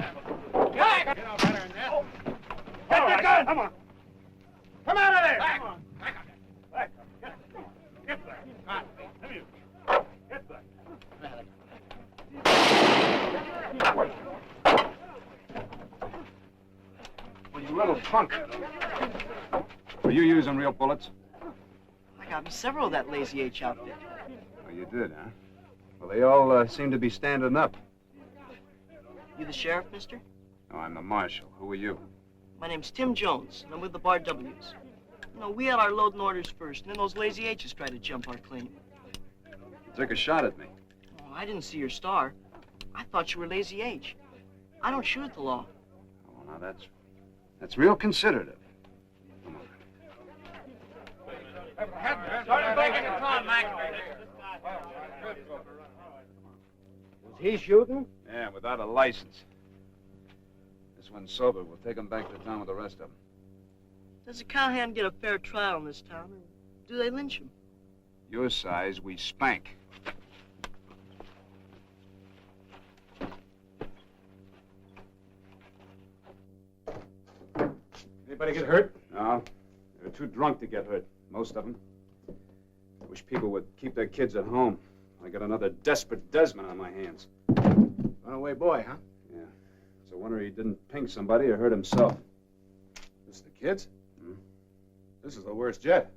Get out better than that. Get the gun! Come on. Come out of there! Come on. Back up. Back up. Get back. Come here. Get back. Well, you little punk. Were you using real bullets? I got me several of that Lazy H outfit. Oh, you did, huh? Well, they all seem to be standing up. You the sheriff, mister? No, I'm the marshal. Who are you? My name's Tim Jones, and I'm with the Bar W's. You know, we had our loading orders first, and then those Lazy H's tried to jump our claim. You took a shot at me. Oh, I didn't see your star. I thought you were Lazy H. I don't shoot at the law. Oh, now that's real considerative. Was he shooting? Yeah, without a license. This one's sober. We'll take him back to town with the rest of them. Does a cowhand get a fair trial in this town, or do they lynch him? Your size, we spank. Anybody get hurt? No. They're too drunk to get hurt, most of them. I wish people would keep their kids at home. I got another desperate Desmond on my hands. Runaway boy, huh? Yeah. It's a wonder he didn't pink somebody or hurt himself. This the kids? This is the worst yet.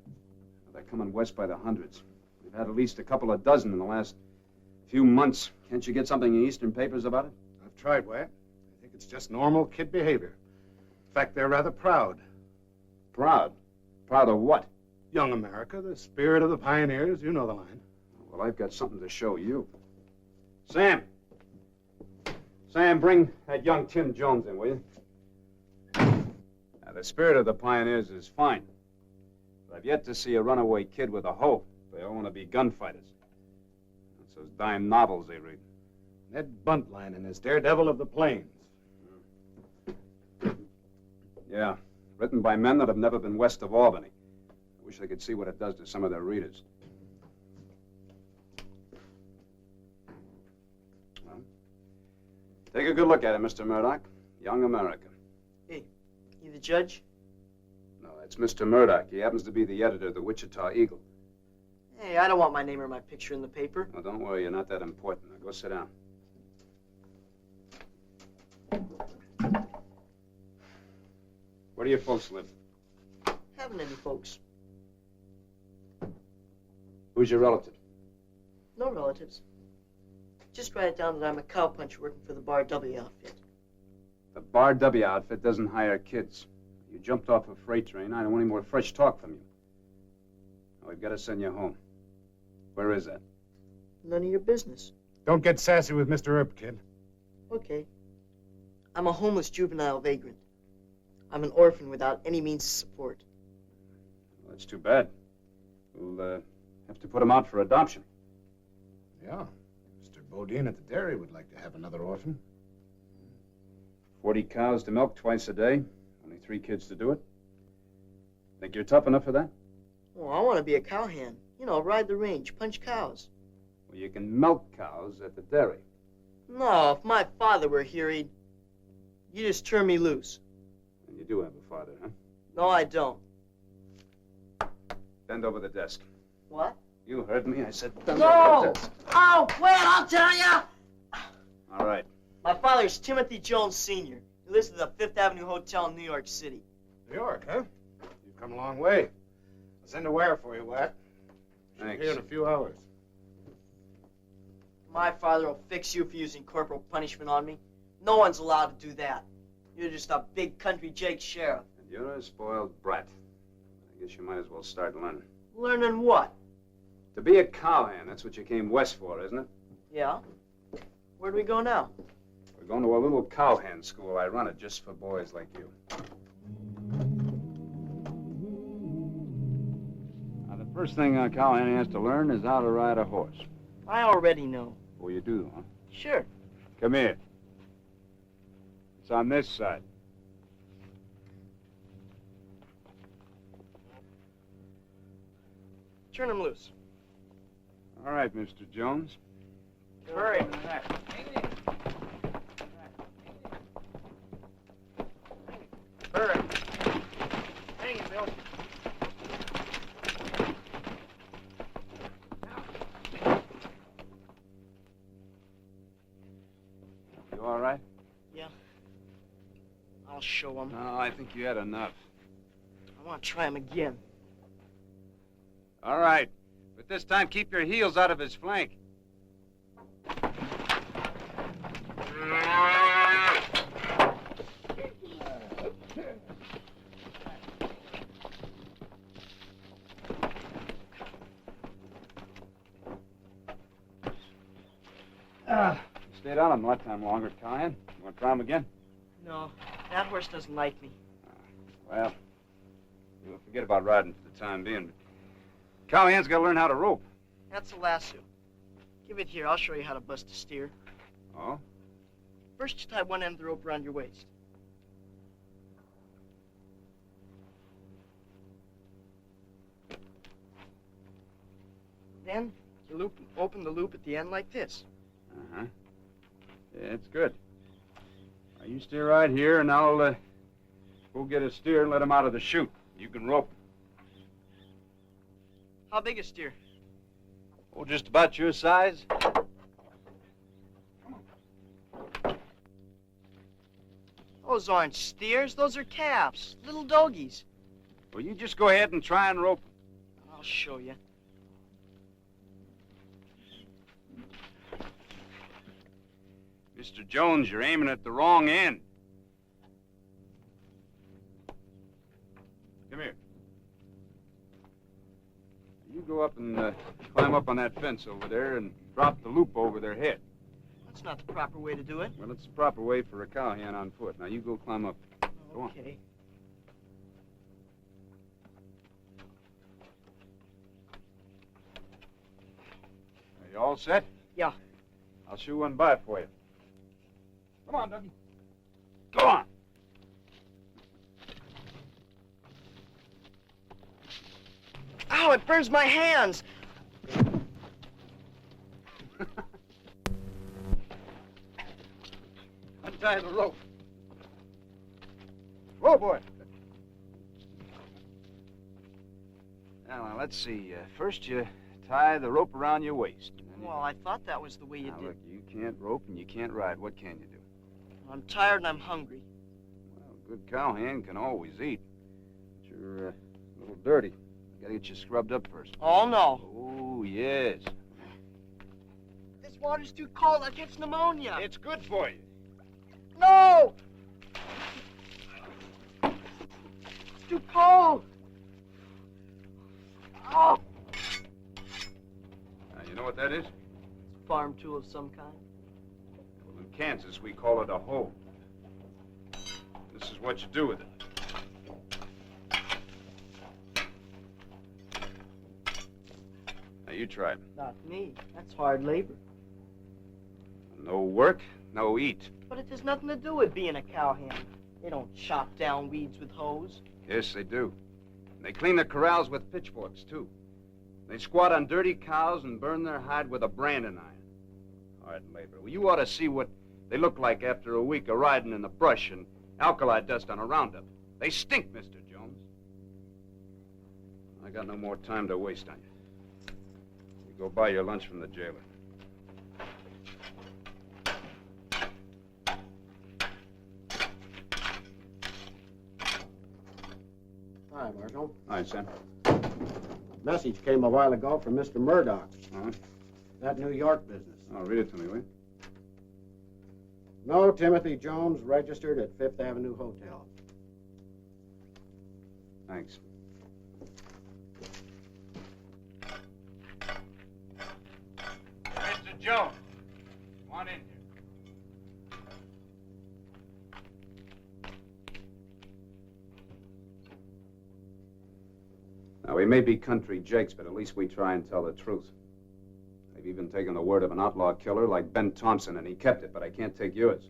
They're coming west by the hundreds. We've had at least a couple of dozen in the last few months. Can't you get something in Eastern papers about it? I've tried, Wyatt. I think It's just normal kid behavior. In fact, they're rather proud. Proud? Proud of what? Young America, the spirit of the pioneers. You know the line. Well, I've got something to show you. Sam! Sam, bring that young Tim Jones in, will you? Now, the spirit of the pioneers is fine. But I've yet to see a runaway kid with a hope. They all want to be gunfighters. That's those dime novels they read. Ned Buntline and his Daredevil of the Plains. Yeah, written by men that have never been west of Albany. I wish I could see what it does to some of their readers. Well, take a good look at it, Mr. Murdoch. Young America. Hey, you the judge? No, it's Mr. Murdoch. He happens to be the editor of the Wichita Eagle. Hey, I don't want my name or my picture in the paper. No, don't worry, you're not that important. Now, go sit down. Where do your folks live? Haven't any folks. Who's your relative? No relatives. Just write it down that I'm a cowpuncher working for the Bar W outfit. The Bar W outfit doesn't hire kids. You jumped off a freight train. I don't want any more fresh talk from you. Now, we've got to send you home. Where is that? None of your business. Don't get sassy with Mr. Earp, kid. Okay. I'm a homeless juvenile vagrant. I'm an orphan without any means of support. Well, that's too bad. We'll have to put him out for adoption. Yeah. Mr. Bodine at the dairy would like to have another orphan. 40 cows to milk twice a day. Only 3 kids to do it. Think you're tough enough for that? Oh, I want to be a cowhand. You know, ride the range, punch cows. Well, you can milk cows at the dairy. No, if my father were here, he'd just turn me loose. And you do have a father, huh? No, I don't. Bend over the desk. What? You heard me. I said bend over No! the desk. Oh, wait, I'll tell you! All right. My father's Timothy Jones, Sr. He lives at the Fifth Avenue Hotel in New York City. New York, huh? You've come a long way. I'll send a wire for you, Watt. Thanks. Here in a few hours. My father will fix you for using corporal punishment on me. No one's allowed to do that. You're just a big country Jake sheriff. And you're a spoiled brat. I guess you might as well start learning. Learning what? To be a cowhand, that's what you came west for, isn't it? Yeah. Where do we go now? We're going to a little cowhand school. I run it just for boys like you. Now, the first thing a cowhand has to learn is how to ride a horse. I already know. Oh, you do, huh? Sure. Come here. It's on this side. Turn him loose. All right, Mr. Jones. Hurry. Hurry. Hang it, Bill. You all right? Yeah. I'll show him. No, I think you had enough. I want to try him again. All right. But this time, keep your heels out of his flank. You stayed on him one time longer, Cheyenne. You want to try him again? No, that horse doesn't like me. Well, we'll forget about riding for the time being. But Callahan's got to learn how to rope. That's a lasso. Give it here. I'll show you how to bust a steer. Oh? First, you tie one end of the rope around your waist. Then, you open the loop at the end like this. Uh-huh. Yeah, it's good. Now, you stay right here, and I'll go get a steer and let him out of the chute. You can rope him. How big a steer? Oh, just about your size. Those aren't steers. Those are calves. Little doggies. Well, you just go ahead and try and rope him. I'll show you. Mr. Jones, you're aiming at the wrong end. You go up and climb up on that fence over there and drop the loop over their head. That's not the proper way to do it. Well, it's the proper way for a cowhand on foot. Now, you go climb up. Go on. Okay. Are you all set? Yeah. I'll shoot one by for you. Come on, Dougie. Go on. Ow, it burns my hands. Untie the rope. Whoa, boy. Now, let's see. First, you tie the rope around your waist. Well, I thought that was the way you did. Look, you can't rope and you can't ride. What can you do? I'm tired and I'm hungry. Well, a good cowhand can always eat. But you're a little dirty. Gotta get you scrubbed up first. Oh, no. Oh, yes. This water's too cold. I'll catch pneumonia. It's good for you. No! It's too cold. Oh! Now, you know what that is? It's a farm tool of some kind. Well, in Kansas, we call it a hoe. This is what you do with it. Now, you try it. Not me. That's hard labor. No work, no eat. But it has nothing to do with being a cowhand. They don't chop down weeds with hoes. Yes, they do. And they clean the corrals with pitchforks, too. They squat on dirty cows and burn their hide with a branding iron. Hard labor. Well, you ought to see what they look like after a week of riding in the brush and alkali dust on a roundup. They stink, Mr. Jones. I got no more time to waste on you. You go buy your lunch from the jailer. Hi, Marshal. Hi, Sam. Message came a while ago from Mr. Murdoch. Uh-huh. That New York business. Oh, read it to me, will you? No Timothy Jones registered at Fifth Avenue Hotel. Thanks. Mr. Jones, come on in here. Now, we may be country jakes, but at least we try and tell the truth. They've even taken the word of an outlaw killer like Ben Thompson, and he kept it, but I can't take yours.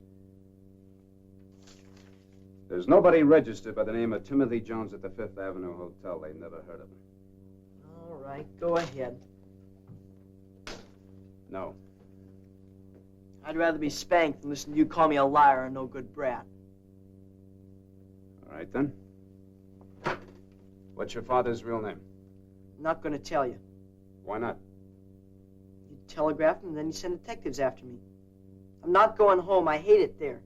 There's nobody registered by the name of Timothy Jones at the Fifth Avenue Hotel. They've never heard of him. All right, go ahead. No. I'd rather be spanked than listen to you call me a liar and no good brat. All right, then. What's your father's real name? I'm not going to tell you. Why not? You telegraphed and then you sent detectives after me. I'm not going home. I hate it there.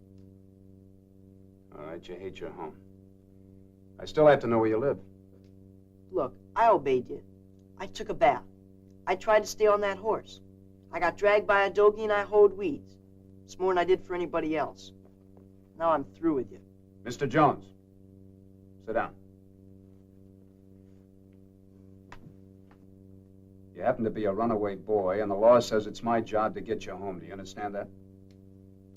All right, you hate your home. I still have to know where you live. Look, I obeyed you. I took a bath. I tried to stay on that horse. I got dragged by a dogie and I hoed weeds. It's more than I did for anybody else. Now I'm through with you. Mr. Jones, sit down. You happen to be a runaway boy, and the law says it's my job to get you home. Do you understand that?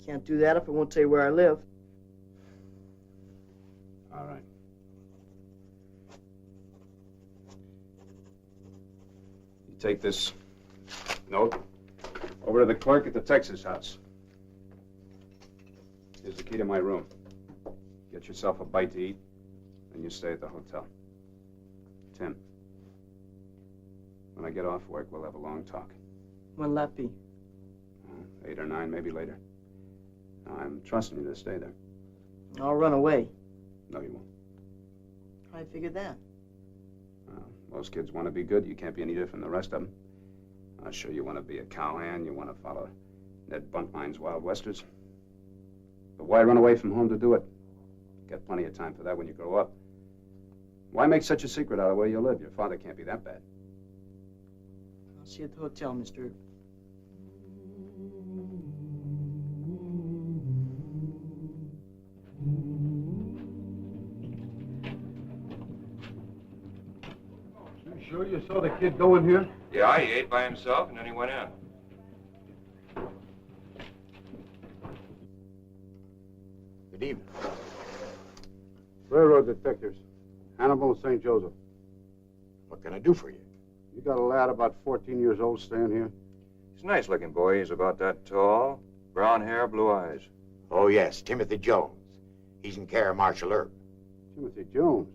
Can't do that if I won't tell you where I live. All right. You take this note over to the clerk at the Texas house. Here's the key to my room. Get yourself a bite to eat, and you stay at the hotel. Tim, when I get off work, we'll have a long talk. When'll that be? 8 or 9, maybe later. I'm trusting you to stay there. I'll run away. No, you won't. I figured that. Most kids want to be good. You can't be any different than the rest of them. I'm sure you want to be a cowhand. You want to follow Ned Buntline's Wild Westers. But why run away from home to do it? Got plenty of time for that when you grow up. Why make such a secret out of where you live? Your father can't be that bad. I'll see you at the hotel, mister. Sure you saw the kid go in here? Yeah, he ate by himself, and then he went out. Good evening. Railroad detectives. Hannibal and St. Joseph. What can I do for you? You got a lad about 14 years old staying here? He's a nice-looking boy. He's about that tall. Brown hair, blue eyes. Oh, yes, Timothy Jones. He's in care of Marshal Earp. Timothy Jones?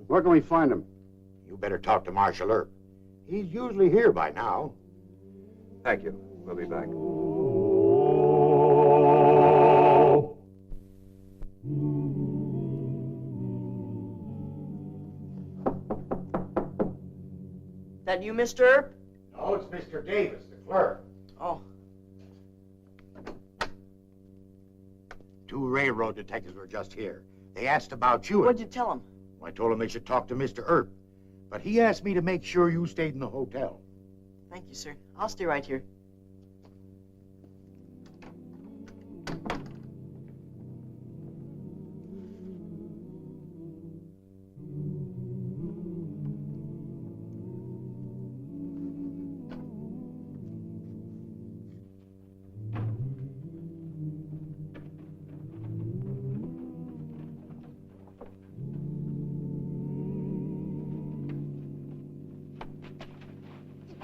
Where can we find him? You better talk to Marshal Earp. He's usually here by now. Thank you. We'll be back. That you, Mr. Earp? No, it's Mr. Davis, the clerk. Oh. Two railroad detectives were just here. They asked about you. What'd you tell them? I told them they should talk to Mr. Earp. But he asked me to make sure you stayed in the hotel. Thank you, sir. I'll stay right here.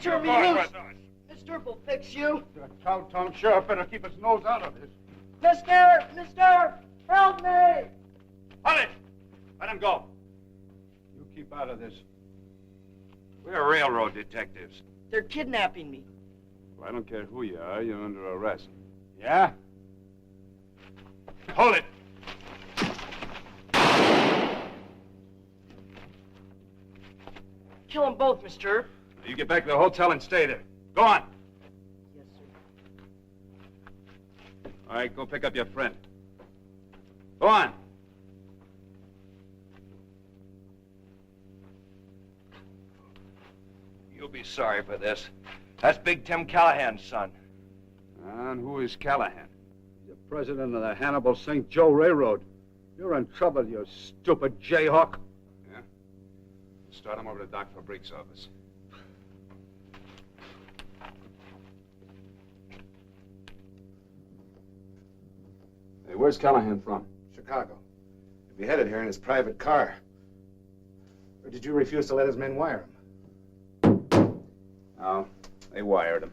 Turn me loose! Mr. Earp will fix you. The cow-tongue sheriff better keep his nose out of this. Mr. Earp, help me! Hold it! Let him go. You keep out of this. We're railroad detectives. They're kidnapping me. Well, I don't care who you are. You're under arrest. Yeah? Hold it! Kill them both, Mr. Earp. You get back to the hotel and stay there. Go on. Yes, sir. All right, go pick up your friend. Go on. You'll be sorry for this. That's Big Tim Callahan's son. And who is Callahan? The president of the Hannibal St. Joe Railroad. You're in trouble, you stupid jayhawk. Yeah? Start him over to Doc Fabrique's office. Hey, where's Callahan from? Chicago. He headed here in his private car. Or did you refuse to let his men wire him? No, they wired him.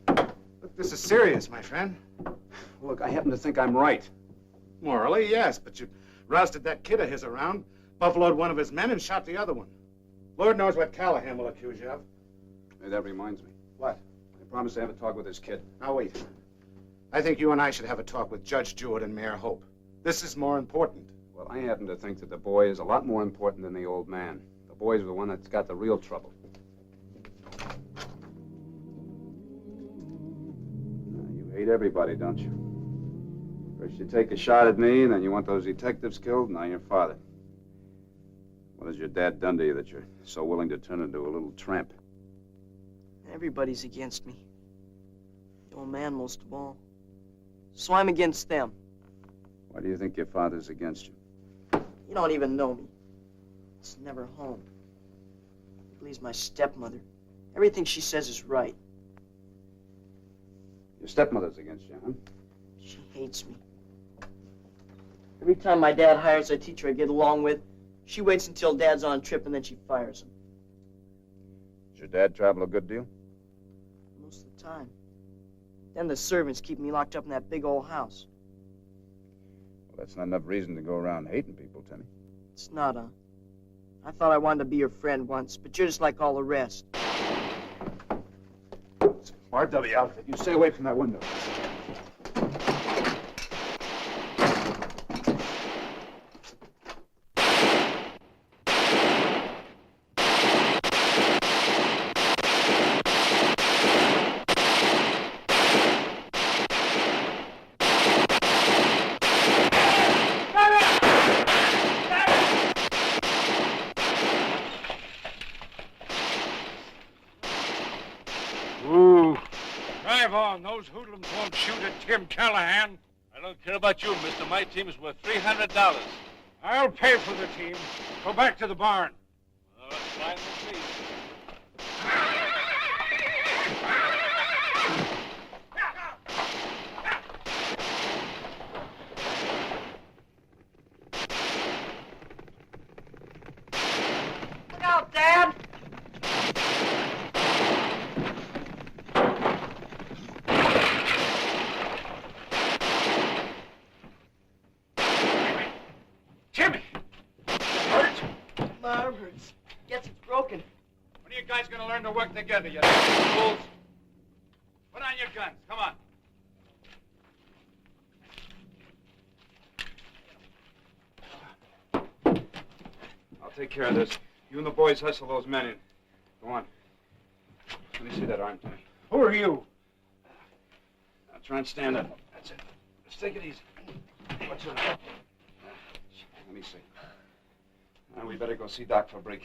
Look, this is serious, my friend. Look, I happen to think I'm right. Morally, yes, but you rousted that kid of his around, buffaloed one of his men, and shot the other one. Lord knows what Callahan will accuse you of. Hey, that reminds me. What? I promised to have a talk with this kid. Now, wait. I think you and I should have a talk with Judge Jewett and Mayor Hope. This is more important. Well, I happen to think that the boy is a lot more important than the old man. The boy's the one that's got the real trouble. You hate everybody, don't you? First you take a shot at me, and then you want those detectives killed, now your father. What has your dad done to you that you're so willing to turn into a little tramp? Everybody's against me. The old man most of all. So I'm against them. Why do you think your father's against you? You don't even know me. It's never home. He believes my stepmother. Everything she says is right. Your stepmother's against you, huh? She hates me. Every time my dad hires a teacher I get along with, she waits until Dad's on a trip and then she fires him. Does your dad travel a good deal? Most of the time. Then the servants keep me locked up in that big old house. Well, that's not enough reason to go around hating people, Timmy. It's not, I thought I wanted to be your friend once, but you're just like all the rest. It's a RW outfit. You stay away from that window. Those hoodlums won't shoot at Tim Callahan. I don't care about you, mister. My team's worth $300. I'll pay for the team. Go back to the barn. Well, that's fine with me. When are you guys going to learn to work together, you fools? Put on your guns. Come on. I'll take care of this. You and the boys hustle those men in. Go on. Let me see that arm, Timmy. Who are you? Now try and stand up. That's it. Let's take it easy. What's your name? Let me see. Now we better go see Doc Fabrique.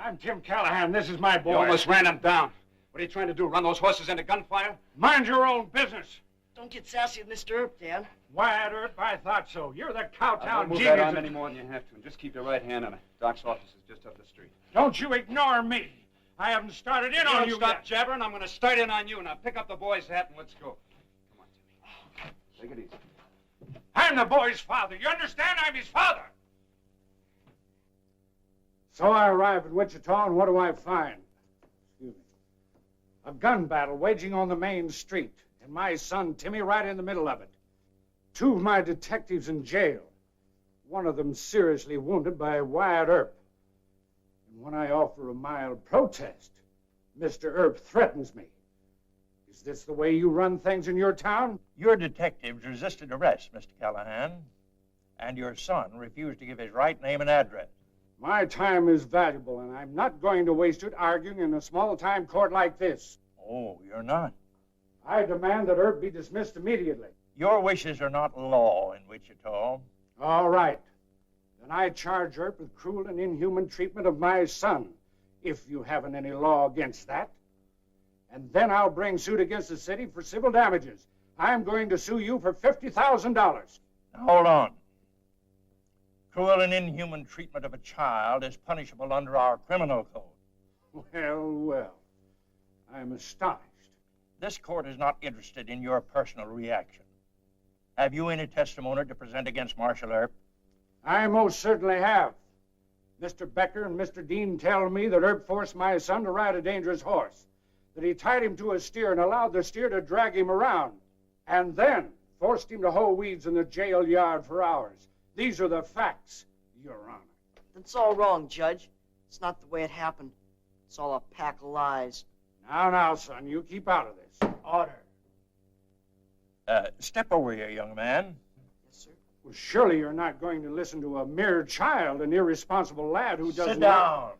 I'm Jim Callahan. This is my boy. You almost ran him down. What are you trying to do, run those horses into gunfire? Mind your own business. Don't get sassy with Mr. Earp, Dan. Wyatt Earp, I thought so. You're the Don't cowtown move genius. that arm any more than you have to, and just keep your right hand on it. Doc's office is just up the street. Don't you ignore me. I haven't started in on you Stop yet. jabbering. I'm going to start in on you. Now pick up the boy's hat and let's go. Come on, Timmy. Take it easy. I'm the boy's father. You understand? I'm his father. So I arrive at Wichita, and what do I find? Excuse me. A gun battle waging on the main street, and my son Timmy right in the middle of it. Two of my detectives in jail. One of them seriously wounded by Wyatt Earp. And when I offer a mild protest, Mr. Earp threatens me. Is this the way you run things in your town? Your detectives resisted arrest, Mr. Callahan, and your son refused to give his right name and address. My time is valuable, and I'm not going to waste it arguing in a small-time court like this. Oh, you're not? I demand that Earp be dismissed immediately. Your wishes are not law in Wichita. All right. Then I charge Earp with cruel and inhuman treatment of my son, if you haven't any law against that. And then I'll bring suit against the city for civil damages. I'm going to sue you for $50,000. Hold on. Cruel and inhuman treatment of a child is punishable under our criminal code. Well, well. I'm astonished. This court is not interested in your personal reaction. Have you any testimony to present against Marshal Earp? I most certainly have. Mr. Becker and Mr. Dean tell me that Earp forced my son to ride a dangerous horse, that he tied him to a steer and allowed the steer to drag him around, and then forced him to hoe weeds in the jail yard for hours. These are the facts, Your Honor. That's all wrong, Judge. It's not the way it happened. It's all a pack of lies. Now, son, you keep out of this. Order. Step over here, young man. Yes, sir. Well, surely you're not going to listen to a mere child, an irresponsible lad who doesn't... Sit down,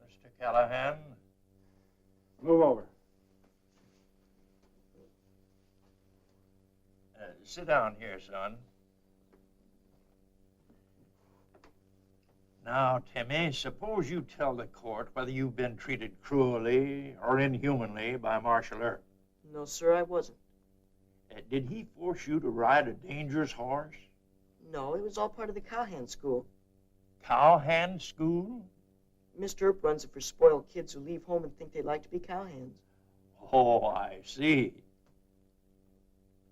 Mr. Callahan. Move over. Sit down here, son. Now, Timmy, suppose you tell the court whether you've been treated cruelly or inhumanly by Marshal Earp. No, sir, I wasn't. Did he force you to ride a dangerous horse? No, it was all part of the cowhand school. Cowhand school? Mr. Earp runs it for spoiled kids who leave home and think they'd like to be cowhands. Oh, I see.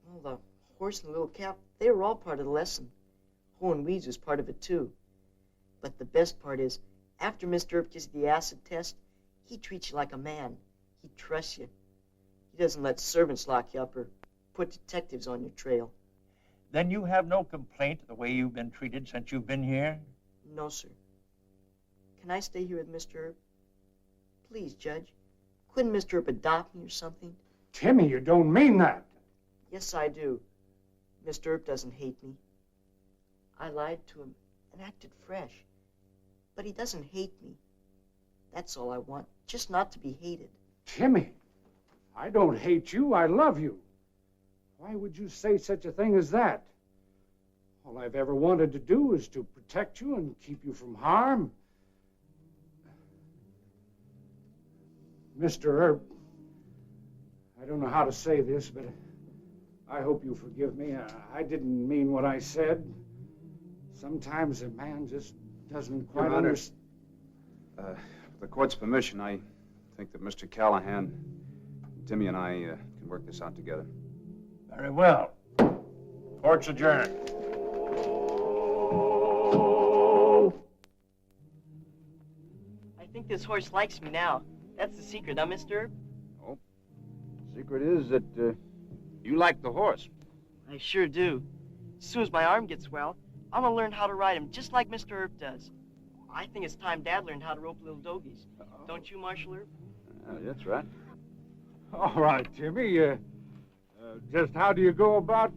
Well, the horse and the little calf, they were all part of the lesson. Hoeing weeds was part of it, too. But the best part is, after Mr. Earp gives you the acid test, he treats you like a man. He trusts you. He doesn't let servants lock you up or put detectives on your trail. Then you have no complaint of the way you've been treated since you've been here? No, sir. Can I stay here with Mr. Earp? Please, Judge. Couldn't Mr. Earp adopt me or something? Timmy, you don't mean that. Yes, I do. Mr. Earp doesn't hate me. I lied to him and acted fresh. But he doesn't hate me. That's all I want, just not to be hated. Timmy, I don't hate you. I love you. Why would you say such a thing as that? All I've ever wanted to do is to protect you and keep you from harm. Mr. Earp, I don't know how to say this, but I hope you forgive me. I didn't mean what I said. Sometimes a man just doesn't quite understand. With the court's permission, I think that Mr. Callahan, Timmy, and I can work this out together. Very well. Court's adjourned. I think this horse likes me now. That's the secret, huh, Mr. Earp? Oh, secret is that you like the horse. I sure do. As soon as my arm gets well, I'm gonna learn how to ride him just like Mr. Earp does. I think it's time Dad learned how to rope little dogies. Don't you, Marshal Erb? That's right. All right, Timmy. Just how do you go about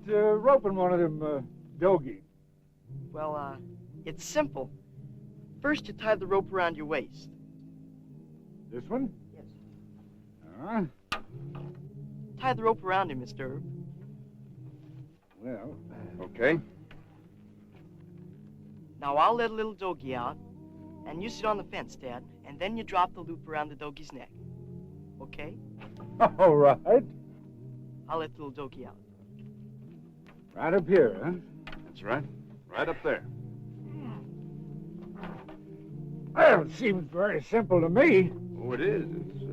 roping one of them dogies? Well, it's simple. First, you tie the rope around your waist. This one? Yes. Tie the rope around him, Mr. Erb. Well, okay. Now I'll let a little dogie out, and you sit on the fence, Dad, and then you drop the loop around the dogie's neck. Okay? all right. I'll let the little dogie out. Right up here, huh? That's right. Right up there. Well, it seems very simple to me. Oh, it is. It's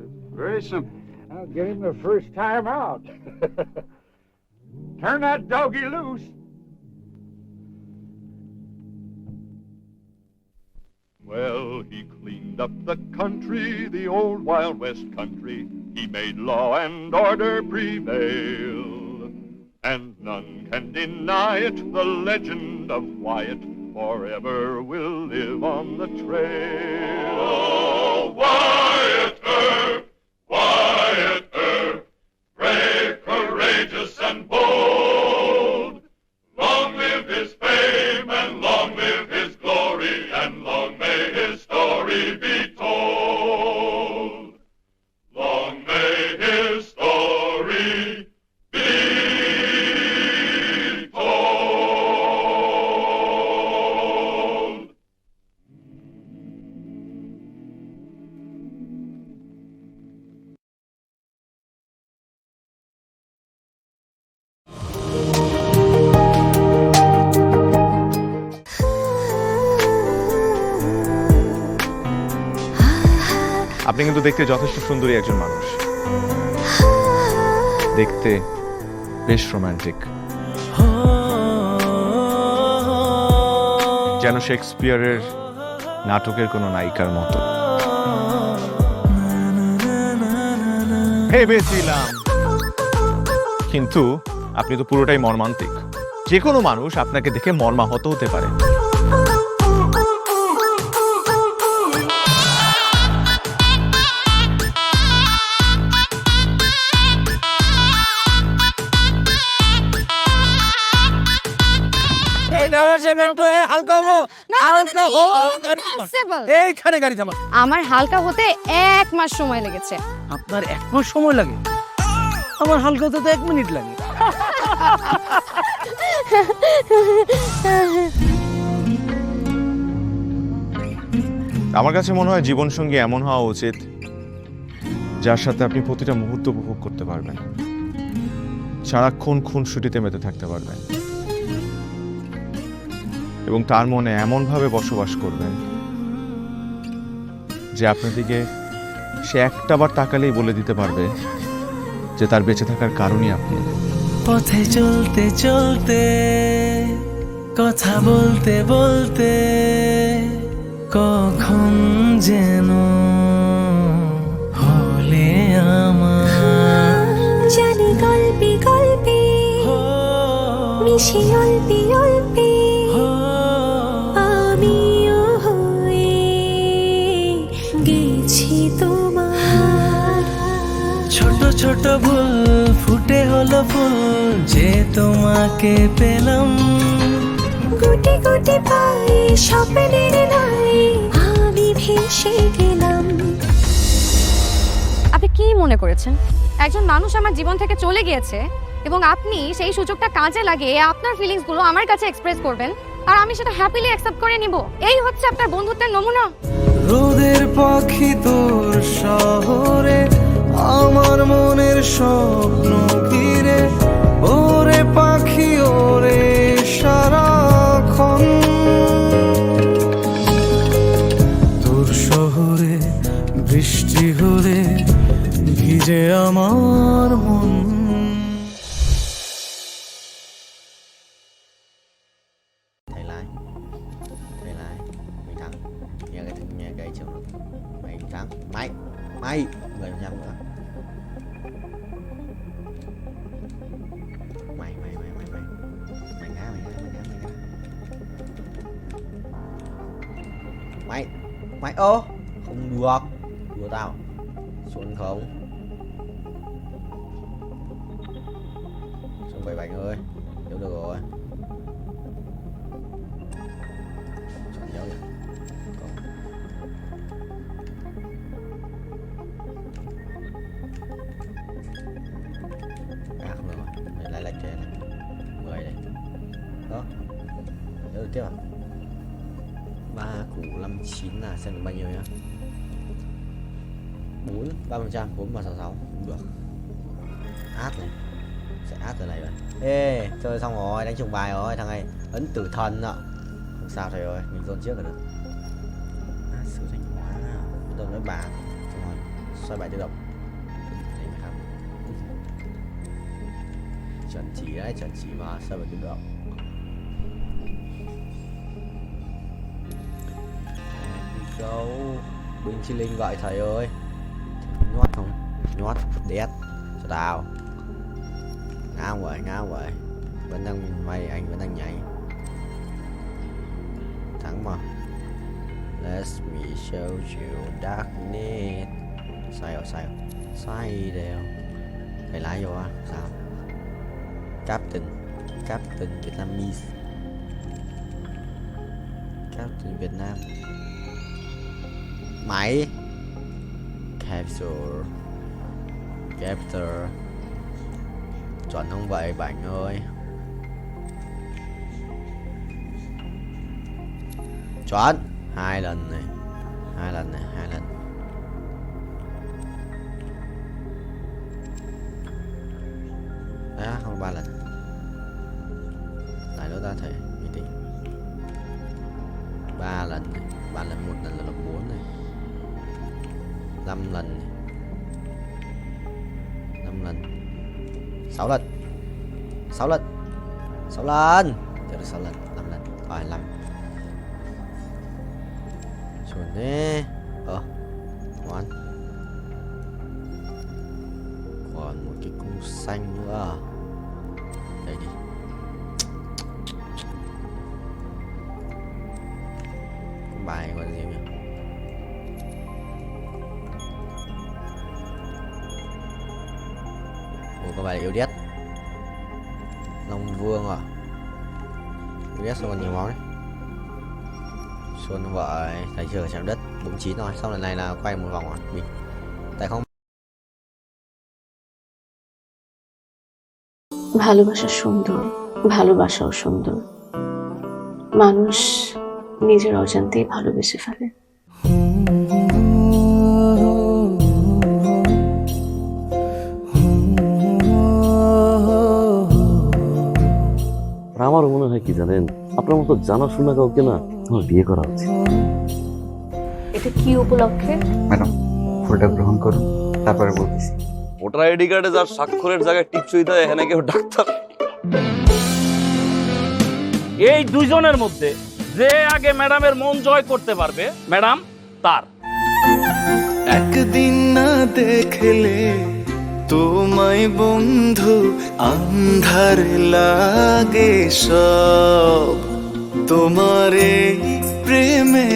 very simple. I'll get him the first time out. Turn that doggy loose. Well, he cleaned up the country, the old Wild West country. He made law and order prevail, and none can deny it. The legend of Wyatt forever will live on the trail. Oh, Wyatt Earp, Wyatt Earp, brave, courageous, and bold. Long live his fame, and long live his glory, and long may his story be told. Long may his story be told. আপনি কিন্তু দেখতে যথেষ্ট সুন্দরী একজন মানুষ, দেখতে বেশ romantic, যেন শেক্সপিয়ারের নাটকের কোনো নায়িকার মতো। ভেবেছিলাম, কিন্তু আপনি তো পুরোটাই মর্মান্তিক। যে কোনো মানুষ আপনাকে দেখে মর্মাহত হতে পারে। আমার হালকা হতে 1 মাস সময় লেগেছে। আপনার 1 মাস সময় লাগে? আমার হালকা হতে তো 1 মিনিট লাগে। আমার কাছে মনে হয় জীবনসঙ্গী এমন হওয়া উচিত যার সাথে আপনি প্রতিটা মুহূর্ত উপভোগ করতে পারবেন, সারাক্ষণ খুনসুটিতে মেতে থাকতে পারবেন, এবং তার মনে এমনভাবে বসবাস করবেন যে আপনার দিকে সে একটাবার তাকালেই বলে দিতে পারবে যে তার বেঁচে থাকার কারণই আপনি। পথে চলতে চলতে, কথা বলতে বলতে, কখন যেন হলে আমার। জানি গল্পে গল্পে মিশে অল্পে অল্পে আমিও হয়ে গেছি তোমার। ছোট ছোট ভুল ফুটে হলো ফুল যে তোমাকে পেলাম। গুটি গুটি পায়ে স্বপ্নের নাই আমি ভেসে গেলাম। আপনি কি মনে করেছেন একজন মানুষ আমার জীবন থেকে চলে গিয়েছে এবং আপনি সেই সুযোগটা কাজে লাগিয়ে আপনার ফিলিংস গুলো আমার কাছে এক্সপ্রেস করবেন আর আমি সেটা হ্যাপিলি অ্যাকসেপ্ট করে নিব? এই হচ্ছে আপনার বন্ধুত্বের নমুনা? রোদের পাখি তোর শহরে, আমার মনের স্বপ্ন ঘিরে। ওরে পাখি ওরে সারাক্ষণ, তোর শহরে বৃষ্টি হলে ভিজে আমার মন। Thầy Lai, mày thắng, nghe cái chiều rồi, mày thắng, mày 10% nữa. Mày ngã. Mày ơ, không được. Đùa tao. Xuân không. Xuân 7 bánh ơi. Hiểu được rồi. Chọn nhớ kìa. À không được rồi. Mày lại lệch cái này. 10 này. Đó. Nhớ được tiếp à? 3 củ 59 là xem được bao nhiêu nhá. 4, 3%, 4 và 66 cũng được. Át này. Sẽ át từ này rồi. Ê, chơi xong rồi, đánh trùng bài rồi, thằng này ấn tử thần ạ. Không sao thầy ơi, mình dồn trước là được. Át sử thanh hóa. Bây giờ nói bà. Xong rồi, xoay bài tự động. Đấy mới không. Chuẩn chỉ đấy, chuẩn chỉ mà, xoay bài tự động. Go. Binh chi linh gọi thầy ơi. Nhót không? Nhót, đét. Cho tao. Ngáo vậy. Vẫn đang mày, anh vẫn đang nhảy. Thắng mà. Let me show you darkness. Sai rồi. Sai đều. Phải lái vô á, sao? Captain Vietnamese. Captain Việt Nam. Máy. Capture. Chuẩn không vậy bạn ơi. Chuẩn. 2 lần này. 2 lần. Đó, không 3 lần. Lại nữa ta thể bình tĩnh. 3 lần này. 3 lần, 1 lần là 4 này. 5 lần này. 5 lần. 6 lần. 6 lần. Chờ được 6 lần. 5 lần. Rồi 5. Chuẩn thế. Ngon. Còn một cái cung xanh nữa. Đây đi. Bài gọi là gì nhỉ? Có bài là yêu đét. Long Vương à? Yêu đét xong còn nhiều món đấy. Xuân vợ thầy chưa chạm đất 49 rồi. Xong lần này là quay một vòng rồi. Mình tại không ভালোবাসা সুন্দর, ভালোবাসাও সুন্দর। মানুষ নিজের অজান্তেই ভালোবেসে ফেলে। আমার মনে হয় কি জানেন, আপনার মতো জানাশোনা কাউকে না আমার বিয়ে করা উচিত। এটা কি উপলক্ষে? ম্যাডাম, ফুলটা গ্রহণ করুন, তারপরে বলতেছি। ভোটার আইডি কার্ডে যার স্বাক্ষরের জায়গায় টিপসই দেয়, এখানে কেউ ডাক্তার। এই দুইজনের মধ্যে যে আগে ম্যাডামের মন জয় করতে পারবে, ম্যাডাম তার। একদিন না দেখলে তোমায় বন্ধু আন্ধার লাগে সব, তোমার এই প্রেমে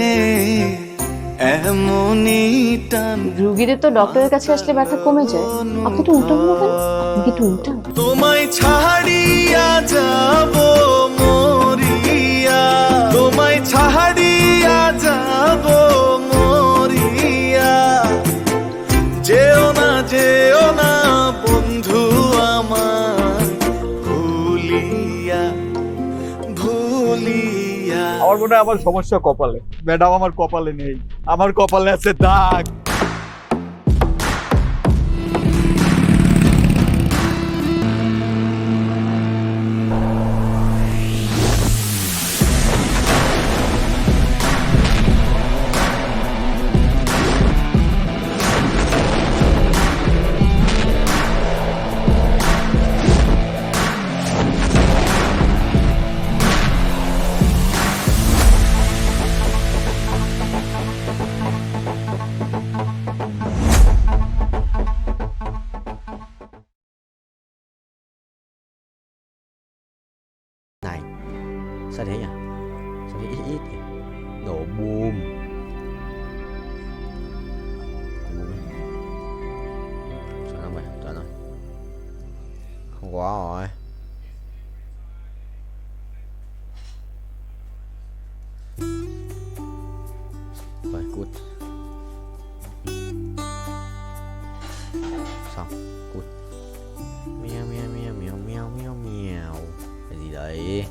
এমনই টান। রোগীদের তো ডক্টরের কাছে আসলে ব্যথা কমে যায়, আপনি তো উল্টো বলবেন। আপনি কি একটু উল্টা? তোমায় ছাড়িয়া যাব মরিয়া, তোমায় ছাড়িয়া যাব মরিয়া, যেও না বন্ধু আমার, ভুলিয়া। আমার মনে হয় আমার সমস্যা কপালে। ম্যাডাম, আমার কপালে নেই, আমার কপালে আছে দাগ। Sao thế nhỉ? Sao thế ít nhỉ? Nổ boom. quá rồi. Rồi cút. Xong cút. Mèo mèo mèo mèo mèo mèo mèo. Cái gì đấy?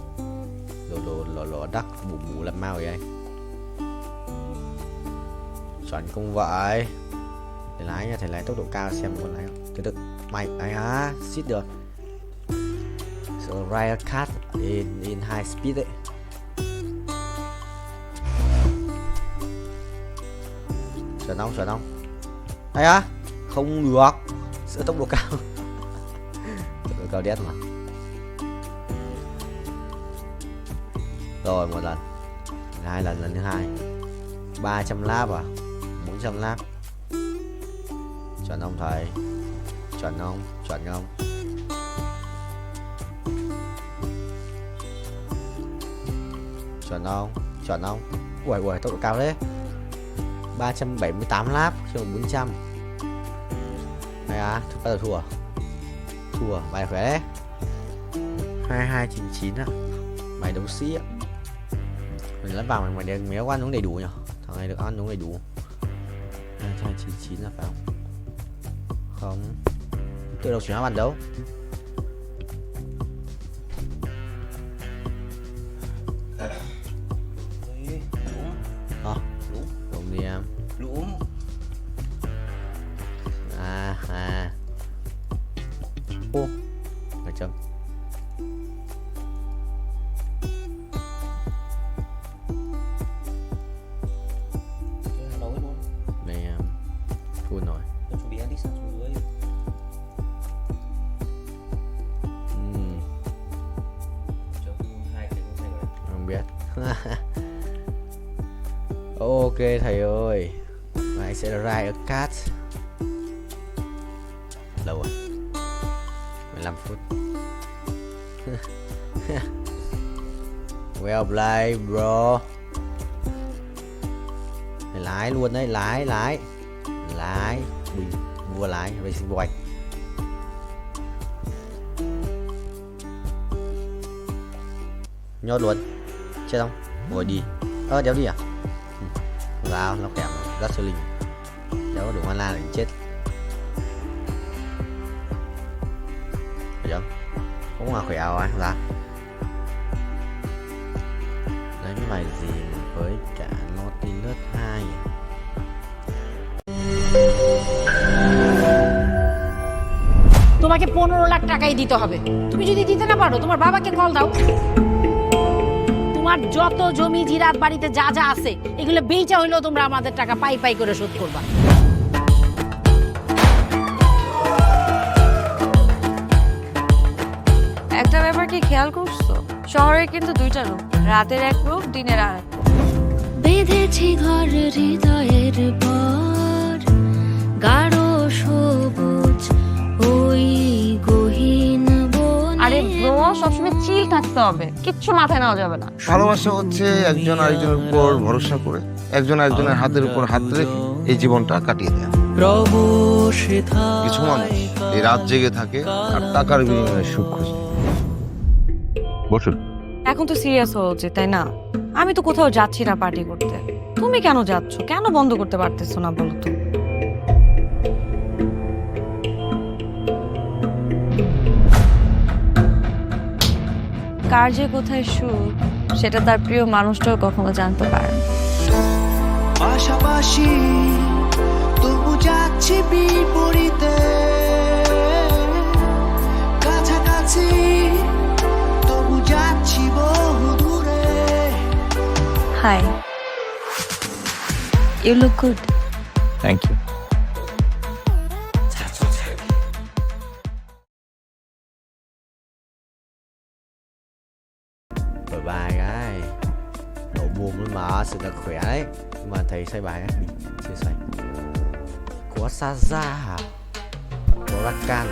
Lò đắc bù bù làm mau vậy. Chuẩn không vậy. Thầy lái nha, thầy lái tốc độ cao xem con lái không. Từ từ mày ấy á, xít được. So Riot cat in high speed đấy. Chuẩn không? Ấy á, không được. Sửa tốc độ cao. Tốc độ cao đét mà. Rồi một lần, hai lần, lần thứ hai 300 lap à, 400 lap. Chuẩn không thầy? Chuẩn không? Chuẩn không? Chuẩn không? Chuẩn không? Ui tốc độ cao đấy. 378 lap cho 400. Này à, bắt đầu thua. Thua, bài khỏe đấy. 2299 á. Bài đấu sĩ á. Mình lắp vào mày đừng méo ăn uống đầy đủ nhỉ. Thằng này được ăn uống đầy đủ. 2299 là phải không? Không. Tôi đâu chuyển hóa bàn đấu. Đúng đi em. Đúng. Ô. Ở chấm. Này em. Full rồi. Chuẩn bị ăn đi sang xuống dưới. Không biết. Ok thầy ơi. Này sẽ là Riot cat. Lâu rồi. 15 phút. Well played bro. Lái luôn đấy, lái bình vua lái racing boy. Nhốt luôn. Chết không? Ngồi đi. Đéo đi à? Vào nó kèm rất siêu linh. Đéo được online là chết. Phải không? Cũng là khỏe rồi ra. Đánh bài gì với cả Nautilus 2. তোমাকে 15 লাখ টাকাই দিতে হবে। তুমি যদি দিতে না পারো তোমার বাবাকে কল দাও। তোমার যত জমি জিরাত বাড়িতে যা যা আছে এগুলো বেচা হইলেও তোমরা আমাদের টাকা পাই করে শোধ করবা। একটা ব্যাপার কি খেয়াল করছো? শহরে কিন্তু দুইটা রূপ, রাতের এক রূপ, দিনের আর এক। বেঁধেছি ঘর হৃদয়ের পর গাঢ় সবুজ ওই গহীন বনে। আরে ব্রো, সবসময় চিল থাকতে হবে, কিচ্ছু মাথায় নেওয়া যাবে না। ভালোবাসা হচ্ছে একজন আরেকজনের উপর ভরসা করে, একজন আরেকজনের হাতের উপর হাত রেখে এই জীবনটা কাটিয়ে দেয়। কিছু মানুষ এই রাত জেগে থাকে আর টাকার বিনিময়ে সুখ খোঁজে। বসুন। এখন তো সিরিয়াস হওয়া উচিত, তাই না? আমি তো কোথাও যাচ্ছি না পার্টি করতে। তুমি কেন যাচ্ছ? কেন বন্ধ করতে পারতেছো না বলো তো? কার যে কোথায় সুখ সেটা তার প্রিয় মানুষটাও কখনো জানতে পারে না। পাশাপাশি তবু যাচ্ছি বিপরীতে, কাছাকাছি তবু যাচ্ছি বহু দূরে। Hi, you look good. Thank you. Rồi bài cái độ buồn luôn mà sự là khỏe đấy, nhưng mà thầy xây bài ấy bị chưa xây. Có Saza hả? Có Rakan.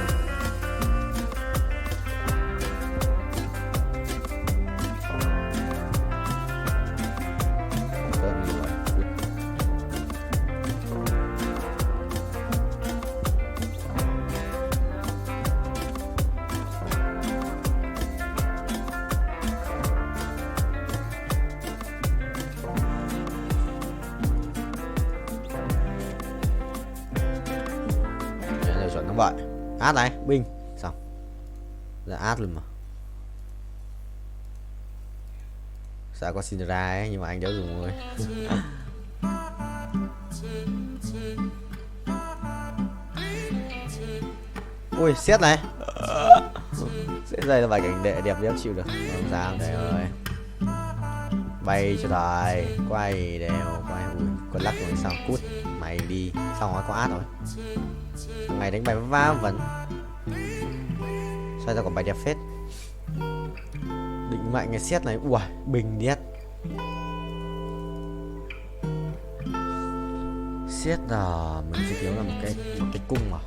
Thằng vậy. Át này, binh. Xong. Là át luôn mà. Sao có xin ra ấy, nhưng mà anh đéo dùng rồi. Ui, xét này. Xét đây là vài cảnh đệ đẹp đéo chịu được. Không sao, trời ơi. Bay cho thầy. Quay đều, quay. Ui, con lắc rồi sao, cút. Mày đi, xong rồi có át rồi. Thằng này đánh bài va vẫn. Sao ra còn bài đẹp phết. Định mạnh cái xét này. Ui, bình điết. Xét là mình sẽ thiếu là một cái cung mà.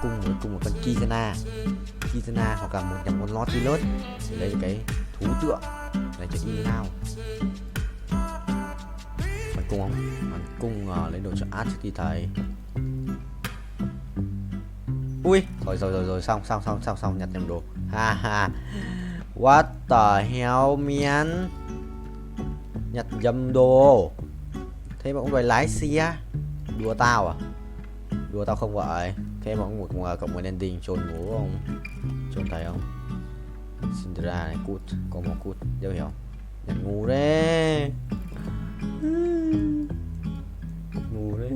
Cung một con Kizana hoặc là một con Nautilus để lấy cái thú tượng để cho in nào. Bắn cung không? Bắn cung lấy đồ cho art trước khi thầy. Ui, rồi xong nhặt thêm đồ. Ha ha. What the hell man? Nhặt nhầm đồ. Thế mà cũng phải lái xe. Đùa tao à? Đùa tao không vậy. Thế mà cũng cộng một ending trốn ngủ không? Trốn thấy không? Cinderella này cút. Có một cút. Đéo hiểu. Nhặt ngủ đấy. Ngủ đấy.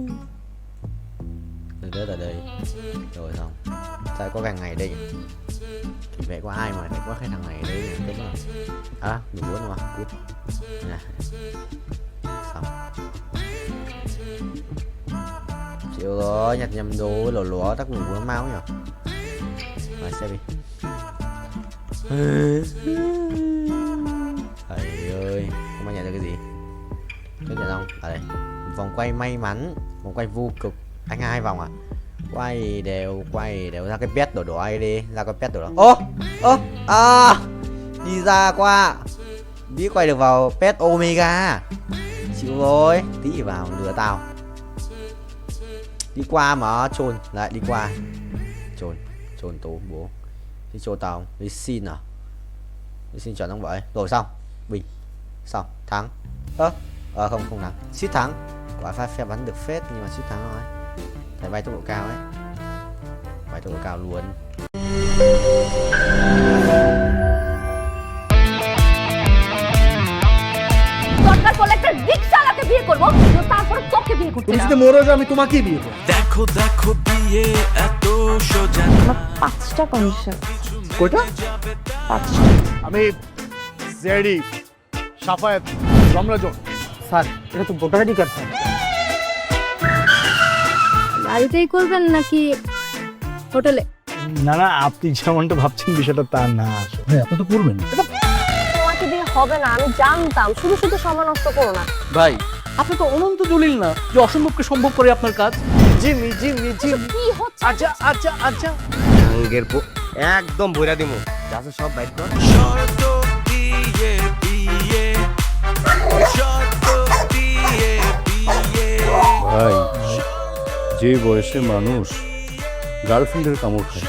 Rớt ở đây. Rồi xong. Sao có càng ngày đây nhỉ? Vậy có ai mà có cái thằng này đây nhỉ? Đúng rồi. À, đủ bốn mà. Cút. Nè. Xong. Chịu rồi, nhặt nhầm đồ lỗ tắc ngủ nó máu nhỉ. Mày xem đi. Thầy ơi, không ai nhận được cái gì. Tôi nhận không? Ở đây. Vòng quay may mắn, vòng quay vô cực. Anh 2 vòng à? Quay đều ra cái pet đổ ai đi, ra cái pet đổ đó. Đi ra qua. Biết quay được vào pet Omega. Chịu rồi, tí vào lừa tao. Đi qua mà trôn lại đi qua. Trôn tố bố. Đi trôn tao không? Đi xin à? Đi xin chọn không vậy? Rồi xong. Bình. Xong, thắng. Không thắng. Suýt thắng. Quả phép bắn được phết nhưng mà suýt thắng thôi. Thầy bay tốc độ cao ấy. Bay tốc độ cao luôn. দরকার পড়লে একটা রিকশাওয়ালাকে বিয়ে করবো, তারপরে তোকে বিয়ে করতে। তুমি যদি মরো যাও আমি তোমাকেই বিয়ে করব। দেখো দেখো বিয়ে এত সোজা আমার 5টা কন্ডিশন। কয়টা? 5টা। আমি জেডি সাফায়েত রমরাজন। স্যার এটা তো ভোটার আইডি কার্ড স্যার। বাড়িতেই করবেন নাকি হোটেলে? না না, আপনি যেমনটা ভাবছেন বিষয়টা তা না। ভাই আপনি তো করবেন। তোমাকে দিয়ে হবে না, আমি জানতাম। শুধু শুধু সময় নষ্ট করো না। ভাই আপনি তো অনন্ত দলিল না যে অসম্ভবকে সম্ভব করে আপনার কাজ। জিমি কি হচ্ছে? আচ্ছা আঙ্গের একদম বইরা দিমু। যাচ্ছে সব বাইক কর। শর্ত দিয়ে বিয়ে শর্ত দিয়ে বিয়ে। ভাই যে বয়সে মানুষ গার্লফ্রেন্ডের কামড় খায়,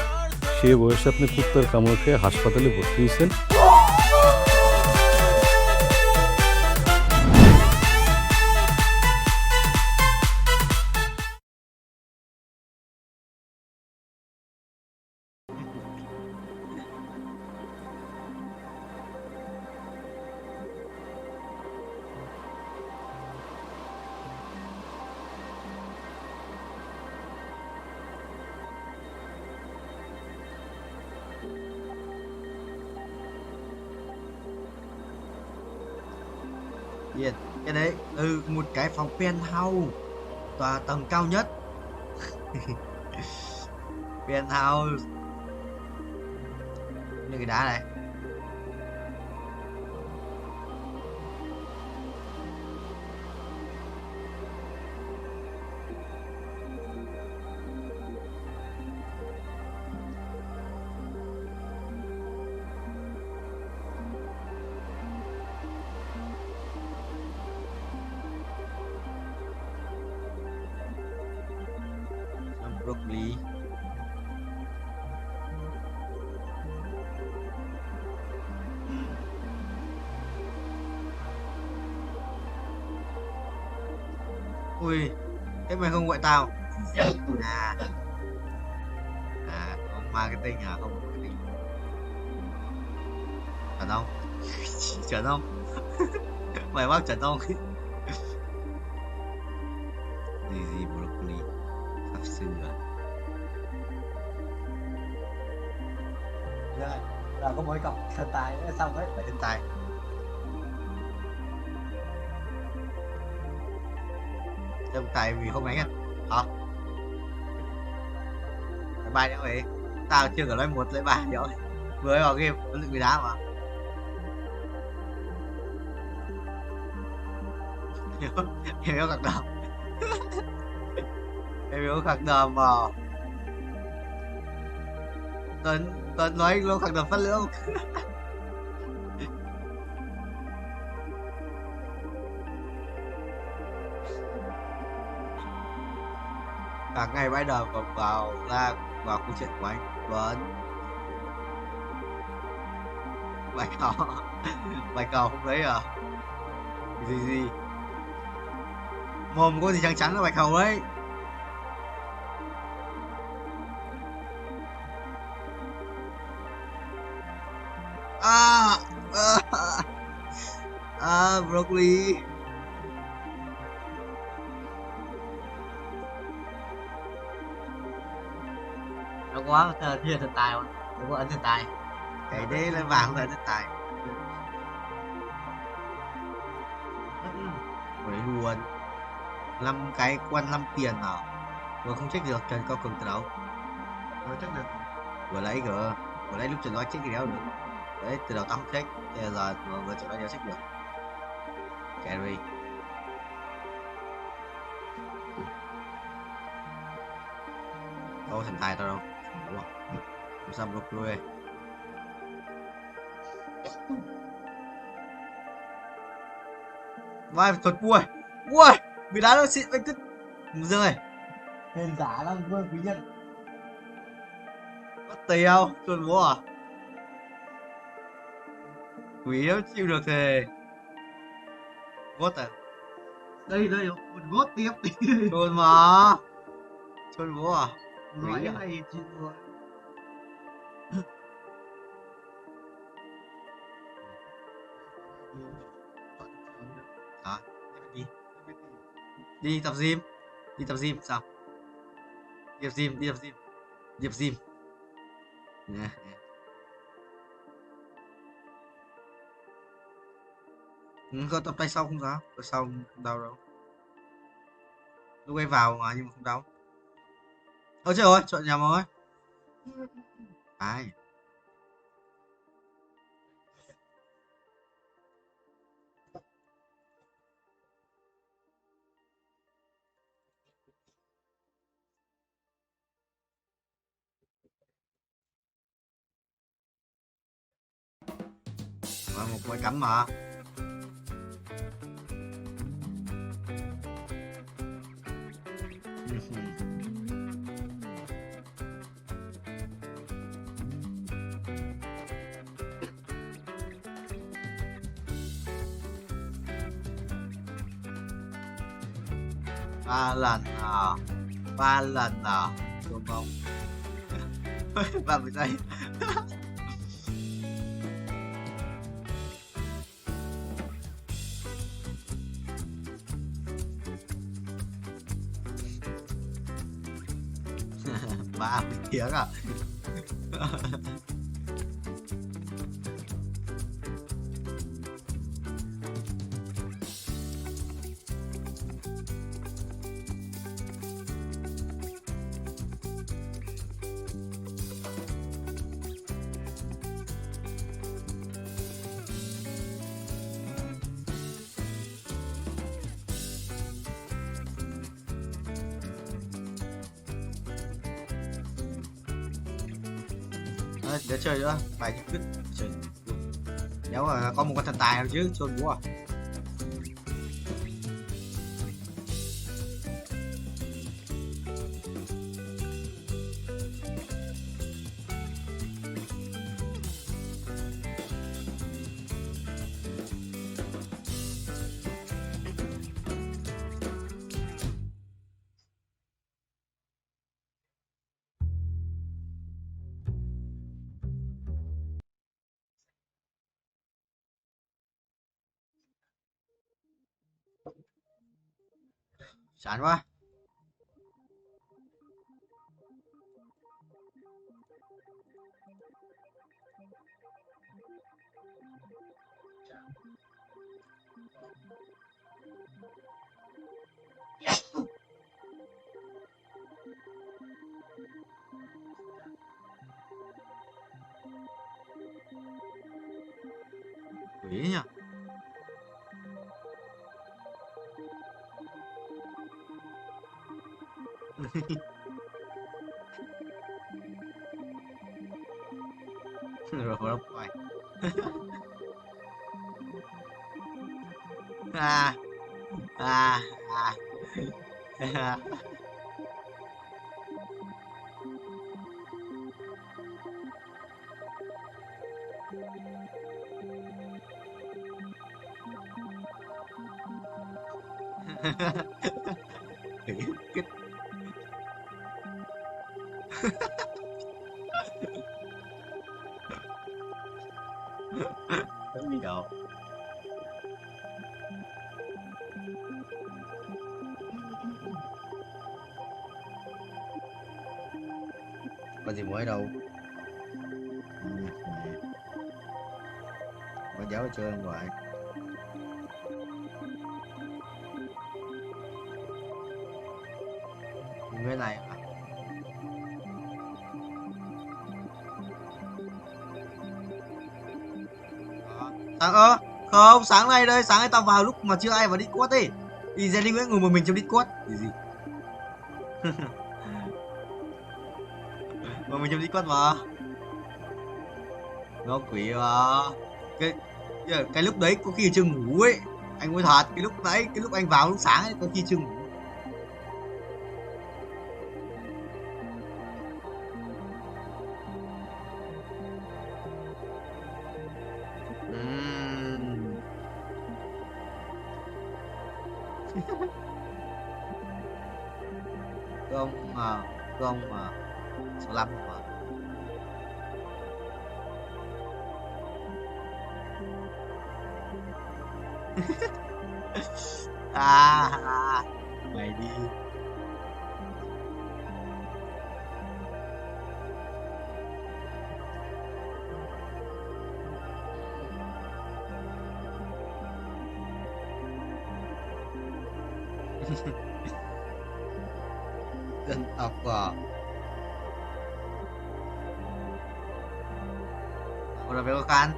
সে বয়সে আপনি কুত্তার কামড় খেয়ে হাসপাতালে ভর্তি হয়েছেন। Cái đấy một cái phòng penthouse tòa tầng cao nhất. Penthouse như cái đá này. Broccoli. Ui, thế mày không gọi tao? À, marketing à? Không marketing. Chuẩn không? Chuẩn không? Mày bác chuẩn không? Gì broccoli sắp sửa. Rồi có mỗi cọc thần tài nữa xong hết phải thần tài. Thần tài vì không đánh á hả? Bài nữa vậy tao chưa cả nói 1 lấy 3 rồi vừa vào game nó bị đá mà. Em yếu khạc đờm. Em yếu khạc đờm vào Tuấn nói luôn khạc đờm phát lưỡng. Cả ngày bãi đờm còn vào ra vào câu chuyện của anh Tuấn. Bài cầu không lấy à? Gì mồm có gì trắng trắng là bạch hầu đấy. Broccoli. Nó quá thiên thần tài mà, nó có ấn thần tài. Cái đấy là vàng không là thần tài. Đấy luôn 5 cái quan 5 tiền à? Vừa không check được Trần Cao Cường từ đâu. Vừa check được. Vừa lấy lúc Trần nói check cái đéo được. Đấy từ đầu tao không check. Bây giờ vừa Trần nói đéo check được. Carry. Đâu thần tài tao đâu. Đúng rồi. Không sao block lui. Vai thuật bùi. Ui, bị đá nó xịn anh tức rơi. Hên giả lắm vương quý nhân. Bắt tiêu, chuồn búa à? Quý nếu chịu được thì vốt à? Đây chuồn vốt tiếp đi. Chuồn mà. Chuồn búa à? Nói này chịu rồi. Đi tập gym sao? Đi tập gym nè. Có tập tay sau không sao? Tay sau không đau đâu. Lúc ấy vào mà nhưng mà không đau. Ôi trời ơi, chọn nhầm rồi. Ai? Một quay cắm mà. Ba lần à đúng không? 30 giây. Ba tiếng à? Để chơi nữa, bài quyết chơi. Nếu mà có một con thần tài nào chứ, chôn búa à? Chán quá. Quỷ nhỉ. Rồi nó quay. À à à. Kích. Cái gì đâu. Có gì mới đâu. Có giáo chơi anh ngoại. Cái này à? Sáng không, sáng nay đây, sáng nay tao vào lúc mà chưa ai vào Discord ấy. Thì Jenny Nguyễn ngồi một mình trong Discord. Gì? Ngồi mình trong Discord mà. Nó quỷ mà. Cái lúc đấy có khi chưa ngủ ấy. Anh nói thật, cái lúc đấy, cái lúc anh vào lúc sáng ấy có khi chưa ngủ. Không mà số 5 mà. Mày đi. Dân tộc à. Udah belok kan?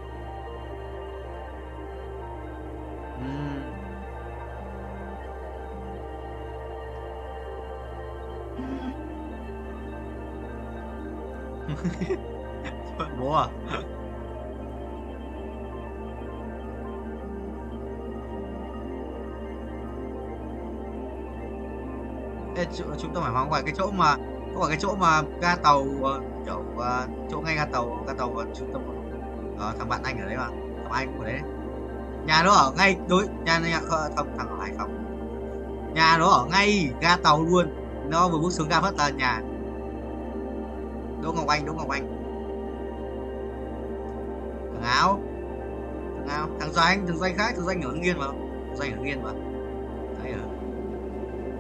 Bố à? Ê, chúng ta phải hoang ngoài cái chỗ mà có phải cái chỗ mà ga tàu kiểu chỗ ngay ga tàu trung tâm thằng bạn anh ở đấy mà, thằng anh cũng ở đấy. Nhà nó ở ngay đối nhà không thằng Hải không, nhà nó ở ngay ga tàu luôn, nó vừa bước xuống ga phát là nhà Đỗ Ngọc Anh. Thằng áo thằng Doanh khác, thằng Doanh ở Hưng Yên mà, đấy ở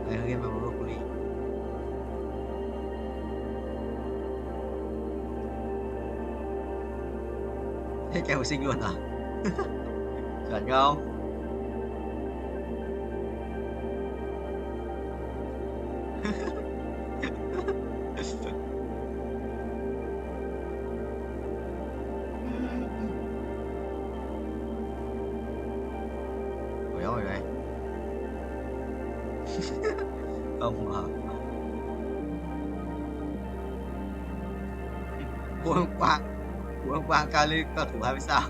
Hưng Yên mà broccoli. Thế kêu học sinh luôn à? Chuẩn không? Ôi đây. Không mà. Của Quang cao lên cầu thủ 20 sao.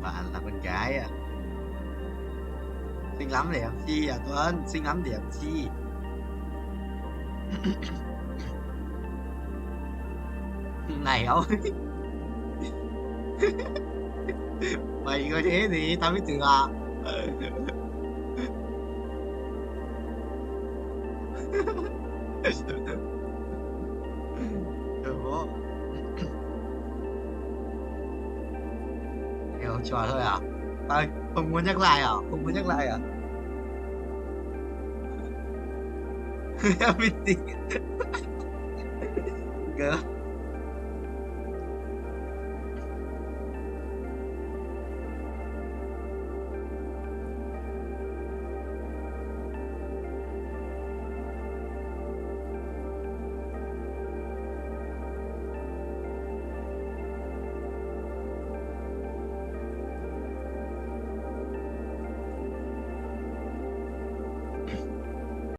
Bạn là con gái à? Xinh lắm để làm chi à Tuấn? Xinh lắm để làm chi? Này ơi. Mày có thế gì tao biết chừng à. Đừng có hiểu trò thôi à. Ơi, không muốn nhắc lại à? Không muốn nhắc lại à? Biết gì. Gỡ.